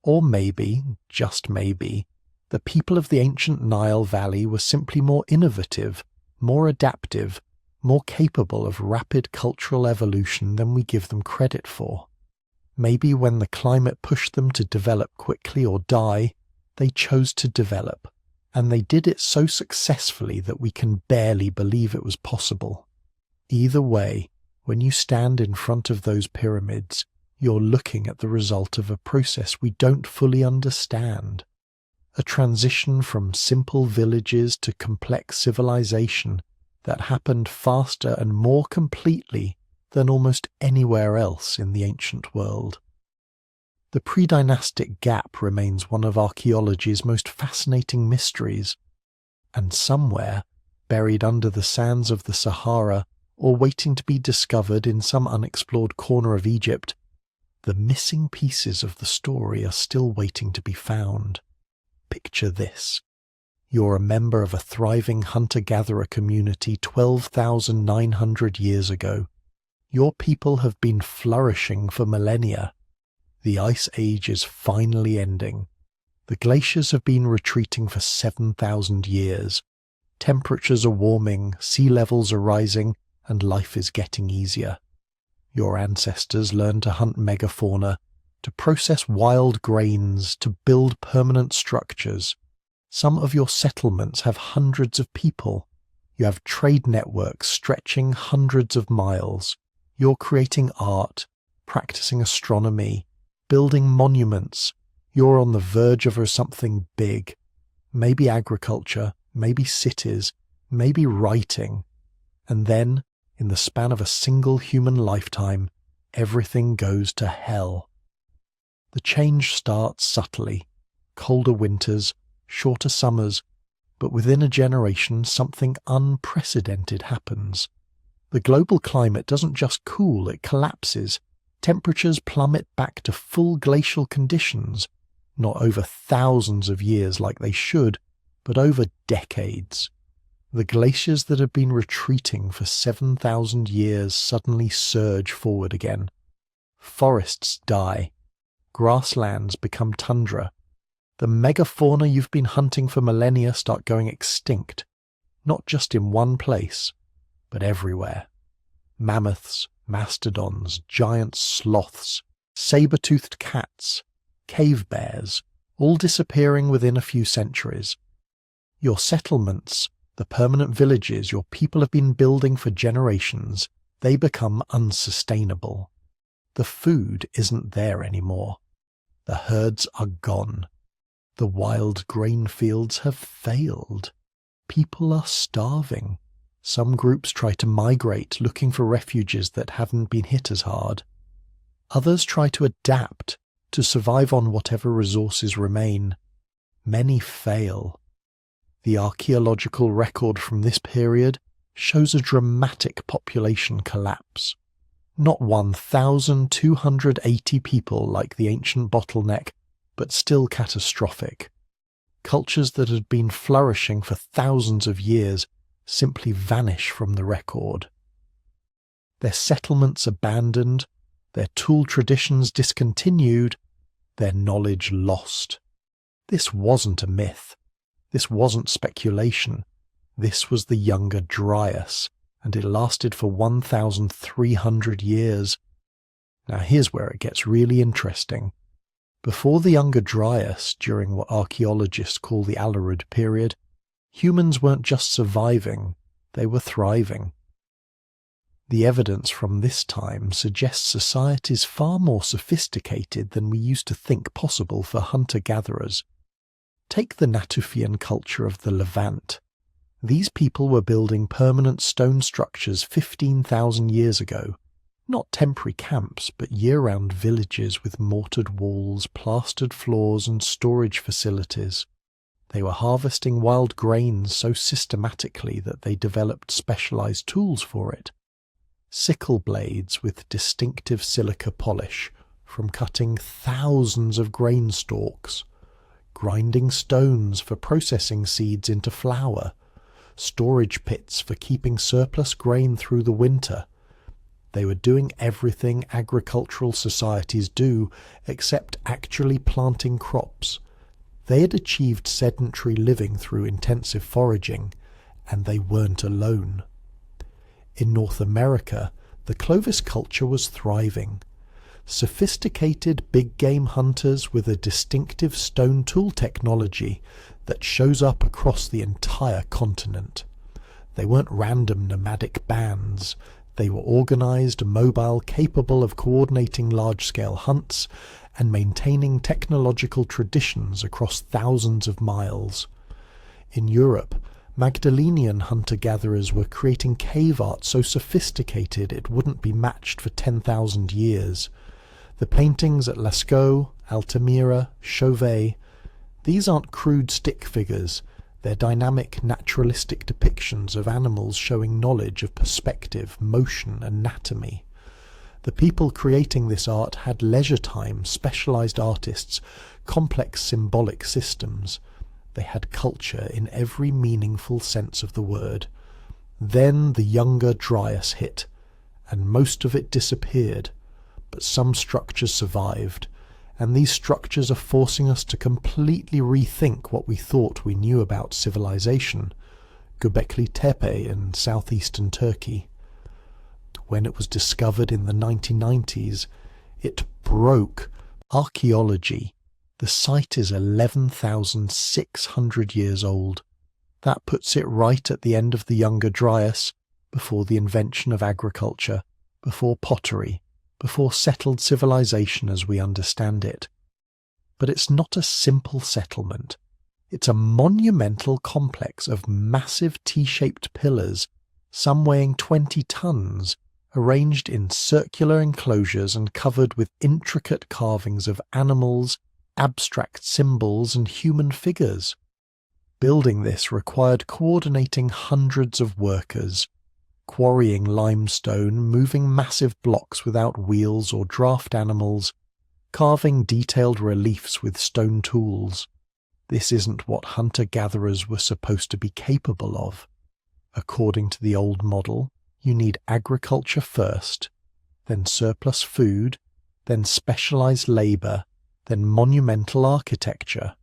Or maybe, just maybe, the people of the ancient Nile Valley were simply more innovative, more adaptive, more capable of rapid cultural evolution than we give them credit for. Maybe when the climate pushed them to develop quickly or die, they chose to develop, and they did it so successfully that we can barely believe it was possible. Either way, when you stand in front of those pyramids, you're looking at the result of a process we don't fully understand. A transition from simple villages to complex civilization that happened faster and more completely than almost anywhere else in the ancient world. The pre-dynastic gap remains one of archaeology's most fascinating mysteries, and somewhere, buried under the sands of the Sahara or waiting to be discovered in some unexplored corner of Egypt, the missing pieces of the story are still waiting to be found. Picture this. You're a member of a thriving hunter-gatherer community 12,900 years ago. Your people have been flourishing for millennia. The Ice Age is finally ending. The glaciers have been retreating for 7,000 years. Temperatures are warming, sea levels are rising, and life is getting easier. Your ancestors learned to hunt megafauna, to process wild grains, to build permanent structures. Some of your settlements have hundreds of people. You have trade networks stretching hundreds of miles. You're creating art, practicing astronomy, building monuments. You're on the verge of something big. Maybe agriculture, maybe cities, maybe writing. And then, in the span of a single human lifetime, everything goes to hell. The change starts subtly. Colder winters, shorter summers, but within a generation something unprecedented happens. The global climate doesn't just cool, it collapses. Temperatures plummet back to full glacial conditions, not over thousands of years like they should, but over decades. The glaciers that had been retreating for 7,000 years suddenly surge forward again. Forests die. Grasslands become tundra. The megafauna you've been hunting for millennia start going extinct, not just in one place, but everywhere. Mammoths, mastodons, giant sloths, saber-toothed cats, cave bears, all disappearing within a few centuries. Your settlements, the permanent villages your people have been building for generations, they become unsustainable. The food isn't there anymore. The herds are gone. The wild grain fields have failed. People are starving. Some groups try to migrate, looking for refuges that haven't been hit as hard. Others try to adapt, to survive on whatever resources remain. Many fail. The archaeological record from this period shows a dramatic population collapse. Not 1,280 people like the ancient bottleneck, but still catastrophic. Cultures that had been flourishing for thousands of years simply vanish from the record. Their settlements abandoned, their tool traditions discontinued, their knowledge lost. This wasn't a myth. This wasn't speculation. This was the Younger Dryas, and it lasted for 1,300 years. Now here's where it gets really interesting. Before the Younger Dryas, during what archaeologists call the Alarud period, humans weren't just surviving, they were thriving. The evidence from this time suggests societies far more sophisticated than we used to think possible for hunter-gatherers. Take the Natufian culture of the Levant. These people were building permanent stone structures 15,000 years ago. Not temporary camps, but year-round villages with mortared walls, plastered floors and storage facilities. They were harvesting wild grains so systematically that they developed specialized tools for it. Sickle blades with distinctive silica polish, from cutting thousands of grain stalks. Grinding stones for processing seeds into flour. Storage pits for keeping surplus grain through the winter. They were doing everything agricultural societies do, except actually planting crops. They had achieved sedentary living through intensive foraging, and they weren't alone. In North America, the Clovis culture was thriving. Sophisticated big-game hunters with a distinctive stone tool technology that shows up across the entire continent. They weren't random nomadic bands. They were organized, mobile, capable of coordinating large-scale hunts and maintaining technological traditions across thousands of miles. In Europe, Magdalenian hunter-gatherers were creating cave art so sophisticated it wouldn't be matched for 10,000 years. The paintings at Lascaux, Altamira, Chauvet, these aren't crude stick figures. They're dynamic, naturalistic depictions of animals showing knowledge of perspective, motion, anatomy. The people creating this art had leisure time, specialized artists, complex symbolic systems. They had culture in every meaningful sense of the word. Then the Younger Dryas hit, and most of it disappeared, but some structures survived, and these structures are forcing us to completely rethink what we thought we knew about civilization. Göbekli Tepe in southeastern Turkey. When it was discovered in the 1990s, it broke archaeology. The site is 11,600 years old. That puts it right at the end of the Younger Dryas, before the invention of agriculture, before pottery, before settled civilization as we understand it. But it's not a simple settlement. It's a monumental complex of massive T-shaped pillars, some weighing 20 tons, arranged in circular enclosures and covered with intricate carvings of animals, abstract symbols, and human figures. Building this required coordinating hundreds of workers, quarrying limestone, moving massive blocks without wheels or draft animals, carving detailed reliefs with stone tools. This isn't what hunter-gatherers were supposed to be capable of. According to the old model, you need agriculture first, then surplus food, then specialized labor, then monumental architecture.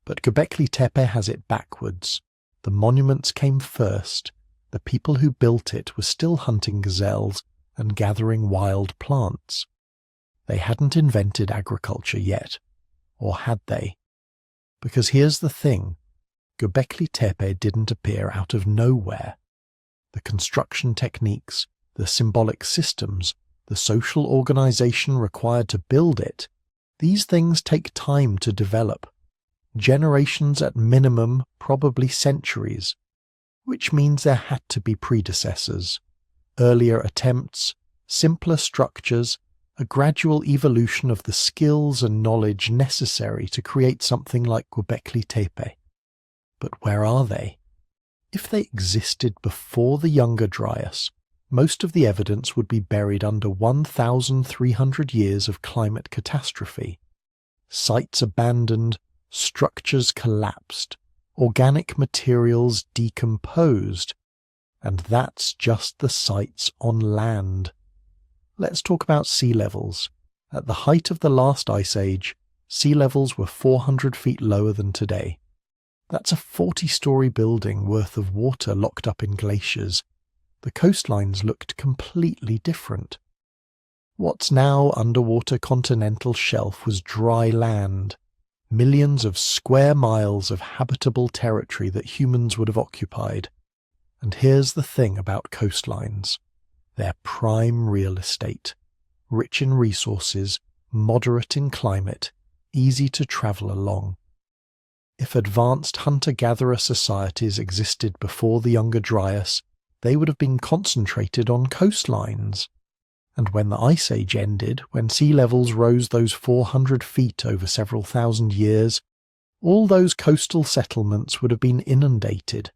But Göbekli Tepe has it backwards. The monuments came first. The people who built it were still hunting gazelles and gathering wild plants. They hadn't invented agriculture yet, or had they? Because here's the thing, Göbekli Tepe didn't appear out of nowhere. The construction techniques, the symbolic systems, the social organization required to build it, these things take time to develop. Generations at minimum, probably centuries, which means there had to be predecessors, earlier attempts, simpler structures, a gradual evolution of the skills and knowledge necessary to create something like Göbekli Tepe. But where are they? If they existed before the Younger Dryas, most of the evidence would be buried under 1,300 years of climate catastrophe. Sites abandoned, structures collapsed, organic materials decomposed, and that's just the sites on land. Let's talk about sea levels. At the height of the last ice age, sea levels were 400 feet lower than today. That's a 40-story building worth of water locked up in glaciers. The coastlines looked completely different. What's now underwater continental shelf was dry land, millions of square miles of habitable territory that humans would have occupied. And here's the thing about coastlines. They're prime real estate, rich in resources, moderate in climate, easy to travel along. If advanced hunter-gatherer societies existed before the Younger Dryas, they would have been concentrated on coastlines. And when the Ice Age ended, when sea levels rose those 400 feet over several thousand years, all those coastal settlements would have been inundated.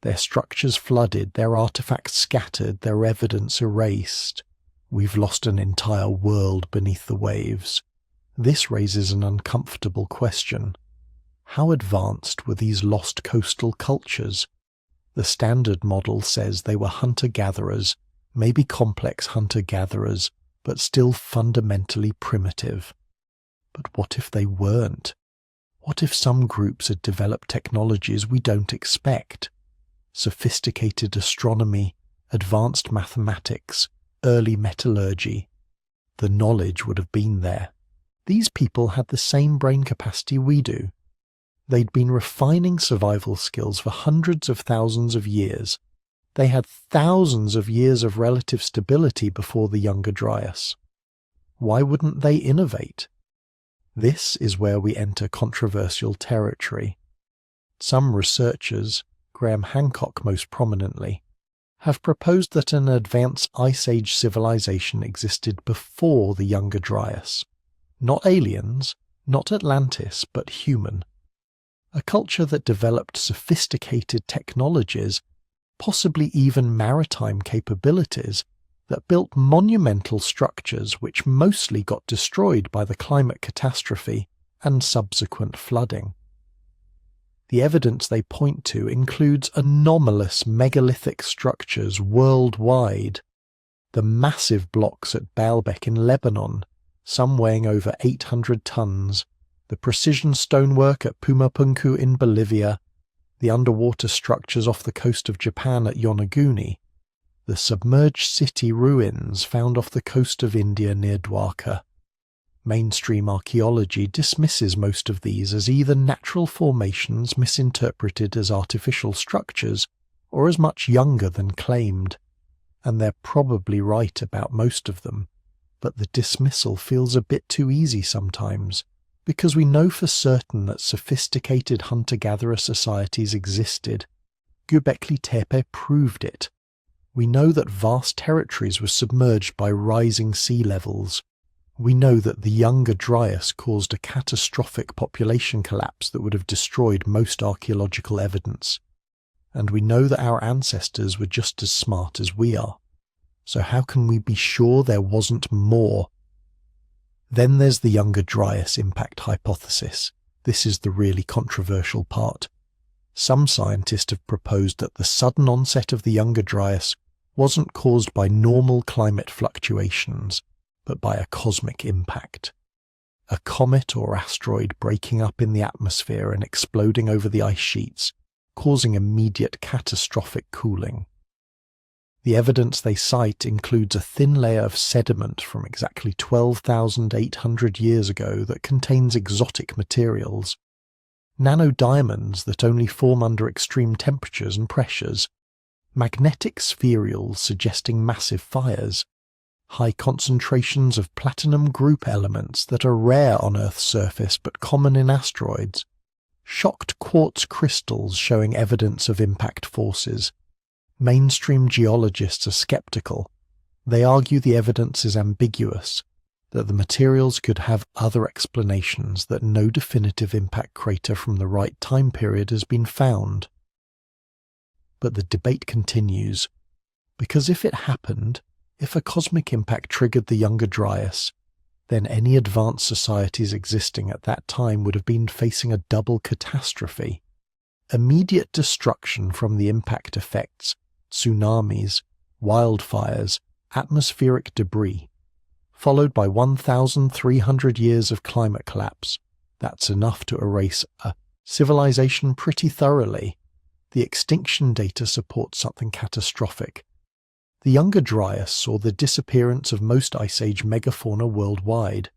Their structures flooded, their artifacts scattered, their evidence erased. We've lost an entire world beneath the waves. This raises an uncomfortable question. How advanced were these lost coastal cultures? The standard model says they were hunter-gatherers, maybe complex hunter-gatherers, but still fundamentally primitive. But what if they weren't? What if some groups had developed technologies we don't expect? Sophisticated astronomy, advanced mathematics, early metallurgy. The knowledge would have been there. These people had the same brain capacity we do. They'd been refining survival skills for hundreds of thousands of years. They had thousands of years of relative stability before the Younger Dryas. Why wouldn't they innovate? This is where we enter controversial territory. Some researchers, Graham Hancock most prominently, have proposed that an advanced Ice Age civilization existed before the Younger Dryas. Not aliens, not Atlantis, but human. A culture that developed sophisticated technologies, possibly even maritime capabilities, that built monumental structures which mostly got destroyed by the climate catastrophe and subsequent flooding. The evidence they point to includes anomalous megalithic structures worldwide. The massive blocks at Baalbek in Lebanon, some weighing over 800 tons, the precision stonework at Pumapunku in Bolivia, the underwater structures off the coast of Japan at Yonaguni, the submerged city ruins found off the coast of India near Dwarka. Mainstream archaeology dismisses most of these as either natural formations misinterpreted as artificial structures or as much younger than claimed, and they're probably right about most of them, but the dismissal feels a bit too easy sometimes, because we know for certain that sophisticated hunter-gatherer societies existed. Göbekli Tepe proved it. We know that vast territories were submerged by rising sea levels. We know that the Younger Dryas caused a catastrophic population collapse that would have destroyed most archaeological evidence. And we know that our ancestors were just as smart as we are. So how can we be sure there wasn't more? Then there's the Younger Dryas impact hypothesis. This is the really controversial part. Some scientists have proposed that the sudden onset of the Younger Dryas wasn't caused by normal climate fluctuations, but by a cosmic impact. A comet or asteroid breaking up in the atmosphere and exploding over the ice sheets, causing immediate catastrophic cooling. The evidence they cite includes a thin layer of sediment from exactly 12,800 years ago that contains exotic materials, nanodiamonds that only form under extreme temperatures and pressures, magnetic spherules suggesting massive fires, high concentrations of platinum group elements that are rare on Earth's surface but common in asteroids, shocked quartz crystals showing evidence of impact forces. Mainstream geologists are skeptical. They argue the evidence is ambiguous, that the materials could have other explanations, that no definitive impact crater from the right time period has been found. But the debate continues, because if it happened, if a cosmic impact triggered the Younger Dryas, then any advanced societies existing at that time would have been facing a double catastrophe. Immediate destruction from the impact effects, tsunamis, wildfires, atmospheric debris, followed by 1,300 years of climate collapse. That's enough to erase a civilization pretty thoroughly. The extinction data supports something catastrophic. The Younger Dryas saw the disappearance of most Ice Age megafauna worldwide.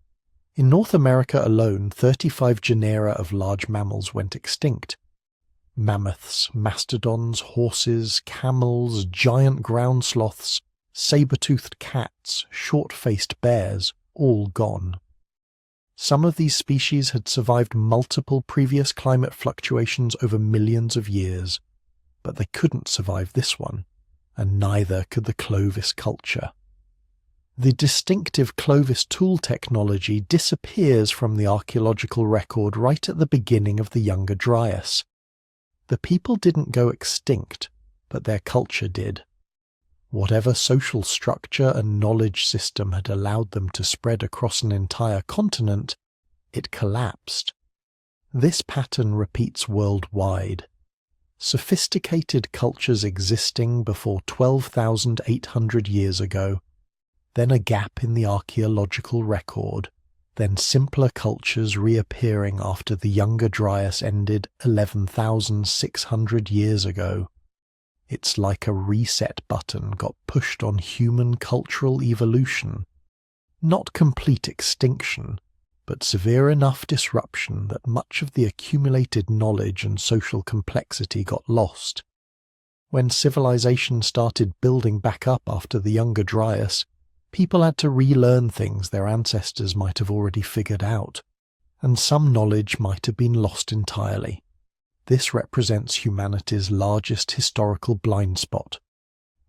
In North America alone, 35 genera of large mammals went extinct. Mammoths, mastodons, horses, camels, giant ground sloths, saber-toothed cats, short-faced bears, all gone. Some of these species had survived multiple previous climate fluctuations over millions of years, but they couldn't survive this one, and neither could the Clovis culture. The distinctive Clovis tool technology disappears from the archaeological record right at the beginning of the Younger Dryas. The people didn't go extinct, but their culture did. Whatever social structure and knowledge system had allowed them to spread across an entire continent, it collapsed. This pattern repeats worldwide. Sophisticated cultures existing before 12,800 years ago, then a gap in the archaeological record, then simpler cultures reappearing after the Younger Dryas ended 11,600 years ago. It's like a reset button got pushed on human cultural evolution. Not complete extinction, but severe enough disruption that much of the accumulated knowledge and social complexity got lost. When civilization started building back up after the Younger Dryas, people had to relearn things their ancestors might have already figured out, and some knowledge might have been lost entirely. This represents humanity's largest historical blind spot.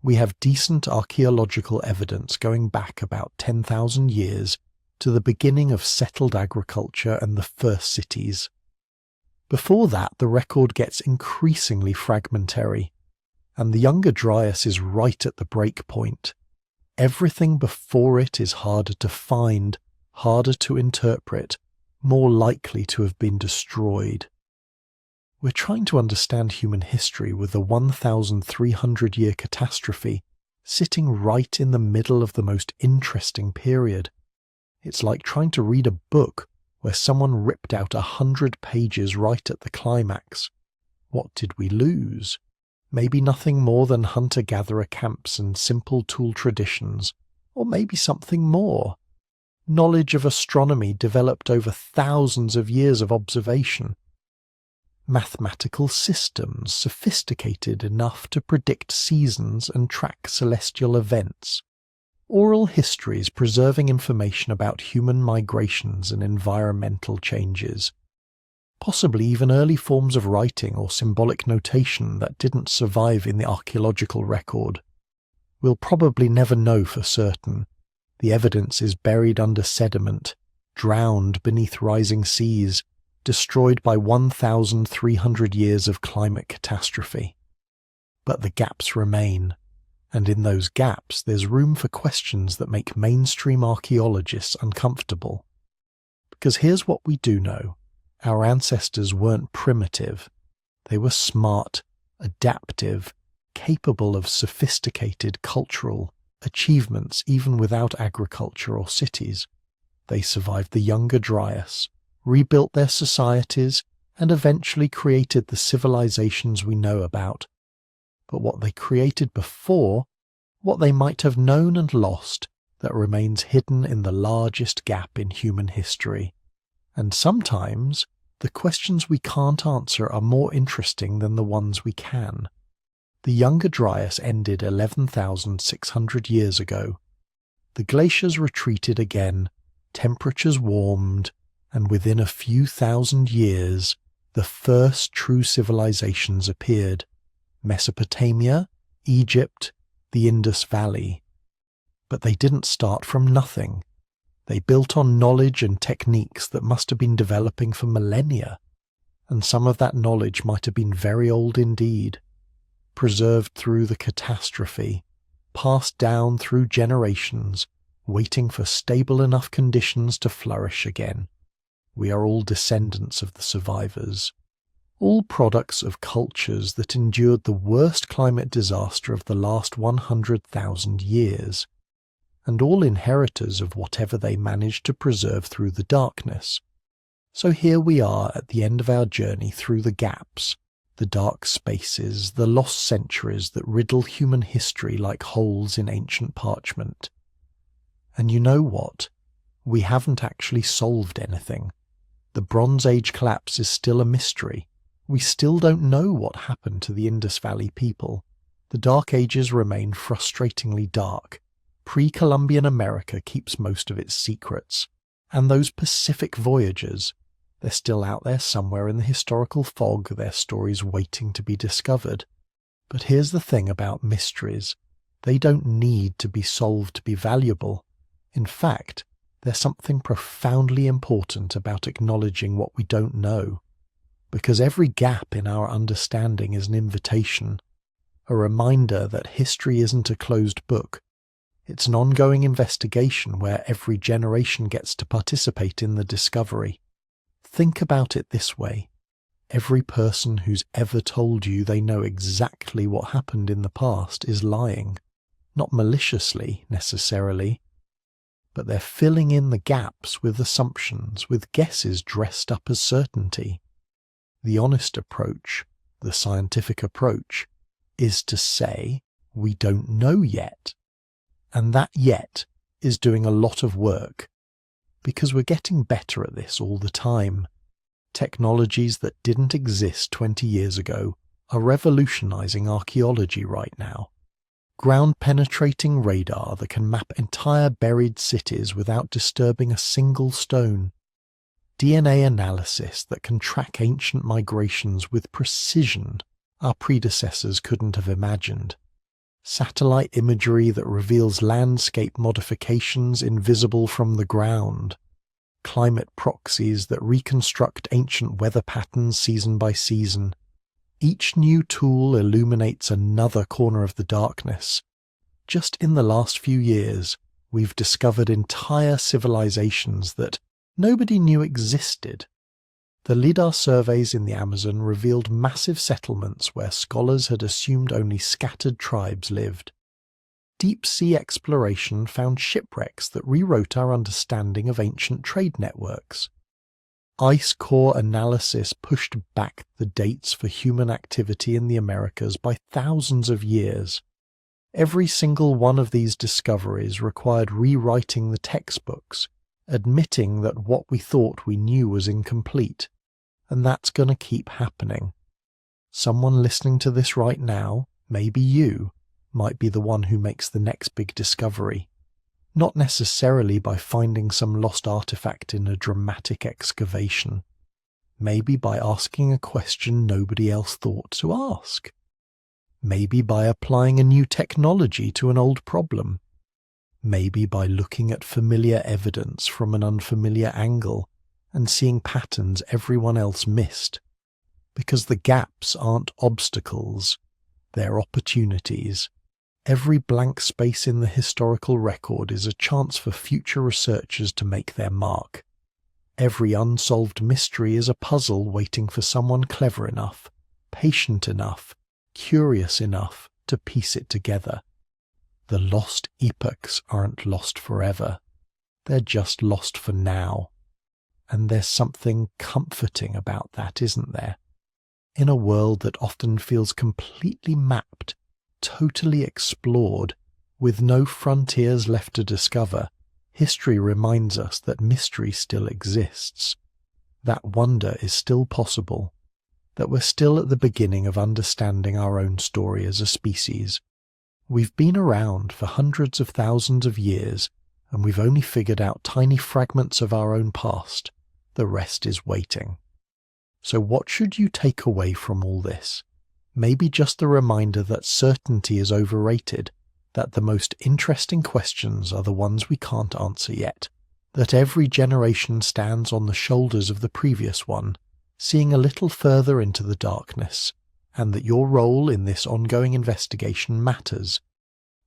We have decent archaeological evidence going back about 10,000 years to the beginning of settled agriculture and the first cities. Before that, the record gets increasingly fragmentary, and the Younger Dryas is right at the break point. Everything before it is harder to find, harder to interpret, more likely to have been destroyed. We're trying to understand human history with the 1,300-year catastrophe sitting right in the middle of the most interesting period. It's like trying to read a book where someone ripped out 100 pages right at the climax. What did we lose? Maybe nothing more than hunter-gatherer camps and simple tool traditions, or maybe something more. Knowledge of astronomy developed over thousands of years of observation. Mathematical systems sophisticated enough to predict seasons and track celestial events. Oral histories preserving information about human migrations and environmental changes. Possibly even early forms of writing or symbolic notation that didn't survive in the archaeological record. We'll probably never know for certain. The evidence is buried under sediment, drowned beneath rising seas, destroyed by 1,300 years of climate catastrophe. But the gaps remain, and in those gaps there's room for questions that make mainstream archaeologists uncomfortable. Because here's what we do know. Our ancestors weren't primitive. They were smart, adaptive, capable of sophisticated cultural achievements even without agriculture or cities. They survived the Younger Dryas, rebuilt their societies, and eventually created the civilizations we know about. But what they created before, what they might have known and lost, that remains hidden in the largest gap in human history. And sometimes, the questions we can't answer are more interesting than the ones we can. The Younger Dryas ended 11,600 years ago. The glaciers retreated again, temperatures warmed, and within a few thousand years, the first true civilizations appeared. Mesopotamia, Egypt, the Indus Valley. But they didn't start from nothing. They built on knowledge and techniques that must have been developing for millennia, and some of that knowledge might have been very old indeed, preserved through the catastrophe, passed down through generations, waiting for stable enough conditions to flourish again. We are all descendants of the survivors, all products of cultures that endured the worst climate disaster of the last 100,000 years, and all inheritors of whatever they managed to preserve through the darkness. So here we are at the end of our journey through the gaps, the dark spaces, the lost centuries that riddle human history like holes in ancient parchment. And you know what? We haven't actually solved anything. The Bronze Age collapse is still a mystery. We still don't know what happened to the Indus Valley people. The Dark Ages remain frustratingly dark. Pre-Columbian America keeps most of its secrets. And those Pacific voyagers, they're still out there somewhere in the historical fog, their stories waiting to be discovered. But here's the thing about mysteries. They don't need to be solved to be valuable. In fact, there's something profoundly important about acknowledging what we don't know. Because every gap in our understanding is an invitation, a reminder that history isn't a closed book. It's an ongoing investigation where every generation gets to participate in the discovery. Think about it this way. Every person who's ever told you they know exactly what happened in the past is lying. Not maliciously, necessarily, but they're filling in the gaps with assumptions, with guesses dressed up as certainty. The honest approach, the scientific approach, is to say we don't know yet. And that yet is doing a lot of work, because we're getting better at this all the time. Technologies that didn't exist 20 years ago are revolutionizing archaeology right now. Ground-penetrating radar that can map entire buried cities without disturbing a single stone. DNA analysis that can track ancient migrations with precision our predecessors couldn't have imagined. Satellite imagery that reveals landscape modifications invisible from the ground. Climate proxies that reconstruct ancient weather patterns season by season. Each new tool illuminates another corner of the darkness. Just in the last few years, we've discovered entire civilizations that nobody knew existed. The LIDAR surveys in the Amazon revealed massive settlements where scholars had assumed only scattered tribes lived. Deep-sea exploration found shipwrecks that rewrote our understanding of ancient trade networks. Ice core analysis pushed back the dates for human activity in the Americas by thousands of years. Every single one of these discoveries required rewriting the textbooks, admitting that what we thought we knew was incomplete. And that's going to keep happening. Someone listening to this right now, maybe you, might be the one who makes the next big discovery. Not necessarily by finding some lost artifact in a dramatic excavation. Maybe by asking a question nobody else thought to ask. Maybe by applying a new technology to an old problem. Maybe by looking at familiar evidence from an unfamiliar angle and seeing patterns everyone else missed. Because the gaps aren't obstacles, they're opportunities. Every blank space in the historical record is a chance for future researchers to make their mark. Every unsolved mystery is a puzzle waiting for someone clever enough, patient enough, curious enough to piece it together. The lost epochs aren't lost forever. They're just lost for now. And there's something comforting about that, isn't there? In a world that often feels completely mapped, totally explored, with no frontiers left to discover, history reminds us that mystery still exists, that wonder is still possible, that we're still at the beginning of understanding our own story as a species. We've been around for hundreds of thousands of years, and we've only figured out tiny fragments of our own past. The rest is waiting. So what should you take away from all this? Maybe just the reminder that certainty is overrated, that the most interesting questions are the ones we can't answer yet, that every generation stands on the shoulders of the previous one, seeing a little further into the darkness, and that your role in this ongoing investigation matters,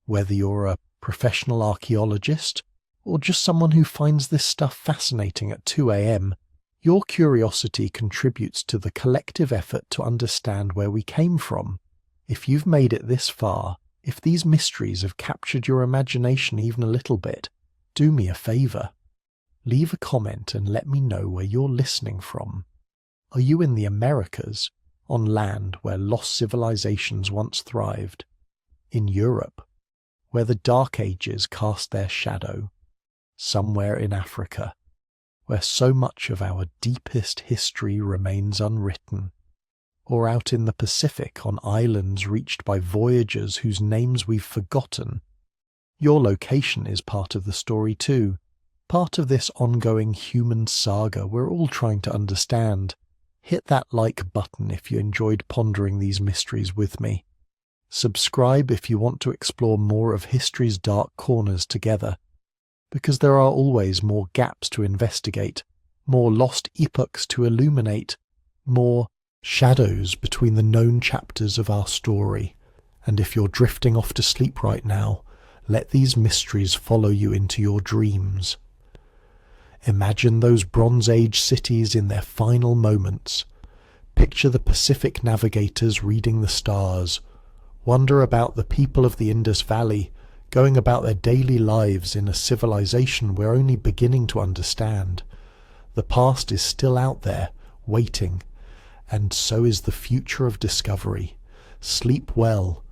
whether you're a professional archaeologist or just someone who finds this stuff fascinating at 2 a.m., your curiosity contributes to the collective effort to understand where we came from. If you've made it this far, if these mysteries have captured your imagination even a little bit, do me a favor. Leave a comment and let me know where you're listening from. Are you in the Americas, on land where lost civilizations once thrived? In Europe, where the Dark Ages cast their shadow? Somewhere in Africa, where so much of our deepest history remains unwritten? Or out in the Pacific on islands reached by voyagers whose names we've forgotten? Your location is part of the story too, part of this ongoing human saga we're all trying to understand. Hit that like button if you enjoyed pondering these mysteries with me. Subscribe if you want to explore more of history's dark corners together, because there are always more gaps to investigate, more lost epochs to illuminate, more shadows between the known chapters of our story. And if you're drifting off to sleep right now, let these mysteries follow you into your dreams. Imagine those Bronze Age cities in their final moments. Picture the Pacific navigators reading the stars. Wonder about the people of the Indus Valley, going about their daily lives in a civilization we're only beginning to understand. The past is still out there, waiting, and so is the future of discovery. Sleep well,